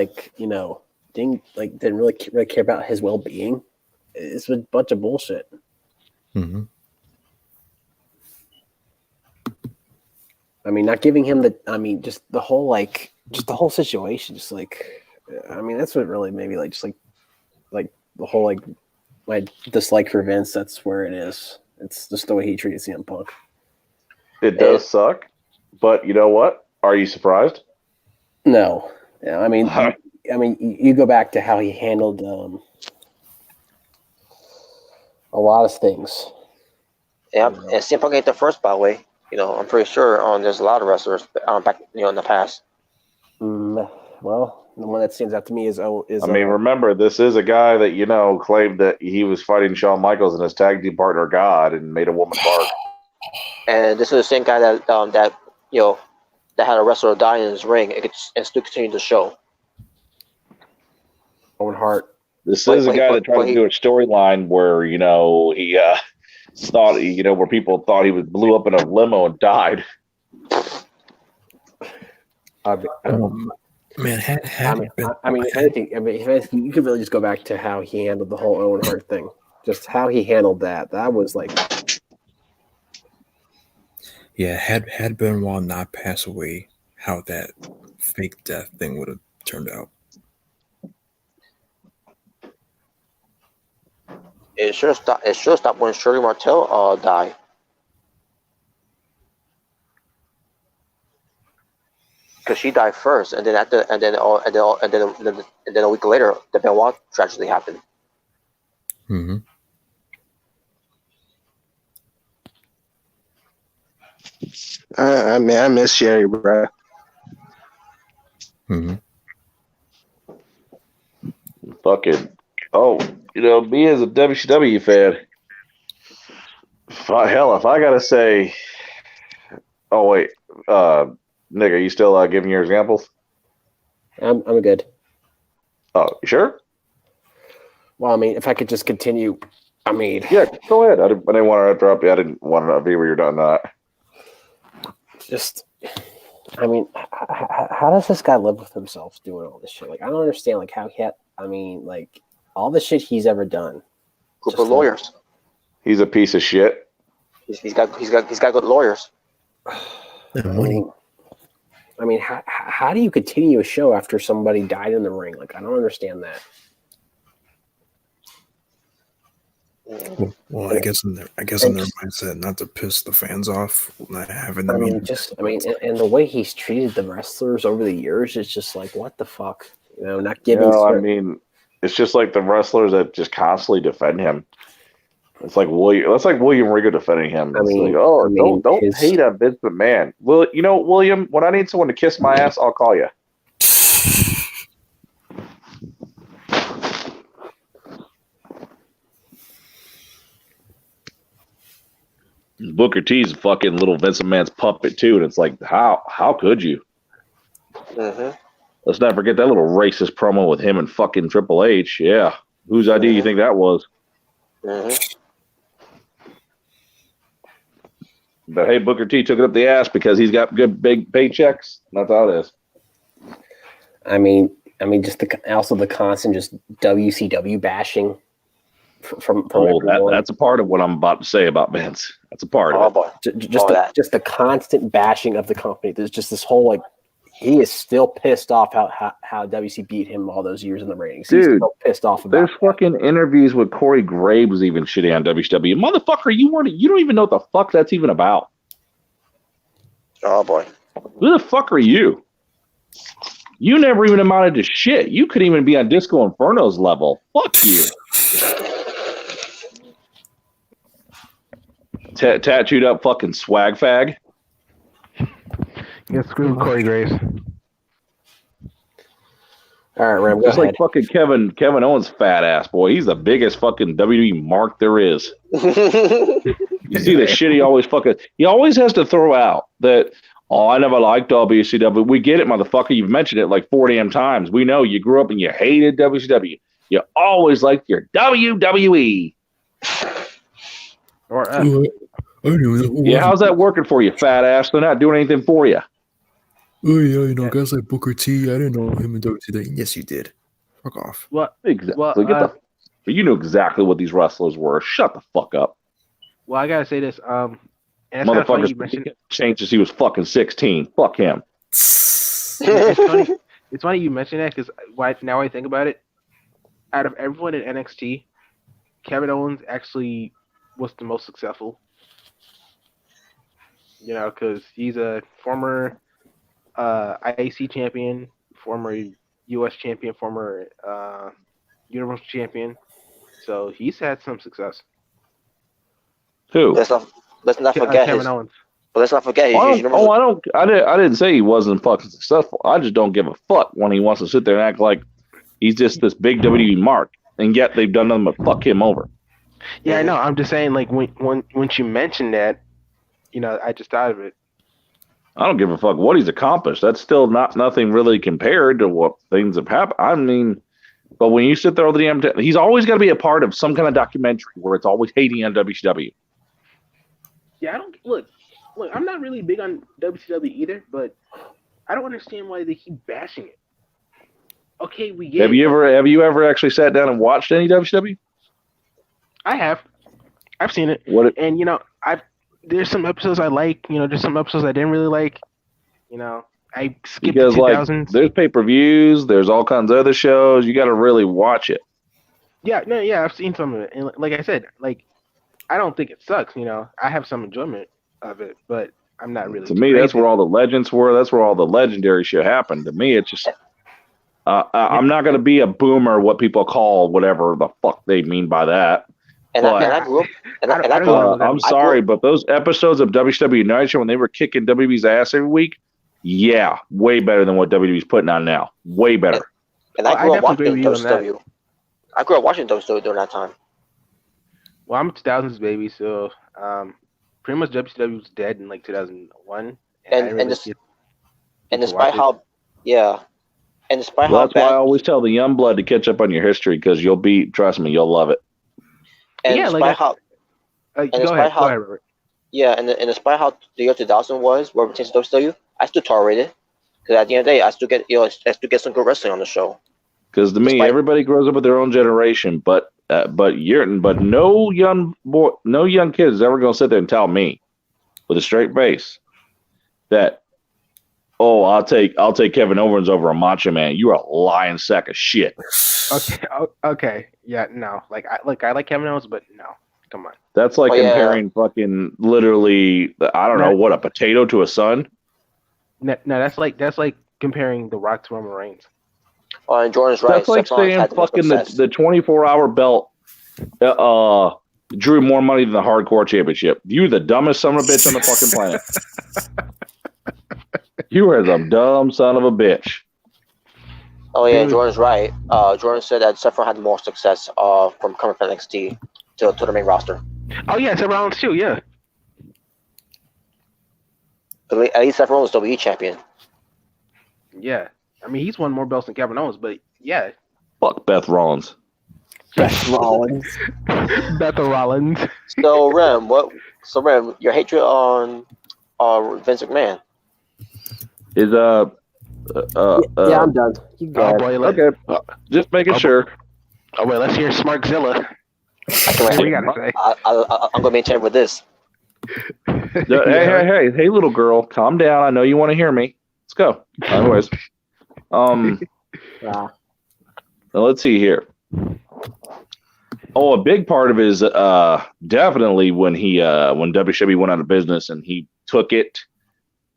didn't really care about his well-being. It's a bunch of bullshit. Mm-hmm. I mean, not giving him just the whole situation, that's what really made me like the whole my dislike for Vince. That's where it is. It's just the way he treated CM Punk. It does suck, but you know what? Are you surprised? No. Yeah, I mean, you go back to how he handled a lot of things. Yeah, and CM Punk ain't the first, by the way. I'm pretty sure there's a lot of wrestlers back in the past. Well, the one that stands out to me is. Remember, this is a guy that claimed that he was fighting Shawn Michaels and his tag team partner God and made a woman bark. And this is the same guy that that had a wrestler die in his ring and still continued the show. Owen Hart. This is a guy that tried to do a storyline where he thought where people thought he blew up in a limo and died. Man, if anything, you could really just go back to how he handled the whole Owen Hart thing. Just how he handled that. That was like, yeah, had Benoit not passed away, how that fake death thing would have turned out. It should have stopped when Shirley Martel died. Because she died first, and then and then a week later, the Benoit tragedy happened. Mm-hmm. I miss Sherry, bro. Mm-hmm. Fucking, me as a WCW fan, hell, if I gotta say, oh wait, Nick, are you still giving your examples? I'm good. Oh, you sure? Well, I mean, if I could just continue, yeah, go ahead. I didn't want to interrupt you. I didn't want to be where you're done that. How does this guy live with himself doing all this shit? Like, I don't understand, like, how he had, all the shit he's ever done. Group of lawyers. He's a piece of shit. He's got good lawyers. How do you continue a show after somebody died in the ring? Like, I don't understand that. Well, I guess in their mindset, not to piss the fans off, not having them. And the way he's treated the wrestlers over the years, it's just like, what the fuck, not giving. It's just like the wrestlers that just constantly defend him. It's like William. That's like William Regal defending him. Don't hate on Vince McMahon. Well, William, when I need someone to kiss my ass, I'll call you. Booker T's fucking little Vince McMahon's puppet too, and it's like, how could you? Mm-hmm. Let's not forget that little racist promo with him and fucking Triple H. Yeah, whose idea you think that was? Mm-hmm. But hey, Booker T took it up the ass because he's got good big paychecks. That's how it is. Just the constant just WCW bashing from that's a part of what I'm about to say about Vince. That's a part of it. Just the constant bashing of the company. There's just this whole, like, he is still pissed off how WC beat him all those years in the ratings. He's still pissed off about there's fucking interviews with Corey Graves even shitting on WCW. Motherfucker, you don't even know what the fuck that's even about. Oh boy. Who the fuck are you? You never even amounted to shit. You couldn't even be on Disco Inferno's level. Fuck you. Tattooed up fucking swag fag. Yeah, screw Corey Graves. All right, Ram, go just ahead. Like fucking Kevin Owens' fat ass, boy. He's the biggest fucking WWE mark there is. You see the shit he always has to throw out that, I never liked WCW. We get it, motherfucker. You've mentioned it like 4 damn times. We know you grew up and you hated WCW. You always liked your WWE. Yeah, how's that working for you, fat ass? They're not doing anything for you. Oh yeah, guys like Booker T. I didn't know him in WCW. Yes, you did. Fuck off. What? Exactly. You knew exactly what these wrestlers were. Shut the fuck up. Well, I gotta say this. Motherfucker changed since he was fucking 16. Fuck him. It's funny you mention that because now I think about it, out of everyone in NXT, Kevin Owens actually was the most successful. Because he's a former IAC champion, former US champion, former Universal champion. So he's had some success. Who? Let's not forget Kevin Owens. But let's not forget. I didn't say he wasn't fucking successful. I just don't give a fuck when he wants to sit there and act like he's just this big WWE mark, and yet they've done nothing but fuck him over. Yeah, I know. I'm just saying, like, when you mentioned that, I just thought of it. I don't give a fuck what he's accomplished. That's still nothing really compared to what things have happened. But when you sit there all the damn time, he's always got to be a part of some kind of documentary where it's always hating on WCW. Yeah, I don't look. I'm not really big on WCW either, but I don't understand why they keep bashing it. Okay, we get. Have you ever actually sat down and watched any WCW? I have. I've seen it. And there's some episodes I like. There's some episodes I didn't really like. I skipped the 2000s. There's pay-per-views. There's all kinds of other shows. You got to really watch it. Yeah, I've seen some of it, and like I said, I don't think it sucks. I have some enjoyment of it, but I'm not really. To me, that's where all the legends were. That's where all the legendary shit happened. To me, it's just. I'm not going to be a boomer. What people call whatever the fuck they mean by that. I grew up. I'm sorry, but those episodes of WCW United Show when they were kicking WWE's ass every week, yeah, way better than what WWE's putting on now. Way better. And I grew up watching WCW. I grew up watching WCW during that time. Well, I'm a 2000s baby, so pretty much WCW was dead in 2001. And despite how, and despite how that's why I always tell the young blood to catch up on your history because trust me, you'll love it. And despite how, go ahead, Robert. Yeah, and despite how the year 2000 was, where it pertains to WCW, I still tolerated it because at the end of the day, I still get some good wrestling on the show. Because to me, everybody grows up with their own generation, but no young kid is ever going to sit there and tell me with a straight face that, oh, I'll take Kevin Owens over a Macho Man. You are a lying sack of shit. Okay, yeah, no, I like Kevin Owens, but no, come on. That's like comparing fucking literally, I don't know what, a potato to a sun. No, that's like comparing The Rock to Roman Reigns. Oh, and Jordan's right. That's like saying fucking the 24-hour belt drew more money than the Hardcore Championship. You're the dumbest son of a bitch on the fucking planet. You are the dumb son of a bitch. Oh yeah, Jordan's right. Jordan said that Seth had more success from coming from NXT to the main roster. Oh yeah, Seth Rollins too. Yeah. At least Seth Rollins was WWE champion. Yeah. I mean, he's won more belts than Kevin Owens, but yeah. Fuck Beth Rollins. Beth Rollins. Beth Rollins. So Rem, your hatred on Vince McMahon yeah, is I'm done. You go. Okay, just making sure. Oh wait, let's hear Smarkzilla. I'm gonna maintain with this. Hey, little girl, calm down. I know you want to hear me. Let's go. Anyways. Let's see here. Oh, a big part of it is definitely when WCW went out of business and he took it,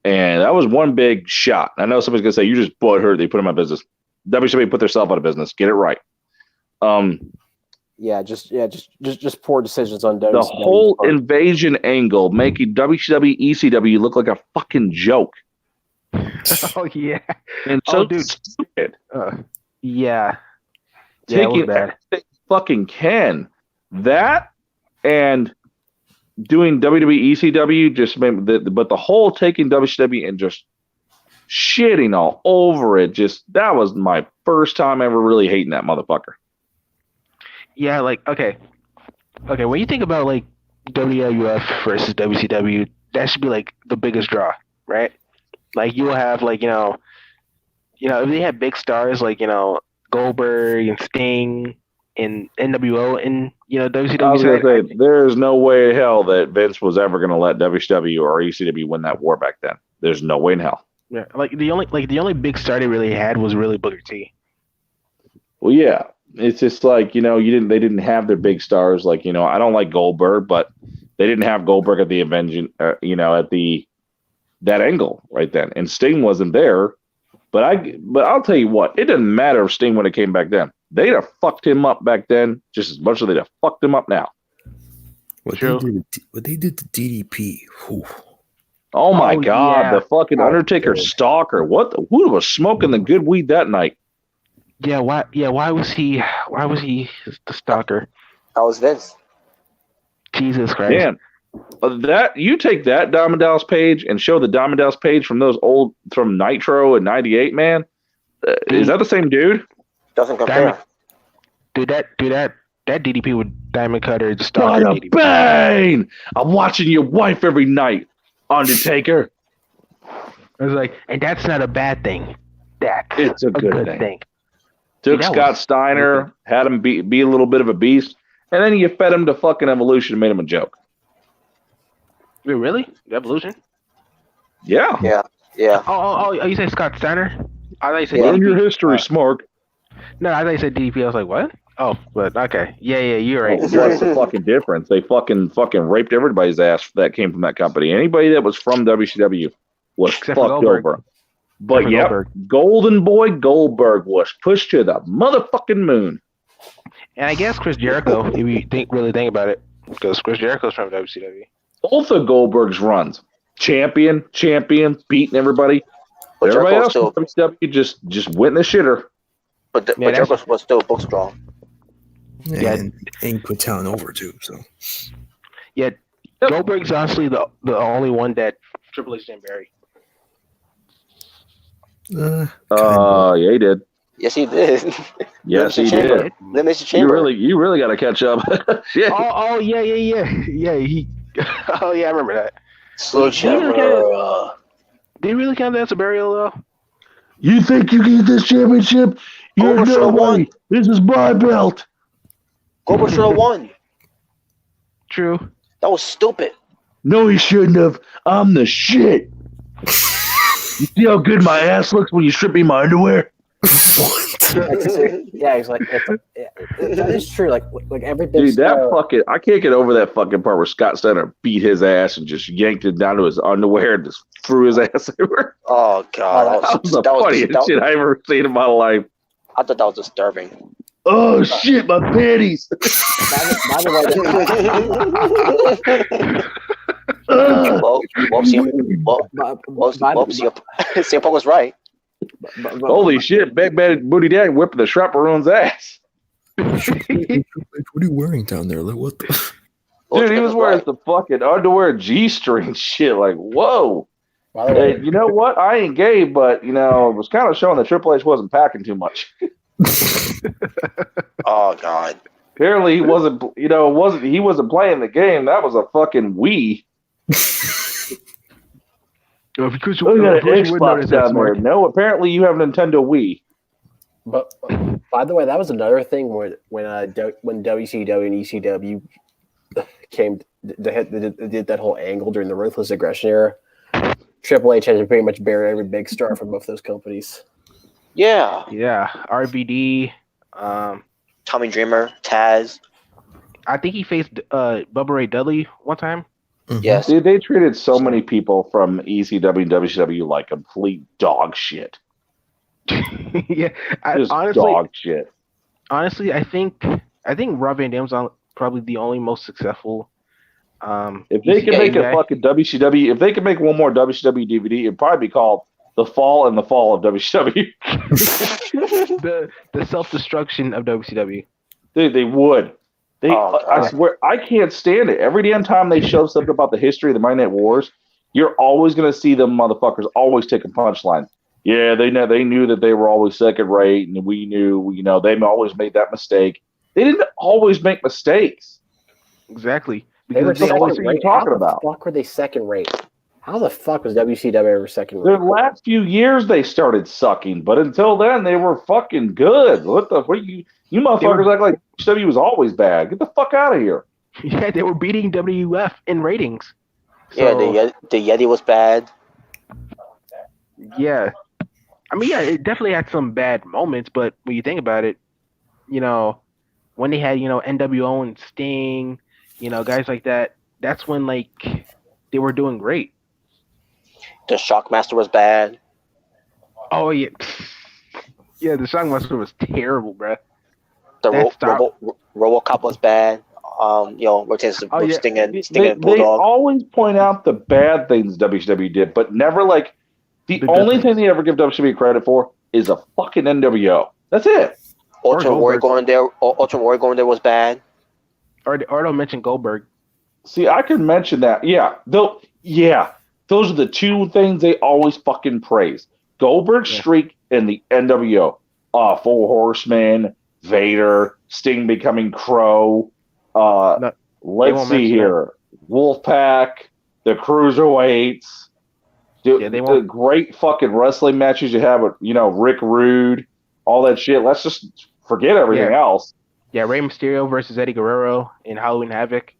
and that was one big shot. I know somebody's gonna say you just butthurt they put him out of business. WCW put themselves out of business. Get it right. Just poor decisions on WCW. The whole invasion angle making WCW ECW look like a fucking joke. Oh yeah, and so stupid. Yeah, taking everything fucking can that and doing WWE ECW just made but the whole taking WCW and just shitting all over it. Just that was my first time ever really hating that motherfucker. Yeah, okay. When you think about WWF versus WCW, that should be the biggest draw, right? You'll have if they had big stars Goldberg and Sting and NWO and WCW. I was gonna say there's no way in hell that Vince was ever gonna let WCW or ECW win that war back then. There's no way in hell. Yeah, the only big star they really had was really Booker T. Well, yeah, it's just they didn't have their big stars. I don't like Goldberg, but they didn't have Goldberg at the Avenging, at that angle right then, and Sting wasn't there. But I'll tell you what, it doesn't matter if Sting would have came back then. They'd have fucked him up back then just as much as they'd have fucked him up now. What they did to DDP. Whew. Oh my God, yeah. The fucking Undertaker stalker. Who was smoking the good weed that night? Yeah, why was he the stalker? That was Vince. Jesus Christ. Man, that you take that Diamond Dallas Page and show the Diamond Dallas Page from from Nitro in '98, man. Is that the same dude? Doesn't compare. Dude, that DDP with Diamond Cutter just stalker DDP. Bang! I'm watching your wife every night, Undertaker. I was and that's not a bad thing. That's it's a good thing. Took Scott Steiner, had him be a little bit of a beast, and then you fed him to fucking Evolution and made him a joke. Wait, really? Evolution? Yeah. Yeah. Oh, you said Scott Steiner? I thought you said Learn DDP. your history, Smark. No, I thought you said DDP. I was like, what? Oh, but okay. Yeah, you're right. What's the fucking difference? They fucking raped everybody's ass that came from that company. Anybody that was from WCW was Except fucked for Goldberg. over. But for yeah, Goldberg. Golden Boy Goldberg was pushed to the motherfucking moon. And I guess Chris Jericho, if you really think about it, because Chris Jericho's from WCW. Both of Goldberg's runs, champion, beating everybody. But Everybody else Jericho from WCW just went in the shitter. But Jericho was still book strong. And he put talent over too. So yeah, Goldberg's honestly the only one that Triple H didn't bury. Yeah, he did. Yes, he did. Yes, he did. Elimination Chamber. You really got to catch up. Shit. Oh yeah. He. Oh yeah, I remember that. Sledgehammer. Did he really count that as a burial though? You think you get this championship? You're no way. This is my belt. Goldberg should have won. True. That was stupid. No, he shouldn't have. I'm the shit. You see how good my ass looks when you strip me my underwear? Yeah, it's like that is true. Like every big Dude, that fucking I can't get over that fucking part where Scott Steiner beat his ass and just yanked it down to his underwear and just threw his ass everywhere. Oh god, that was the funniest shit I've ever seen in my life. I thought that was disturbing. Oh shit, my panties! Well, CM Punk was right. Holy shit, Big Bad Booty Daddy whipping the Shrapperoon's ass. what are you wearing down there? Like what the Dude, he was wearing the fucking underwear G-string shit. Like, whoa. Hey, you know what? I ain't gay, but it was kind of showing that Triple H wasn't packing too much. Oh god. Apparently he wasn't playing the game. That was a fucking Wii. Because you got an Xbox down there. No, apparently you have a Nintendo Wii. But by the way, that was another thing when WCW and ECW came did that whole angle during the Ruthless Aggression era. Triple H had to pretty much bury every big star from both those companies. Yeah. Yeah. RVD. Tommy Dreamer, Taz. I think he faced Bubba Ray Dudley one time. Mm-hmm. Yes. Dude, they treated so many people from ECW and WCW like complete dog shit. Yeah. Honestly, dog shit. Honestly, I think Rob Van Dam's probably the only most successful. If they can make a fucking WCW, if they can make one more WCW DVD, it'd probably be called The Fall and the Fall of WCW. the self-destruction of WCW. Dude, they would. I swear, I can't stand it. Every damn time they show something about the history of the Monday Night Wars, you're always going to see them motherfuckers always take a punchline. Yeah, they knew that they were always second rate, and we knew, they always made that mistake. They didn't always make mistakes. Exactly. Because they always what are you talking about? How the fuck were they second rate? How the fuck was WCW ever second rate? The last few years they started sucking, but until then they were fucking good. What you motherfuckers act like WCW was always bad. Get the fuck out of here. Yeah, they were beating WF in ratings. So, yeah, the Yeti was bad. Yeah. I mean, yeah, it definitely had some bad moments, but when you think about it, when they had, NWO and Sting, guys like that, that's when, they were doing great. The Shockmaster was bad. Oh, yeah. Yeah, the Shockmaster was terrible, bruh. The RoboCop was bad. Sting and Bulldog. They always point out the bad things WCW did, but never the only thing they ever give WCW credit for is a fucking NWO. That's it. Ultimate Warrior going there was bad. Ardo mentioned Goldberg. See, I could mention that. Yeah. Those are the two things they always fucking praise. Goldberg's streak and the NWO. Four Horsemen, Vader, Sting becoming Crow. Let's see here. Wolfpack, the Cruiserweights. The great fucking wrestling matches you have with, Rick Rude. all that shit. Let's just forget everything else. Yeah, Rey Mysterio versus Eddie Guerrero in Halloween Havoc.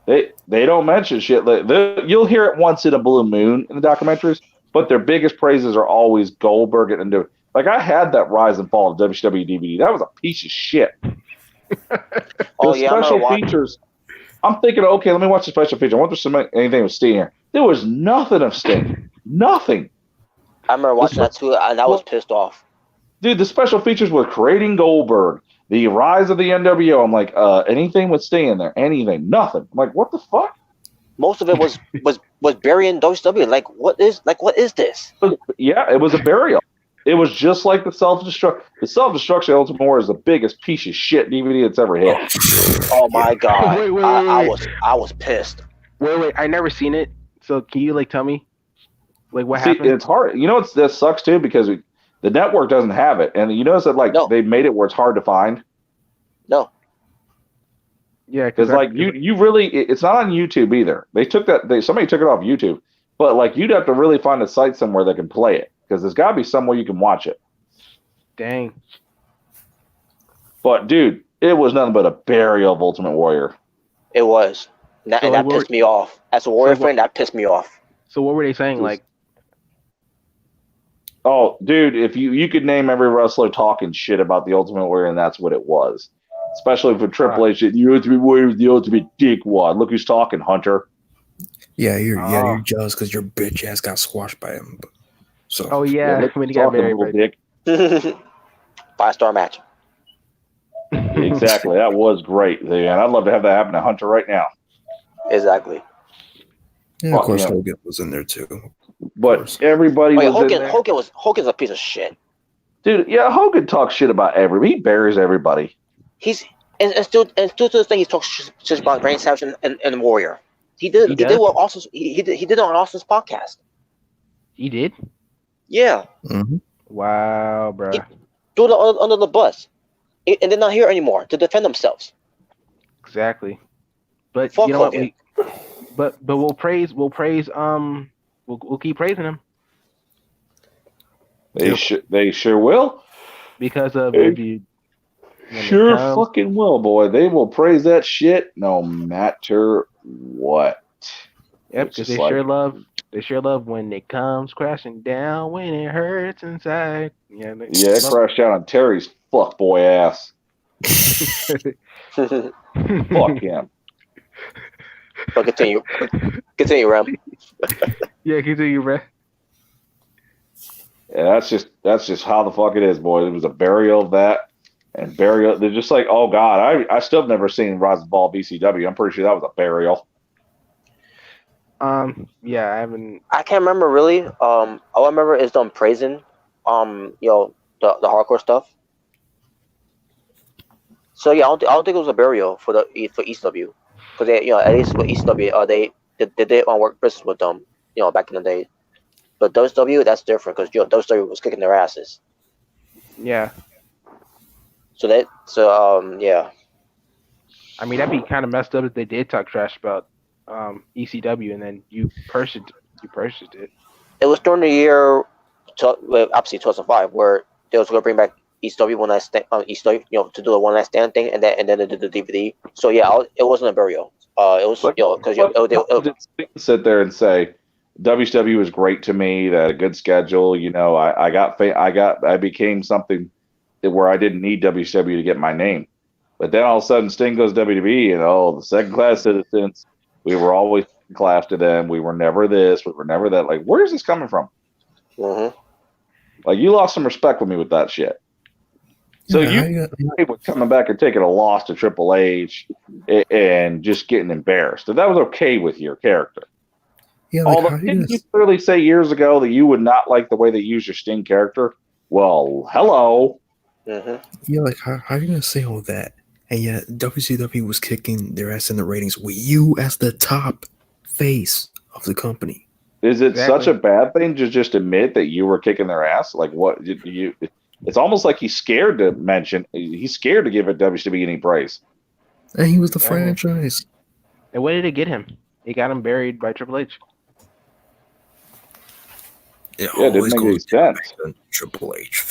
They don't mention shit. You'll hear it once in a blue moon in the documentaries, but their biggest praises are always Goldberg and do. Like I had that Rise and Fall of WCW DVD. That was a piece of shit. Special features. I'm thinking, okay, let me watch the special feature. I wonder if anything with Sting here. There was nothing of Sting. Nothing. I remember watching that too, and I was pissed off. Dude, the special features were creating Goldberg, the rise of the NWO. I'm like, anything with Sting in there? Anything? Nothing. I'm like, what the fuck? Most of it was burying WCW. Like, what is this? Yeah, it was a burial. It was just like the self-destruct. The self-destruction of Ultimate Warrior is the biggest piece of shit DVD that's ever hit. Oh my god! Wait. I was pissed. Wait! I never seen it. So can you tell me, what happened? It's hard. You know this sucks too because the network doesn't have it, and you notice that they made it where it's hard to find. No. Yeah, because you really, it's not on YouTube either. They took that. Somebody took it off YouTube, but you'd have to really find a site somewhere that can play it. Because there's got to be somewhere you can watch it. Dang. But, dude, it was nothing but a burial of Ultimate Warrior. It was. And that pissed me off. As a Warrior fan, that pissed me off. So what were they saying? Oh, dude, if you could name every wrestler talking shit about the Ultimate Warrior, and that's what it was. Especially for Triple H. The Ultimate Warrior is the ultimate dickwad. Look who's talking, Hunter. Yeah, you're jealous because your bitch ass got squashed by him. So. Oh yeah, when he got married, dick. 5-star match. Exactly, that was great, man. I'd love to have that happen to Hunter right now. Exactly. Yeah, of course, Hogan was in there too. But everybody was in there. Hogan's a piece of shit, dude. Yeah, Hogan talks shit about everybody. He buries everybody. And still to this day he talks shit about Randy Savage and Warrior. He did it on Austin's podcast. He did. Yeah. Mm-hmm. Wow, bro. Threw it under the bus, and they're not here anymore to defend themselves. Exactly. But Fuck you know Hogan. what? But we'll keep praising him. They sure will. Because of sure fucking will, boy. They will praise that shit no matter what. Yep, because they sure love when it comes crashing down, when it hurts inside. Yeah, it crashed down on Terry's fuckboy ass. Fuck him. But continue, Ram. Yeah, continue, Ram. Yeah, that's just how the fuck it is, boy. It was a burial of that, and burial. They're just like, oh god, I still have never seen Rise and Fall BCW. I'm pretty sure that was a burial. Yeah, I haven't. I can't remember really. All I remember is them praising, the hardcore stuff. So yeah, I don't think it was a burial for ECW, because they, at least with ECW, they did work business with them, back in the day. But WCW, that's different because WCW was kicking their asses. Yeah. Yeah. I mean, that'd be kind of messed up if they did talk trash about ECW and then you purchased it. It was during the year, obviously 2005, where they was going to bring back ECW one last ECW, to do the one last stand thing, and then they did the DVD. So yeah, it wasn't a burial. It was because sit there and say WCW was great to me. They had a good schedule. I became something where I didn't need WCW to get my name. But then all of a sudden Sting goes WWE, and the second class citizens. We were always class to them. We were never this. We were never that. Like, where is this coming from? Mm-hmm. Like, you lost some respect with me with that shit. So you were coming back and taking a loss to Triple H and just getting embarrassed. And that was okay with your character. Yeah, although didn't you clearly say years ago that you would not like the way they use your Sting character? Well, hello. Mm-hmm. Yeah, how are you gonna say all that? And yet WCW was kicking their ass in the ratings with you as the top face of the company. Is it such a bad thing to just admit that you were kicking their ass? Like, what you? It's almost like he's scared to mention. He's scared to give it WCW any praise. And he was the franchise. And what did it get him? It got him buried by Triple H. It didn't make any sense. Triple H.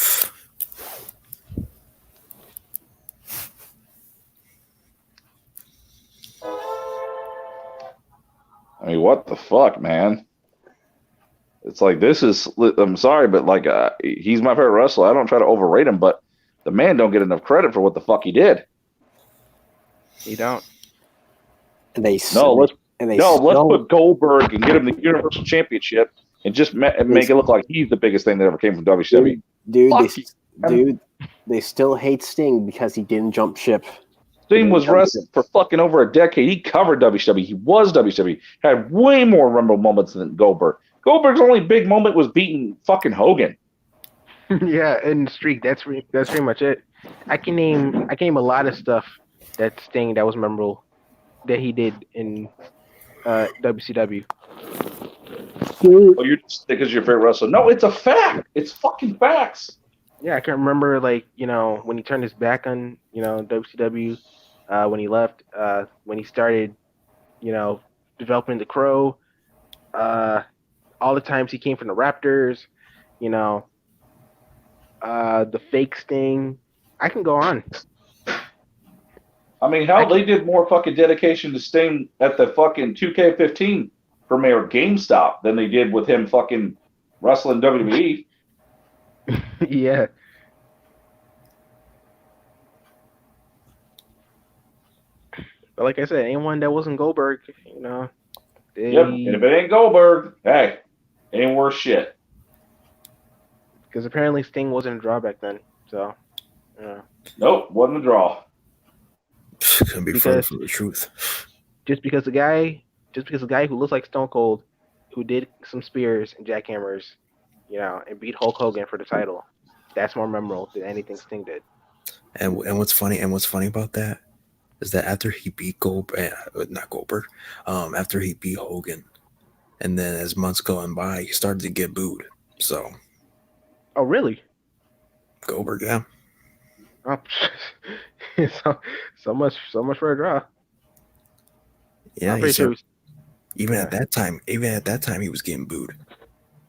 I mean, what the fuck, man? It's like I'm sorry, but like he's my favorite wrestler. I don't try to overrate him, but the man don't get enough credit for what the fuck he did. You don't. And they let's put Goldberg and get him the Universal Championship and just make it look like he's the biggest thing that ever came from WCW. Dude, they still hate Sting because he didn't jump ship. Sting was wrestling for fucking over a decade. He covered WCW. He was WCW. Had way more Rumble moments than Goldberg. Goldberg's only big moment was beating fucking Hogan. Yeah, and the streak. That's pretty much it. I can name a lot of stuff that Sting that was memorable that he did in WCW. Oh, you're just because you're your favorite wrestler. No, it's a fact. It's fucking facts. Yeah, I can remember when he turned his back on WCW, when he left, when he started, developing the Crow, all the times he came from the Raptors, the fake Sting. I can go on. I mean, they did more fucking dedication to Sting at the fucking 2K15 premiere GameStop than they did with him fucking wrestling WWE. Yeah. But like I said, anyone that wasn't Goldberg, Yep, and if it ain't Goldberg, hey, ain't worth shit. Because apparently Sting wasn't a draw back then, so. Nope, wasn't a draw. Couldn't be further from the truth. Just because the guy who looks like Stone Cold, who did some spears and jackhammers, and beat Hulk Hogan for the title, that's more memorable than anything Sting did. And what's funny about that is that after he beat after he beat Hogan, and then as months going by, he started to get booed. So. Oh really? Goldberg, yeah. Oh, so much for a draw. Yeah, even at that time, he was getting booed.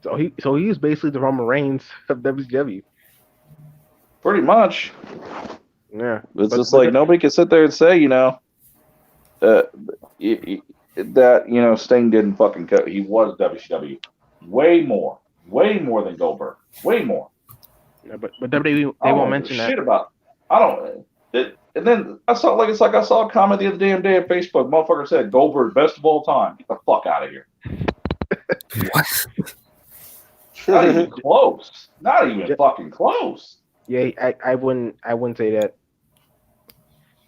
So he was basically the Roman Reigns of WCW. Pretty much. Yeah, it's just like nobody can sit there and say, that Sting didn't fucking cut. He was WCW, way more than Goldberg, way more. Yeah, but WWE they won't mention that. Shit about. I don't. And then I saw a comment the other damn day on Facebook. Motherfucker said Goldberg best of all time. Get the fuck out of here. What? Not even close. Not even fucking close. Yeah, I wouldn't say that.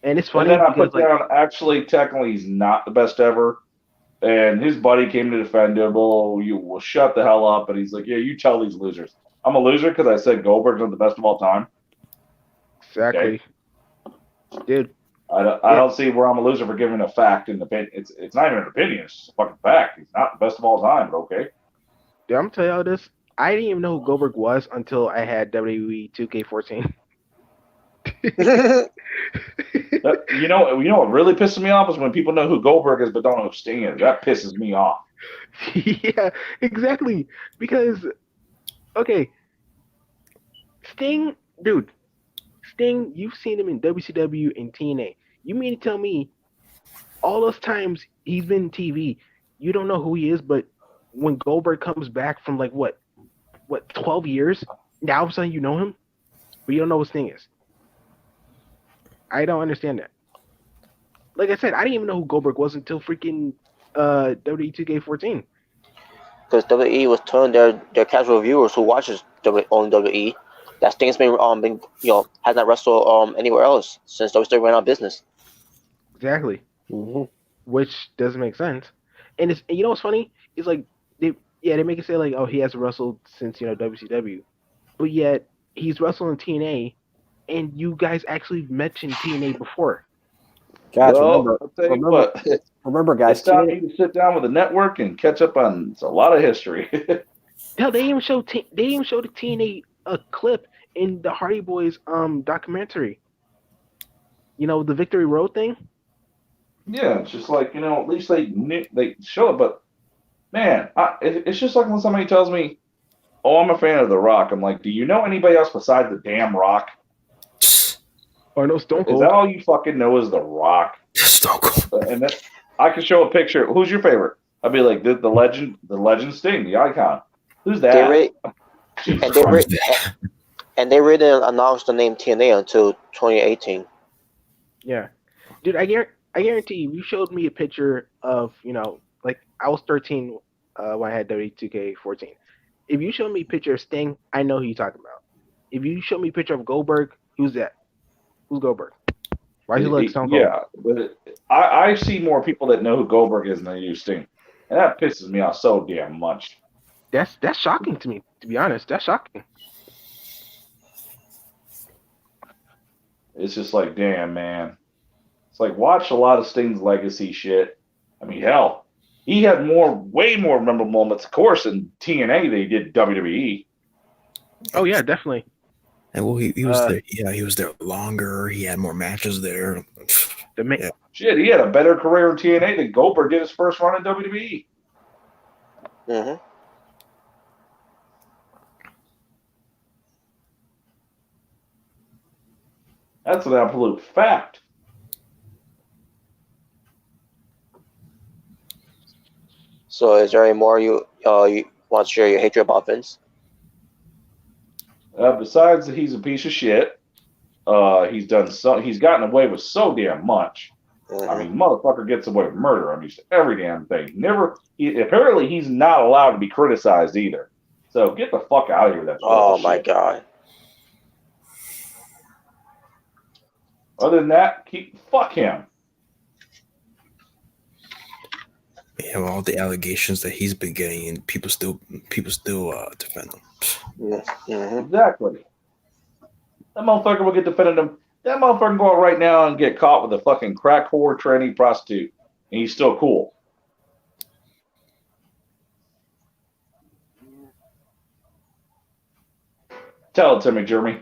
And it's funny. And then I put down actually technically he's not the best ever. And his buddy came to defend him. Oh, you will shut the hell up. And he's like, yeah, you tell these losers. I'm a loser because I said Goldberg's not the best of all time. Exactly. Okay. Dude. I don't see where I'm a loser for giving a fact and opinion. It's not even an opinion. It's just a fucking fact. He's not the best of all time, but okay. Dude, I'm going to tell y'all this. I didn't even know who Goldberg was until I had WWE 2K14. You know what really pisses me off is when people know who Goldberg is but don't know who Sting is. That pisses me off. Yeah, exactly. Because, okay, Sting, you've seen him in WCW and TNA. You mean to tell me all those times he's been in TV, you don't know who he is, but when Goldberg comes back from like what 12 years, now all of a sudden you know him, but you don't know what Sting is. I don't understand that. Like I said, I didn't even know who Goldberg was until freaking WWE 2K14. Because WWE was telling their casual viewers who watches on WWE that Sting's been has not wrestled anywhere else since WWE went out of business. Exactly. Mm-hmm. Which doesn't make sense. And it's what's funny? It's like they make it say like, oh, he hasn't wrestled since WCW, but yet he's wrestled in TNA, and you guys actually mentioned TNA before. Guys, well, I'll tell you what. Remember, guys, it's time for you to sit down with the network and catch up on a lot of history. Hell, they even showed the TNA a clip in the Hardy Boys documentary. The Victory Road thing. Yeah, it's just like at least they show it, but man, it's just like when somebody tells me, "Oh, I'm a fan of The Rock." I'm like, "Do you know anybody else besides the damn Rock?" Or no Stone Cold. Is that all you fucking know is The Rock? Stone Cold. And then I can show a picture. Who's your favorite? I'd be like, the legend Sting, the icon. Who's that? And they really didn't announce the name TNA until 2018. Yeah, dude, I guarantee you showed me a picture of, like I was 13 when I had W2K14. If you show me a picture of Sting, I know who you're talking about. If you show me a picture of Goldberg, who's that? Who's Goldberg? Why does he look Stone Cold? Yeah, but I see more people that know who Goldberg is than they do Sting, and that pisses me off so damn much. That's shocking to me, to be honest. That's shocking. It's just like, damn, man. It's like, watch a lot of Sting's legacy shit. I mean, hell, he had way more memorable moments, of course, in TNA than he did WWE. Oh yeah, definitely. And well, he was there. Yeah, he was there longer. He had more matches there. Yeah. Shit, he had a better career in TNA than Goldberg did his first run in WWE. Mm-hmm. That's an absolute fact. So, is there any more you want to share your hatred about Vince? Besides that, he's a piece of shit. He's gotten away with so damn much. Mm-hmm. I mean, motherfucker gets away with murder. I mean, every damn thing. Apparently, he's not allowed to be criticized either. So get the fuck out of here with that. Oh my god. Other than that, fuck him. Yeah, all the allegations that he's been getting, and people still defend him. Mm-hmm. Exactly. That motherfucker will get defended him. That motherfucker can go out right now and get caught with a fucking crack whore, tranny, prostitute, and he's still cool. Tell it to me, Jeremy. He's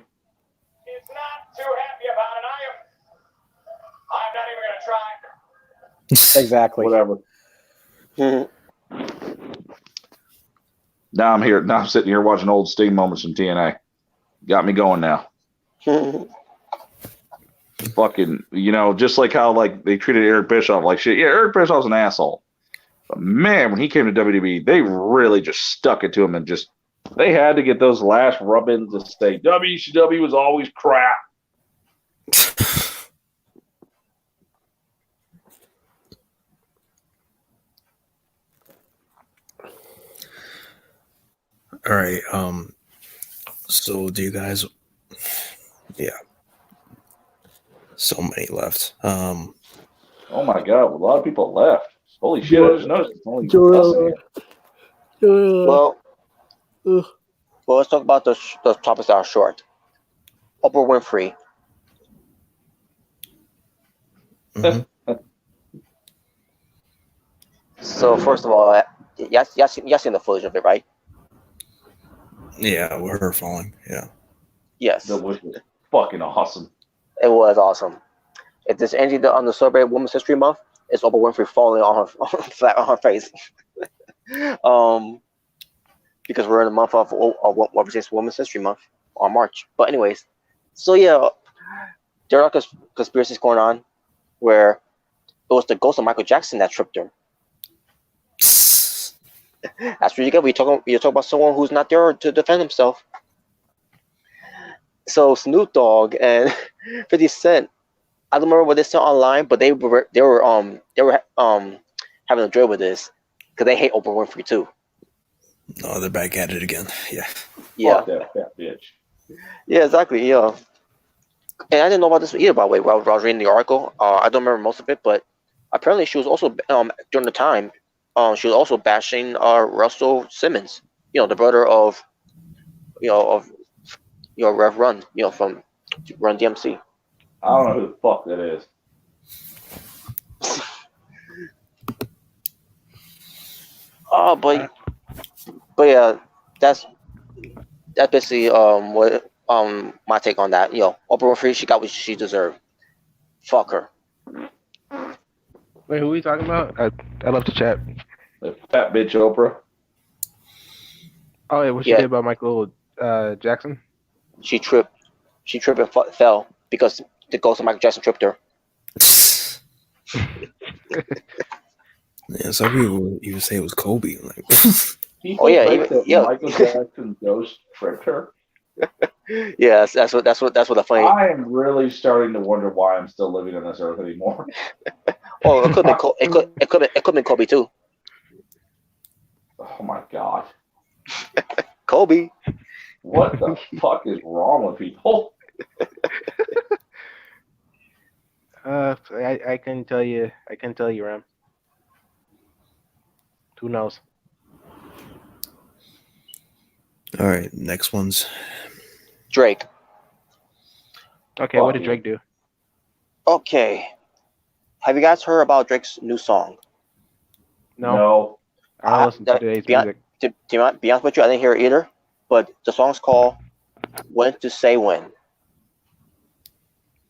not too happy about it. I'm not even gonna try. Exactly. Whatever. Mm-hmm. Now I'm here. Now I'm sitting here watching old Sting moments from TNA. Got me going now. Fucking, just like how they treated Eric Bischoff like shit. Yeah, Eric Bischoff's an asshole. But man, when he came to WWE, they really just stuck it to him and they had to get those last rub-ins to say WCW was always crap. All right. So do you guys? Yeah. So many left. Oh my god, a lot of people left. Holy shit! I just noticed it's only us again. Well, let's talk about the topics that are short. Oprah Winfrey. Mm-hmm. So first of all, yes, seen the footage of it, right? Yeah, with her falling. Yeah. Yes. That was fucking awesome. It was awesome. If there's anything on the celebrate Women's History Month, it's Oprah Winfrey falling on her flat on her face. Because we're in the month of Women's History Month on March. But anyways, so yeah, there are conspiracies going on where it was the ghost of Michael Jackson that tripped her. That's what you get. You talk about someone who's not there to defend himself. So Snoop Dogg and 50 Cent, I don't remember what they said online, but they were having a drill with this because they hate Oprah Winfrey too. No, they're back at it again. Yeah. Yeah. Fuck that fat bitch. Yeah, exactly. Yeah. And I didn't know about this either, by the way. While I was reading the article, I don't remember most of it, but apparently she was also during the time. She was also bashing Russell Simmons, the brother of Rev Run, from Run DMC. I don't know who the fuck that is. But yeah, that's basically what my take on that. Oprah Winfrey, she got what she deserved. Fuck her. Wait, who are we talking about? I love to chat. The fat bitch Oprah. Oh yeah, what she did about Michael Jackson? She tripped and fell because the ghost of Michael Jackson tripped her. Yeah, some people even say it was Kobe. Like, People Oh, yeah, think that yeah. Michael Jackson's ghost tricked her. Yeah, that's what the funny. I am really starting to wonder why I'm still living on this earth anymore. Oh, it could be it could be Kobe too. Oh my god. Kobe. What the fuck is wrong with people? I can tell you. I can tell you, Ram. Who knows? all right, next one's Drake. Okay, what did Drake do? Okay. Have you guys heard about Drake's new song? No. I don't listen to today's music. To be honest with you, I didn't hear it either. But the song's called "When to Say When."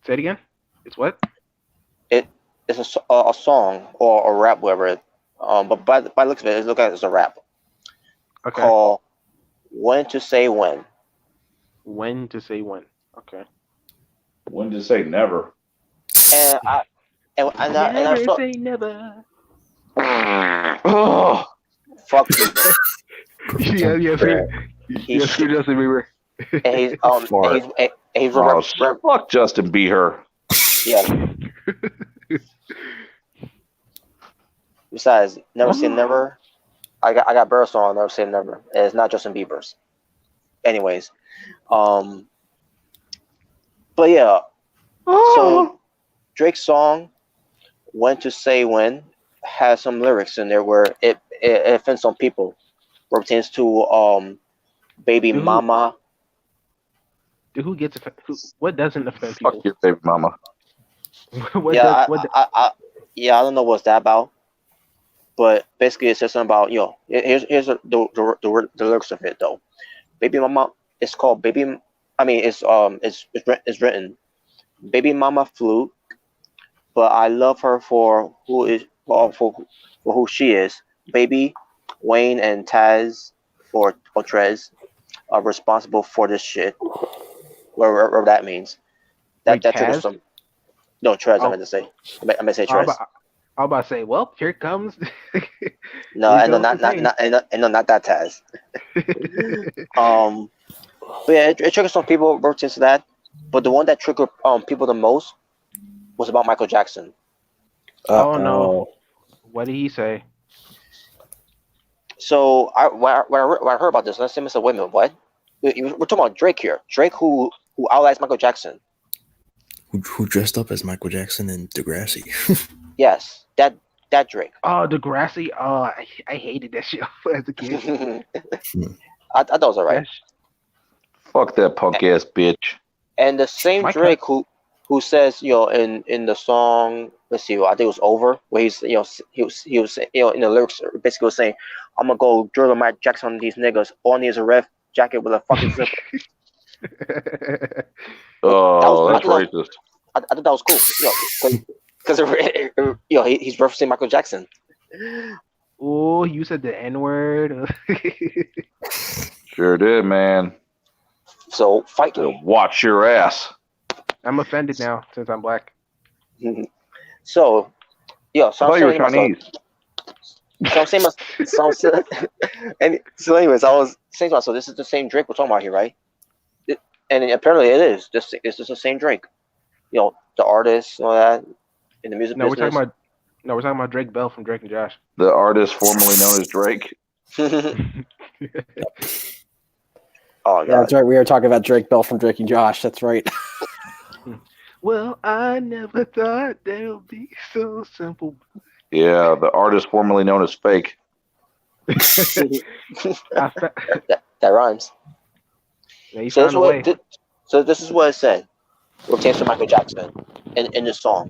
Say it again. It's what? It's a song or a rap, whatever. But by the looks of it, it looks like it's a rap. Okay. Called "When to Say When." When to say when? Okay. When to say never. And I Never saw, say never. oh, fuck you. Yeah, screw Justin Bieber. And he's Smart. and he's Fuck Justin Bieber. yeah. Besides, never say never. I got Burr's song, Never Say Never. And it's not Justin Bieber's. Anyways, but yeah. So Drake's song "When to Say When" has some lyrics in there where it offends some people. Where it pertains to baby mama. Dude, who gets offended? What doesn't offend people? Fuck your baby mama. I don't know what's that about. But basically, it says something about, here's the lyrics of it though. Baby mama, it's called baby. I mean, it's written, baby mama fluke, but I love her for who she is. Baby, Wayne and Taz or Trez are responsible for this shit. Whatever that means. That triggers some. No, Trez. I meant to say. I meant to say Trez. I'm about to say, well, here comes. No, I know not that Taz. But yeah, it triggered some people worked into that. But the one that triggered people the most was about Michael Jackson. Oh no! What did he say? So when I heard about this, I said, "Mr. Wait a minute, what? We're talking about Drake here. Drake who outlies Michael Jackson. who dressed up as Michael Jackson in Degrassi. Yes, that Drake. Oh, Degrassi. Oh, I hated that shit as a kid. I thought it was alright. Fuck that punk ass bitch. And the same Drake who says, in the song, let's see, I think it was Over, where he was in the lyrics basically was saying, I'm gonna go drill Mike Jackson on these niggas. All I need is a ref jacket with a fucking zipper. Oh, that's racist. I thought that was cool. Because he's referencing Michael Jackson. Oh, you said the N-word. Sure did, man. So fight me. Watch your ass. I'm offended now since I'm black. So, I thought you were Chinese. Anyways, I was saying to myself, this is the same Drake we're talking about here, right? And apparently it is. This is the same Drake. The artist and all that in the music business. We're talking about Drake Bell from Drake and Josh. The artist formerly known as Drake. Oh, yeah, that's right. We were talking about Drake Bell from Drake and Josh. That's right. Well, I never thought they would be so simple. Yeah, the artist formerly known as Fake. that rhymes. Yeah, so this is what it said. What pertains to Michael Jackson in the song.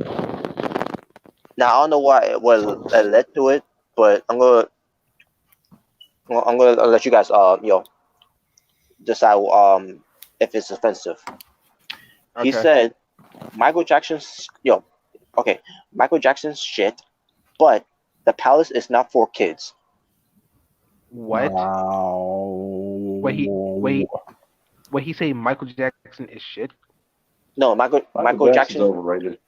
Now I don't know what led to it, but I'm gonna let you guys decide if it's offensive. Okay. He said Michael Jackson's shit, but the palace is not for kids. What? Wow. What he say? Michael Jackson is shit? No, Michael Jackson is overrated.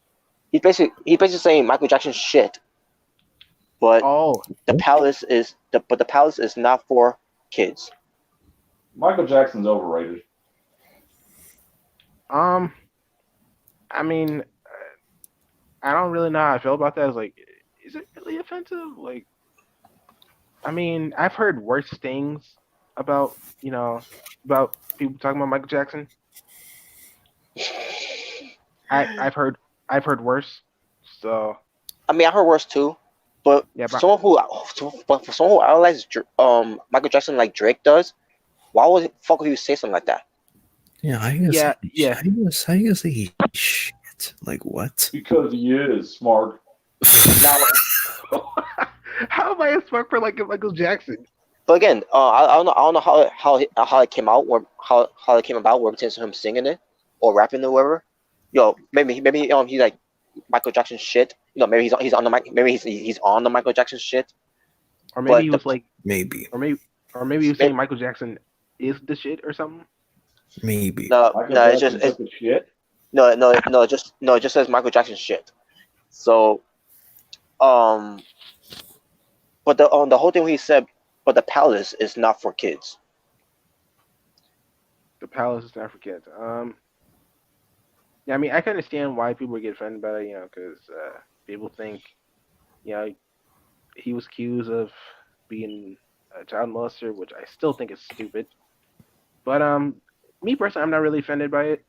He's basically saying Michael Jackson's shit. but Oh, the palace is not for kids. Michael Jackson's overrated. I mean, I don't really know how I feel about that. It's like, is it really offensive? Like, I mean, I've heard worse things about about people talking about Michael Jackson. I've heard worse. So I mean, I heard worse too, but yeah, for someone who idolizes Michael Jackson like Drake does, why would fuck would he say something like that? Yeah, I guess. yeah. How you gonna say he's shit? Like what? Because he is smart. Now, How am I a smart for like Michael Jackson? but again, I don't know how it came out or how it came about where it pertains to him singing it or rapping or whatever. Maybe he's like Michael Jackson shit. Maybe he's on the mic. Maybe he's on the Michael Jackson shit. Or maybe But he was like, Maybe. or maybe he was saying Michael Jackson is the shit or something. Maybe. No, Michael no, it's Jackson just took the shit. it just says Michael Jackson shit. So, but the whole thing he said, but the palace is not for kids. The palace is not for kids. Yeah, I mean, I can understand why people get offended by it, because people think, he was accused of being a child molester, which I still think is stupid. But me personally, I'm not really offended by it.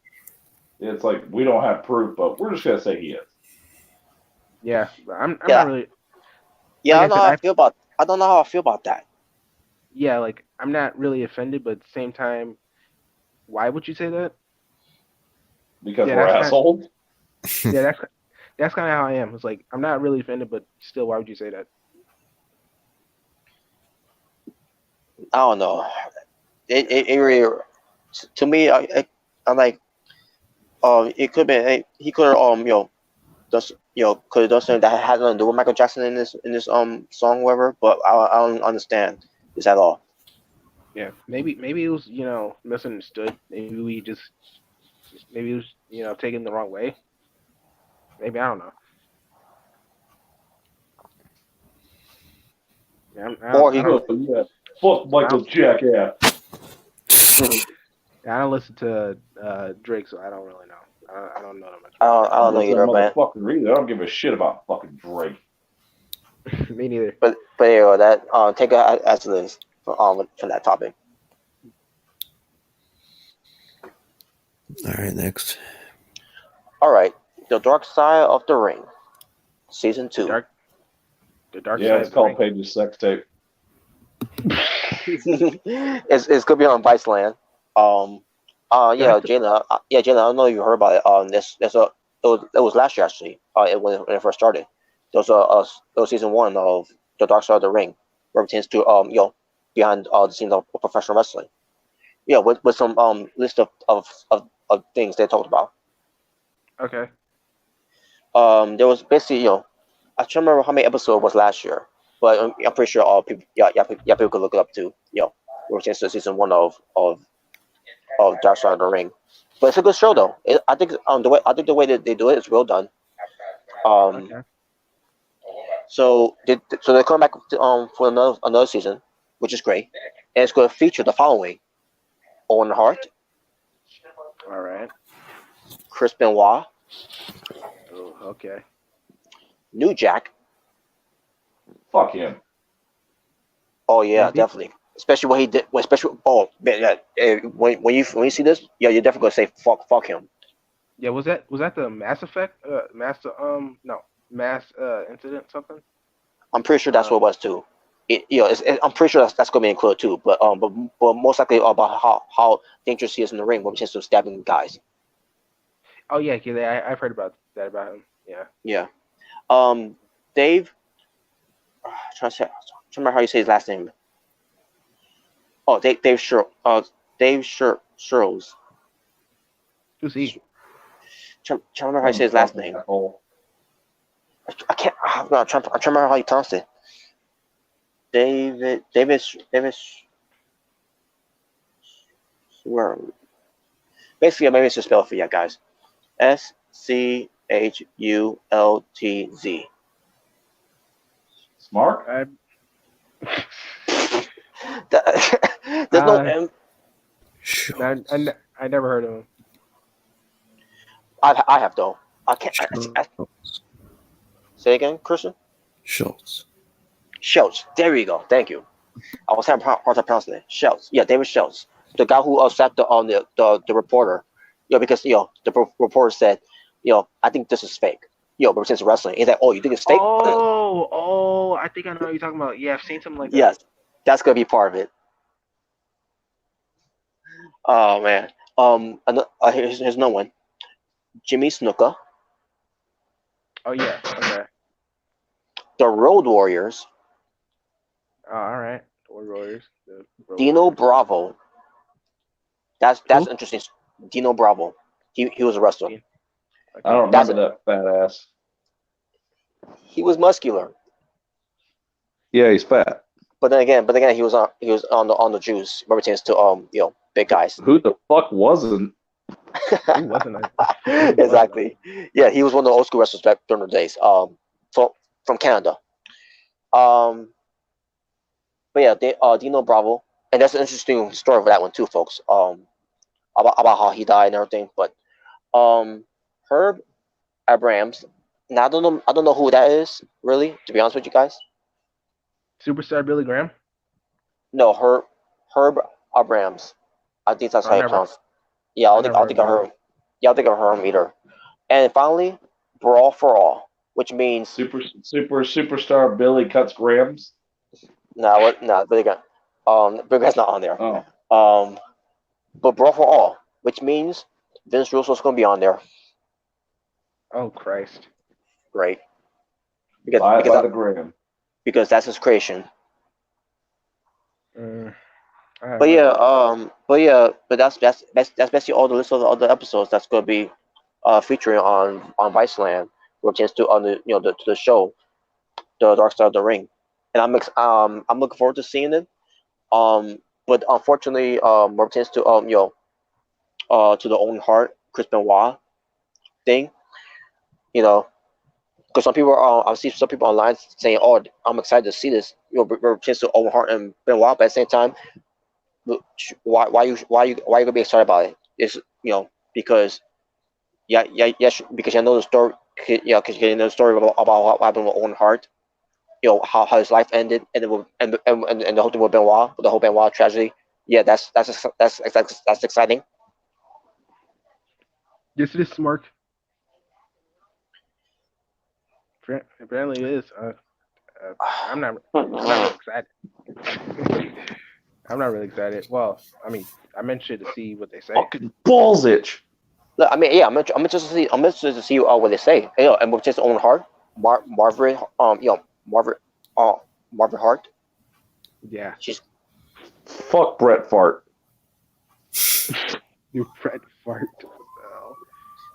It's like we don't have proof, but we're just gonna say he is. Yeah, but I'm Yeah. not really. Yeah, Like I said, I don't know how I feel about that. yeah, like I'm not really offended, but at the same time, why would you say that? Because Yeah, we're that's assholes. Yeah, that's kind of how I am. It's like I'm not really offended, but still, why would you say that? I don't know. It really, to me, I'm like, it could be he could have just could have done something that had nothing to do with Michael Jackson in this song, whatever. But I don't understand this at all. Yeah, maybe it was misunderstood. Maybe it was taken the wrong way. Maybe, I don't know. Yeah, Or he Yeah. Fuck Michael Jackass. I don't listen to Drake, so I don't really know. I don't know that much. I don't know Listen, either, man. motherfucker either. I don't give a shit about fucking Drake. Me neither. But anyway, that take it as it is from that topic. All right, next. All right, The Dark Side of the Ring, season 2. The dark Yeah, side. it's called Paige's sex tape. It's gonna be on Viceland. Yeah, Jayla. I don't know if you heard about it. It was last year actually. When it first started. There was season 1 of The Dark Side of the Ring, where it pertains to behind the scenes of professional wrestling. Yeah, with some list of things they talked about. Okay. There was basically I can't remember how many episodes was last year, but I'm pretty sure all people people could look it up too. Where it pertains to season 1 of Dark Side of the Ring. But it's a good show though. I think the way that they do it is well done. Okay. So they're coming back for another season, which is great, and it's going to feature the following: Owen Hart, All right. Chris Benoit, Oh, okay. New Jack. Fuck him. Oh yeah, Maybe. definitely. Especially what he did. Man, when you see this, you're definitely gonna say fuck him. Yeah, was that the Mass Effect? Mass incident something? I'm pretty sure that's what it was too. I'm pretty sure that's gonna be included too. But most likely about how dangerous he is in the ring when it comes to stabbing guys. Oh yeah, I've heard about that about him. Yeah. Yeah. Dave. Trying to remember how you say his last name. Oh, Dave Sherles. Who's he? Trying to remember how you say his last name. I can't. I'm trying to remember how you pronounce it. David. Where? Basically, maybe it's just spelled for you guys. SCHULTZ. Smart. There's no. I never heard of him. I have though. I can't. Say again, Christian. Schultz. Schultz. There you go. Thank you. I was having hard time pronouncing it. Schultz. Yeah, David Schultz, the guy who sacked the reporter. Because the reporter said, I think this is fake. But since wrestling, he's like, oh, you think it's fake? Oh, I think I know what you're talking about. Yeah, I've seen something like that. Yes, that's gonna be part of it. Oh man. Here's another one. Jimmy Snuka. Oh yeah. Okay. The Road Warriors. Oh, all right. The Road Warriors. Dino Bravo. That's interesting. Dino Bravo. He was a wrestler. Okay. I don't remember that fat ass. He was muscular. Yeah, he's fat. But then again, he was on the juice. Pertains to big guys. Who the fuck wasn't? Who wasn't it? Exactly. Yeah, he was one of the old school wrestlers back during the days. From Canada. But yeah, Dino Bravo, and that's an interesting story for that one too, folks. About how he died and everything. But Herb Abrams. Now I don't know who that is really. To be honest with you guys. Superstar Billy Graham. No, Herb Abrams. I think that's how you pronounce it. Yeah, I don't think I heard. Yeah, I think I heard him either. And finally, Brawl for All, which means superstar Billy cuts grams. No, Billy Graham. Billy Graham's not on there. Oh. But Brawl for All, which means Vince Russo's going to be on there. Oh Christ! Great. Because that's his creation. But that's basically all the list of the other episodes that's going to be featuring on Viceland, which is to the show, the Dark Side of the Ring, and I'm looking forward to seeing it. But unfortunately, pertains to to the Owen Hart Chris Benoit thing, because some people I see some people online saying, "Oh, I'm excited to see this," pertains to Owen Hart and Benoit, but at the same time, why you gonna be excited about it? It's because because you know the story, because you know the story about what happened with Owen Hart, how his life ended, and the whole thing with Benoit, the whole Benoit tragedy. Yeah, that's exciting. Yes, it is, Mark. Apparently it is. I'm not really excited. I'm not really excited. Well, I mean, I'm interested to see what they say. Fucking balls itch. I mean, yeah, I'm interested to see what they say. And with just Owen Hart, Marvin Hart. Yeah. She's fuck Bret Fart. You Bret Fart.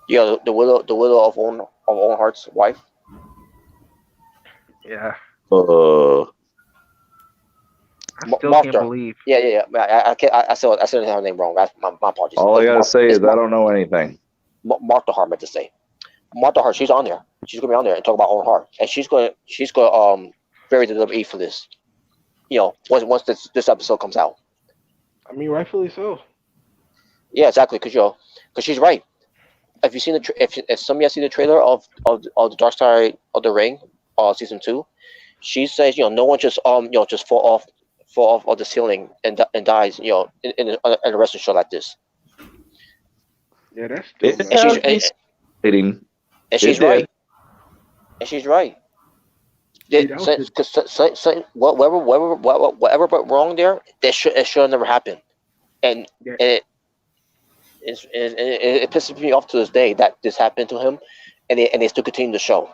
Yeah, the widow of Owen Hart's wife. Yeah. I still can't believe. Yeah. I said her name wrong. That's my apologies. All I gotta say is I don't know anything. Martha Hart meant to say. Martha Hart, she's on there. She's gonna be on there and talk about Owen Hart, and she's gonna bury the WWE for this. Once this episode comes out. I mean, rightfully so. Yeah, exactly. Because she's right. If you seen if some of you have seen the trailer of the Dark Side of the Ring, season 2, she says no one just just fall off of the ceiling and dies in a wrestling show like this. Yeah, that's and she's right. And she's right. Because whatever went wrong there, it should have never happened, and it pisses me off to this day that this happened to him, and they still continue the show.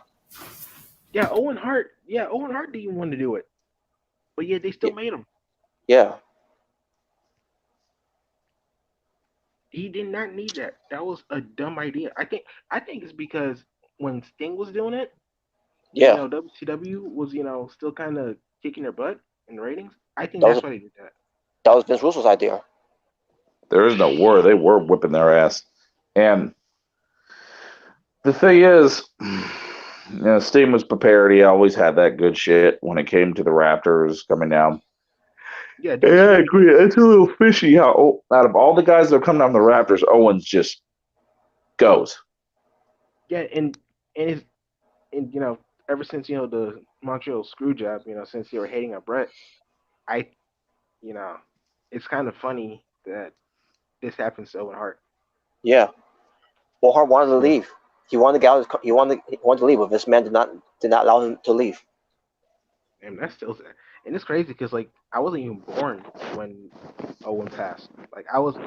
Yeah, Owen Hart didn't want to do it, but yeah, they still made him. Yeah. He did not need that. That was a dumb idea. I think it's because when Sting was doing it, WCW was still kind of kicking their butt in the ratings. I think that's why they did that. That was Vince Russo's idea. There is no war. They were whipping their ass, and the thing is, Yeah, Steam was prepared. He always had that good shit when it came to the Raptors coming down. Yeah, Yeah, I agree. It's a little fishy how out of all the guys that are coming down the Raptors, Owens just goes. yeah, and ever since the Montreal screw job, since you were hating on Brett, I, it's kind of funny that this happens to Owen Hart. Yeah. Owen Hart wanted to leave. He wanted to get out. He wanted to leave, but this man did not allow him to leave. And that's still, and it's crazy because I wasn't even born when Owen passed. I was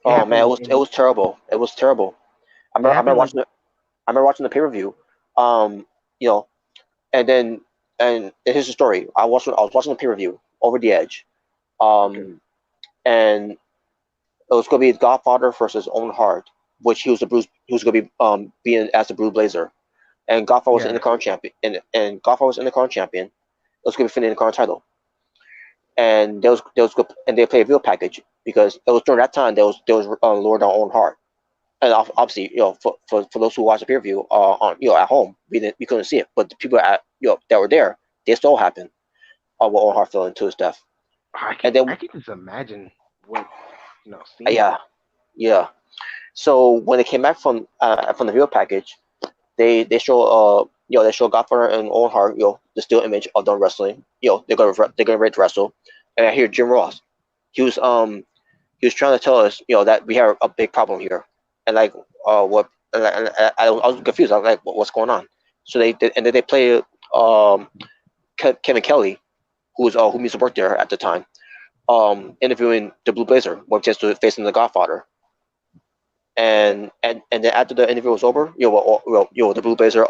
Oh man, it was terrible. It was terrible. I remember watching the pay-per-view. You know, and here's the story. I was watching the pay-per-view Over the Edge. And it was going to be Godfather versus Owen Hart, which he was going to be being as the Blue Blazer, and Godfather was in the current champion, and Godfather was in the current champion. It was going to be defending the current title, and they played a video package because it was during that time there was Lord on Owen Hart, and obviously for those who watched the pay-per-view on at home we couldn't see it, but the people that were there, they saw what happened what Owen Hart fell into his death. I can just imagine what Yeah. So when they came back from the video package, they show they show Godfather and Owen Hart the still image of them wrestling. They're gonna ready to wrestle, and I hear Jim Ross. He was trying to tell us that we have a big problem here, and what and I was confused. I was like, what's going on? So then they play Kevin Kelly, who used to work there at the time, interviewing the Blue Blazer, when just facing the Godfather. And then after the interview was over, the Blue Blazer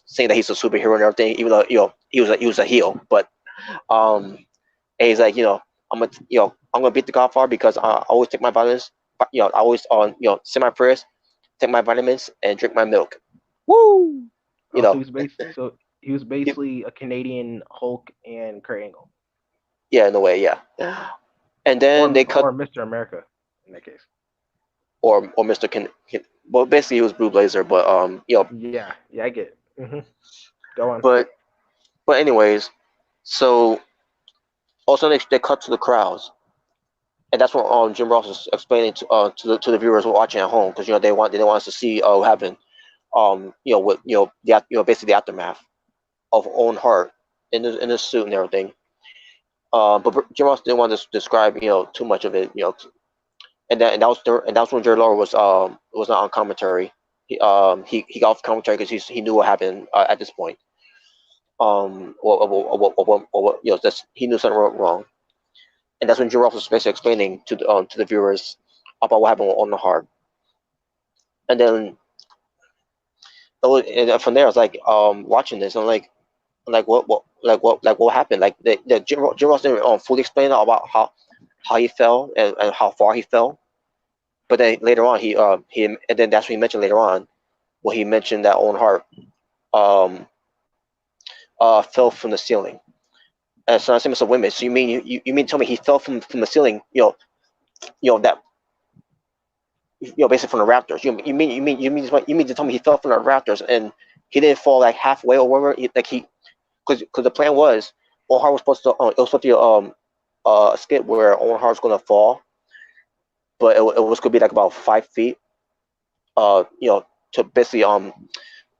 saying that he's a superhero and everything, even though he was a heel, but and he's like, I'm gonna beat the Godfather because I always take my vitamins, I always say my prayers, take my vitamins, and drink my milk. Woo! So he was basically a Canadian Hulk and Kurt Angle. Yeah, in a way, yeah. And then they cut, or Mr. America in that case. Or Mr. Well, basically he was Blue Blazer, but Yeah, I get it. Mm-hmm. Go on. But anyways, so also they cut to the crowds, and that's what Jim Ross is explaining to the viewers watching at home, because they want us to see what happened, basically the aftermath of Owen Hart in the suit and everything. But Jim Ross didn't want to describe too much of it, and that was when Jerry Lawler was not on commentary. He got off commentary because he knew what happened at this point. He knew something wrong, and that's when Jerry Ross was basically explaining to the viewers about what happened with Owen Hart. And then from there, I was like watching this, and I'm like what happened? Like Jim Ross didn't fully explain about how he fell and how far he fell. But then later on, and then that's what he mentioned later on, when he mentioned that Owen Hart fell from the ceiling. And so I said, "Mr. Wimmer, so you mean tell me he fell from the ceiling? That basically from the Raptors. You mean to tell me he fell from the Raptors and he didn't fall like halfway or whatever? Because the plan was Owen Hart was supposed to it was supposed to be a skit where Owen Hart was going to fall, but it was going to be like about 5 feet. To basically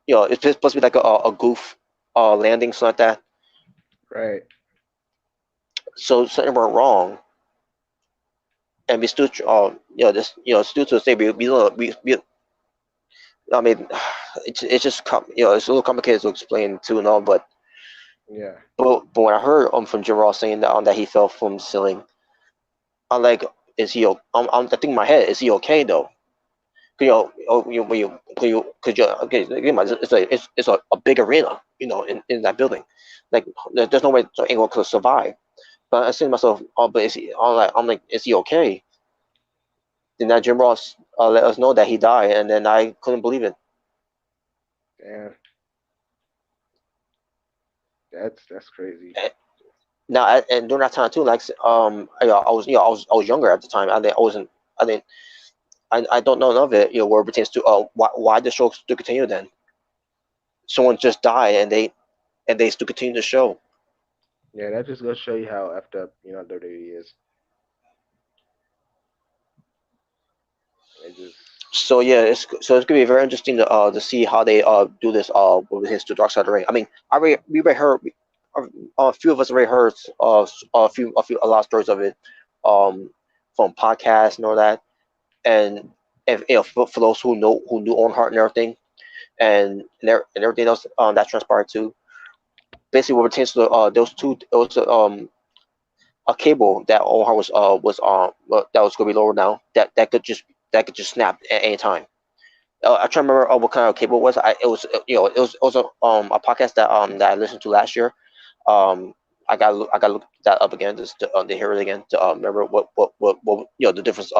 it's just supposed to be like a goof landing, something like that. Right. So something went wrong, and we still still to say we I mean, it's just it's a little complicated to explain too and all, but yeah. But when I heard from Jim Ross saying that that he fell from the ceiling, I'm like, is he? I'm thinking in my head, is he okay though? Because it's a big arena, in that building. Like there's no way Angle could survive. But I said to myself, but is he? I'm like, is he okay? Then that Jim Ross let us know that he died, and then I couldn't believe it. Yeah. That's crazy. Now, and during that time too, I was younger at the time. I don't know none of it, where it pertains to why the show still continued then. someone just died and they still continue the show. Yeah, that just goes to show you how effed up WWE is. It just So yeah, it's gonna be very interesting to see how they do this with his to Dark Side of the Ring. I mean, we already heard a few of us already heard a lot of stories of it from podcasts and all that, and if for those who knew Owen Hart and everything, and everything else that transpired too. Basically, what pertains to those two, it was a cable that Owen Hart that was going to be lowered down that could just snap at any time. I try to remember what kind of cable it was. It was it was a podcast that I listened to last year. I got to look that up again just to hear it again to remember what the difference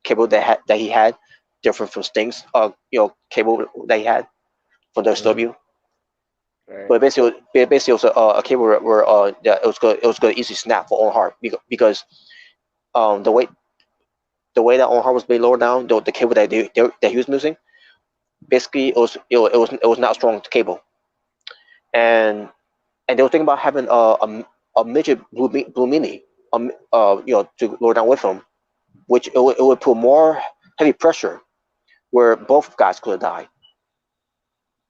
cable that he had different from Sting's cable that he had from WCW. right. But basically it was a cable where that it was going to easily snap for Owen Hart because the way that Owen Hart was being lowered down, the cable that he was using, basically it was not a strong cable, and they were thinking about having a midget blue mini to lower down with him, which it would put more heavy pressure where both guys could have died.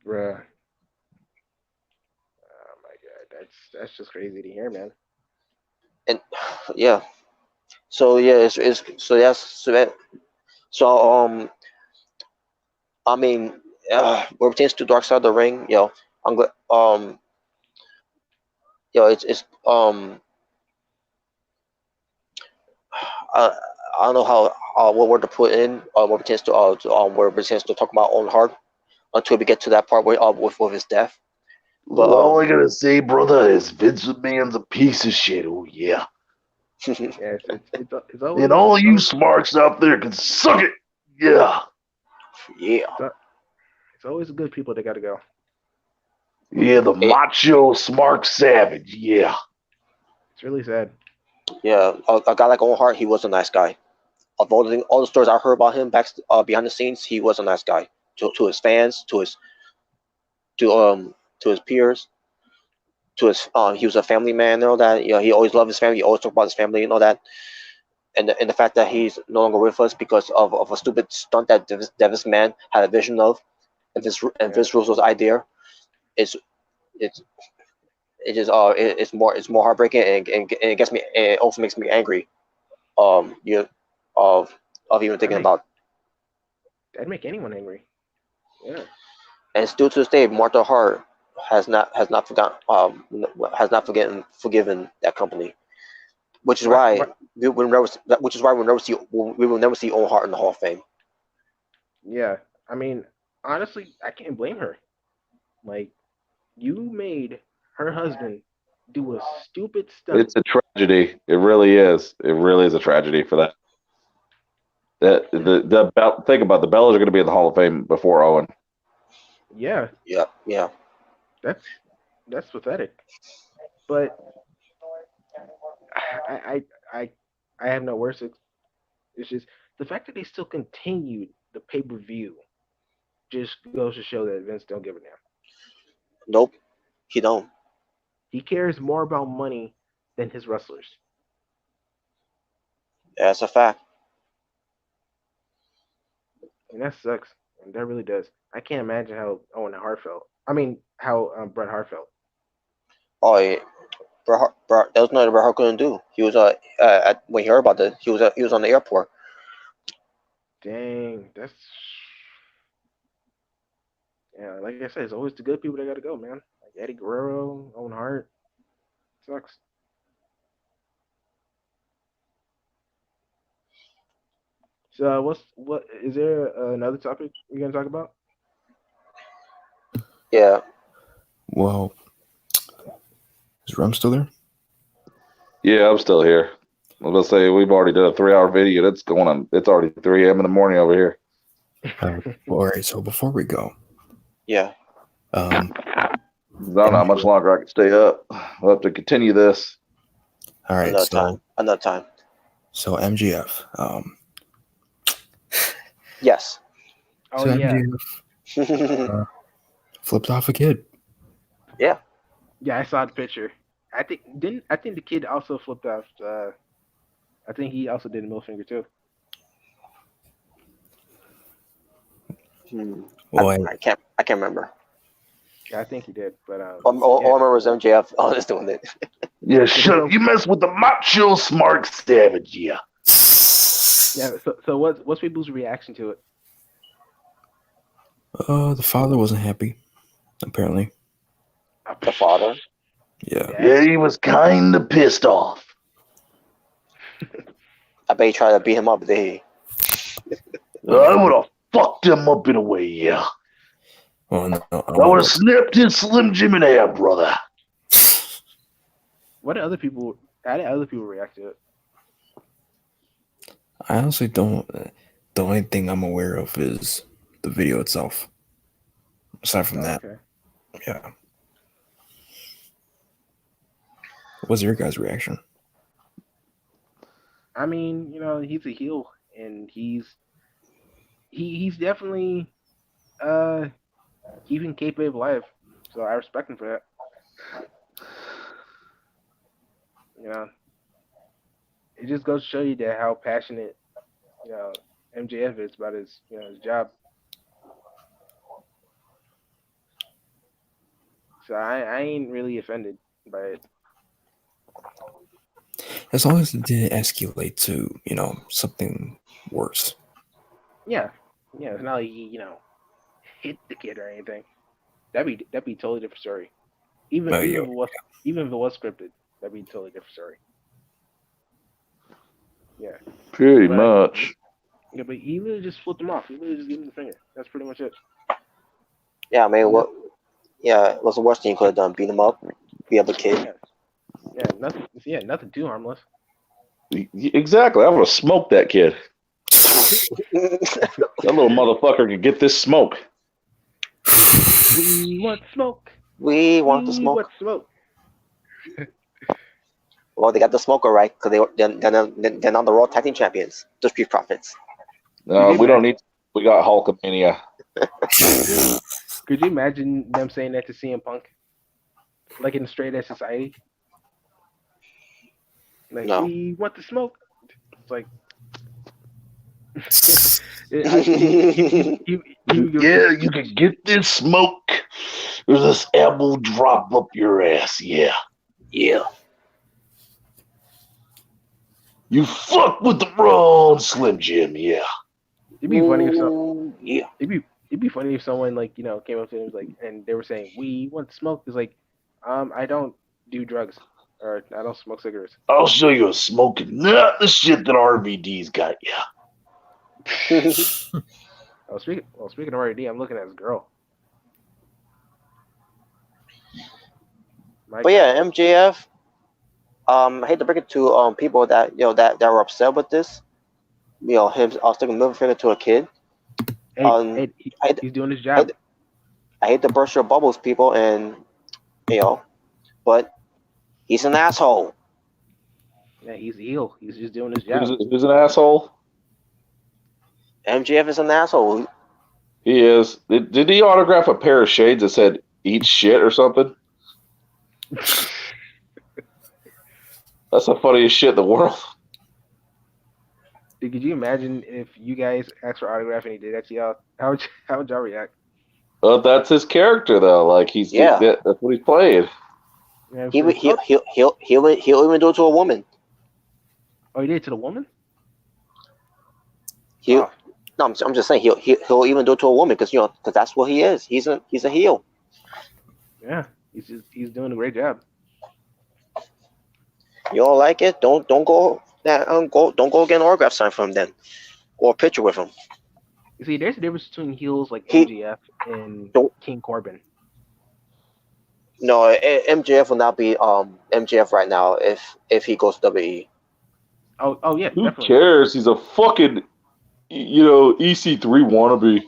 Bruh. Oh my god, that's just crazy to hear, man. And yeah, so yeah, I mean, what pertains to Dark Side of the Ring, I'm glad, it's I, I don't know how what word to put in what pertains to where it pertains to talk about Owen Hart until we get to that part where with his death. But all I gotta say, brother, is Vince McMahon's a piece of shit. Oh yeah. Yeah, it's always, And all you smarks out there can suck it. Yeah. yeah, it's always the good people that got to go. Yeah, the macho smart savage. Yeah. It's really sad. yeah, a guy like Owen Hart, he was a nice guy. Of all the stories I heard about him behind the scenes, he was a nice guy to his fans, to his peers, to his he was a family man and all that. He always loved his family. He always talked about his family and all that. And the fact that he's no longer with us because of a stupid stunt that Davis Man had a vision of, and Vince Russo's idea, it's more heartbreaking and it gets me. It also makes me angry. Of even thinking about. That'd make anyone angry. Yeah. And still to this day, Martha Hart has not forgiven that company, which is why we will never see Owen Hart in the Hall of Fame. Yeah. I mean, honestly, I can't blame her. Like, you made her husband do a stupid stunt. It's a tragedy. It really is. It really is a tragedy for that. Think about it, the Bellas are going to be in the Hall of Fame before Owen. Yeah. Yeah. That's pathetic. But I have no words. It's just the fact that they still continued the pay-per-view just goes to show that Vince don't give a damn. Nope, he don't. He cares more about money than his wrestlers. That's a fact. And that sucks. And that really does. I can't imagine how Owen Hart felt. I mean, how Bret Hart felt. Oh yeah, Bret Hart, that was nothing Bret Hart couldn't do. He was when he heard about this, he was on the airport. Dang, that's like I said, it's always the good people that gotta go, man. Like Eddie Guerrero, Owen Hart. Sucks. So what is there another topic we're gonna talk about? Yeah. Well, is Rem still there? Yeah, I'm still here. I was gonna say we've already done a 3-hour video. That's going on. It's already 3 a.m. in the morning over here. All right. So before we go, Yeah. There's not much longer I can stay up. We'll have to continue this. All right. Another time. So MJF. Yes. Oh so yeah. MJF, Flipped off a kid. Yeah. Yeah, I saw the picture. I think the kid also flipped off. I think he also did a middle finger too. Well, I can't remember. Yeah, I think he did. But All I remember was MJF. Oh, just doing it. Yeah, shut up. You mess with the macho smart savage, yeah. yeah. So what's people's reaction to it? the father wasn't happy, apparently. The father. Yeah. Yeah, he was kind of pissed off. I bet he tried to beat him up. They. I would have fucked him up in a way, yeah. Oh, no, I would have snapped his Slim Jim in half, brother. How did other people react to it? I honestly don't. The only thing I'm aware of is the video itself. Aside from that, Okay. yeah. What's your guys' reaction? I mean, he's a heel, and he's definitely keeping kayfabe alive. So I respect him for that. It just goes to show you that how passionate, MJF is about his job. So I ain't really offended by it. As long as it didn't escalate to, something worse. Yeah. It's not like he, hit the kid or anything. That'd be a totally different story. Even if it was scripted, that'd be a totally different story. Yeah. Pretty much. Yeah, but he literally just flipped him off. He literally just gave him the finger. That's pretty much it. Yeah, I mean, what? Yeah, what's the worst thing you could have done? Beat him up, beat up a kid. Yeah, nothing. Yeah, nothing too harmless. Exactly. I would have smoked that kid. That little motherfucker could get this smoke. We want smoke. We want the smoke. Want smoke. Well, they got the smoker right because they're not the Raw Tag Team Champions, the Street Profits. No, we don't need. We got Hulkamania. Could you imagine them saying that to CM Punk, like in Straight Edge Society? Like, no. We want the smoke. It's like. Yeah, you can get this smoke. There's this apple drop up your ass. Yeah. Yeah. You fuck with the wrong Slim Jim. Yeah. It'd be funny if so. Yeah. It'd be funny if someone came up to him and was like, and they were saying, "We want smoke." It's like, I don't do drugs or I don't smoke cigarettes. I'll show you a smoking. Not the shit that RVD's got. Yeah. Speaking of RD, I'm looking at his girl. But yeah, MJF. I hate to break it to people that that were upset with this. Him sticking middle finger to a kid. He's doing his job. I hate to burst your bubbles, people, and but he's an asshole. Yeah, he's a heel. He's just doing his job. Who's an asshole? MJF is an asshole. He is. Did he autograph a pair of shades that said "Eat shit" or something? That's the funniest shit in the world. Dude, could you imagine if you guys asked for autograph and he did that to y'all? How would y'all react? That's his character, though. Like that's what he's playing. Yeah, He'll even do it to a woman. Oh, he did it to the woman? No, I'm just saying he'll even do it to a woman because that's what he is. He's a heel. Yeah, he's doing a great job. You don't like it? Don't go get an autograph sign from him then, or a picture with him. You see, there's a difference between heels like MJF and King Corbin. No, MJF will not be MJF right now if he goes to WWE. Oh yeah. Who definitely. cares? He's a fucking EC3 wannabe.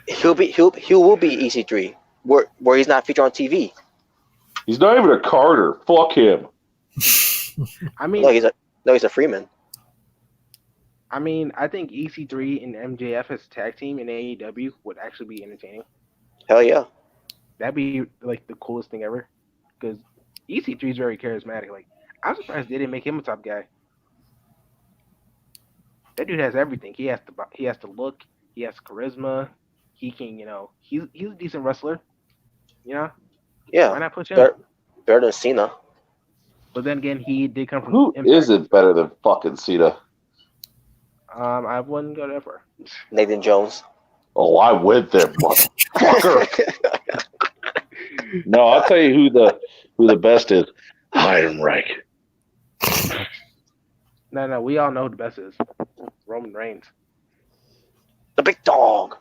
He will be EC3 where he's not featured on TV. He's not even a Carter. Fuck him. I mean, he's a Freeman. I mean, I think EC3 and MJF as a tag team in AEW would actually be entertaining. Hell yeah. That'd be like the coolest thing ever. Because EC3 is very charismatic. Like, I'm surprised they didn't make him a top guy. That dude has everything. He has the look. He has charisma. He can, he's a decent wrestler. Why Yeah. not push him? Better than Cena. But then again, he did come from Who Impact. isn't better than fucking Cena? I wouldn't go that far. Nathan Jones. Oh, I went there, motherfucker. No, I'll tell you who the best is. Heidenreich. No, we all know who the best is. Roman Reigns. The big dog.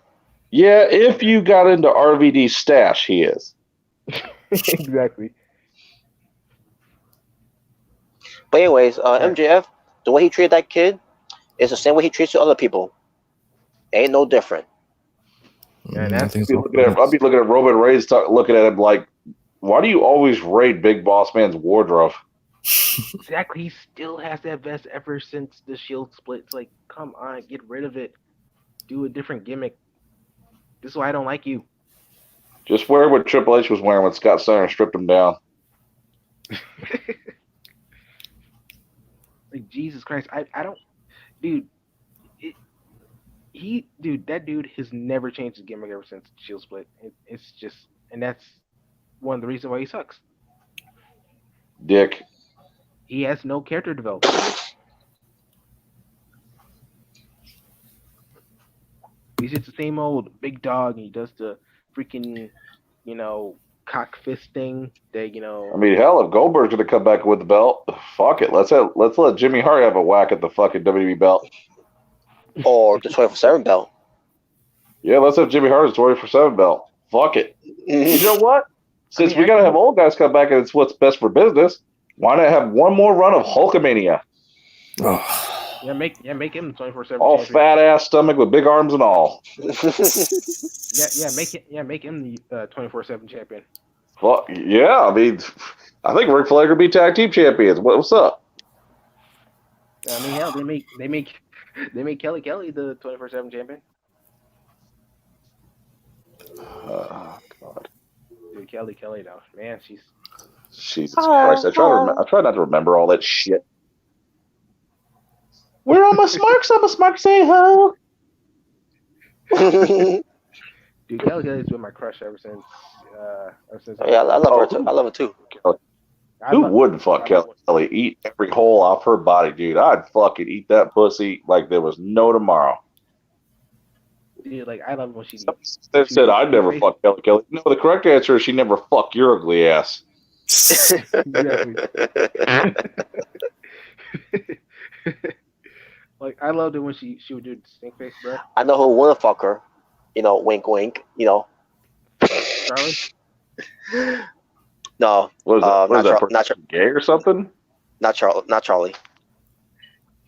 Yeah, if you got into RVD's stash, he is. Exactly. But anyways, MJF, the way he treated that kid is the same way he treats other people. Ain't no different. Yeah, that's I think I'll be looking at Roman Reigns, looking at him like, why do you always raid Big Boss Man's wardrobe? exactly. He still has that vest ever since the Shield split. It's like, come on, get rid of it. Do a different gimmick. This is why I don't like you. Just wear what Triple H was wearing when Scott Steiner stripped him down. Like, Jesus Christ, I don't, dude. That dude has never changed his gimmick ever since Shield split. It's just, and that's one of the reasons why he sucks. Dick. He has no character development. He's just the same old big dog, and he does the freaking, cock fist thing. That I mean, hell, if Goldberg's gonna come back with the belt, fuck it. Let's let Jimmy Hart have a whack at the fucking WWE belt. Or the 24/7 belt. Yeah, let's have Jimmy Hart's 24/7 belt. Fuck it. You know what? Since we gotta have old guys come back and it's what's best for business, why not have one more run of Hulkamania? Oh. Yeah, make him the 24/7 all champion. fat ass stomach with big arms and all. Make him the 24/7 champion. Fuck yeah! I mean, I think Ric Flair could be tag team champions. What's up? I mean, hell, they make Kelly the 24/7 champion. Oh God. Dude, Kelly though, man, she's. Jesus Christ! I try not to remember all that shit. Where are my smarks? I'm a smart say ho. Dude, Kelly's been my crush ever since. Yeah, I love her too. I love her too. Who wouldn't fuck Kelly? Eat every hole off her body, dude. I'd fucking eat that pussy like there was no tomorrow. Dude, like, I love when she. They said I'd never fuck Kelly. No, the correct answer is she never fuck your ugly ass. Like, I loved it when she would do the stink face, bro. I know who wanna fuck her. Wink, wink. Charlie. No. What is that? What is that? Not gay or something? Not Charlie.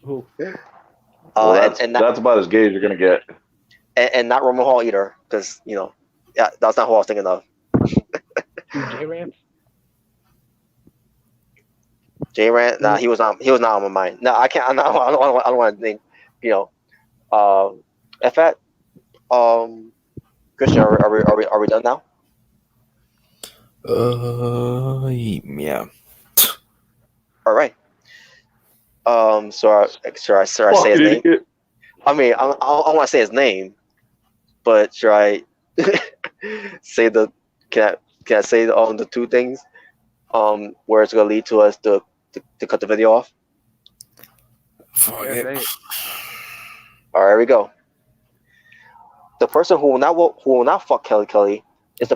Who? Well, that's about as gay as you're gonna get. And not Roman Hall either, because that's not who I was thinking of. J-Ram? J-Ran? Nah, he was not on my mind. No, I can't. I don't want to think. F-at. Christian, are we done now? Yeah. All right. So I say his name? Idiot. I mean, I want to say his name, but should I say the? Can I say the two things? Where it's gonna lead to us to cut the video off. Fuck Yeah, it. All right, here we go. The person who will not fuck Kelly is the person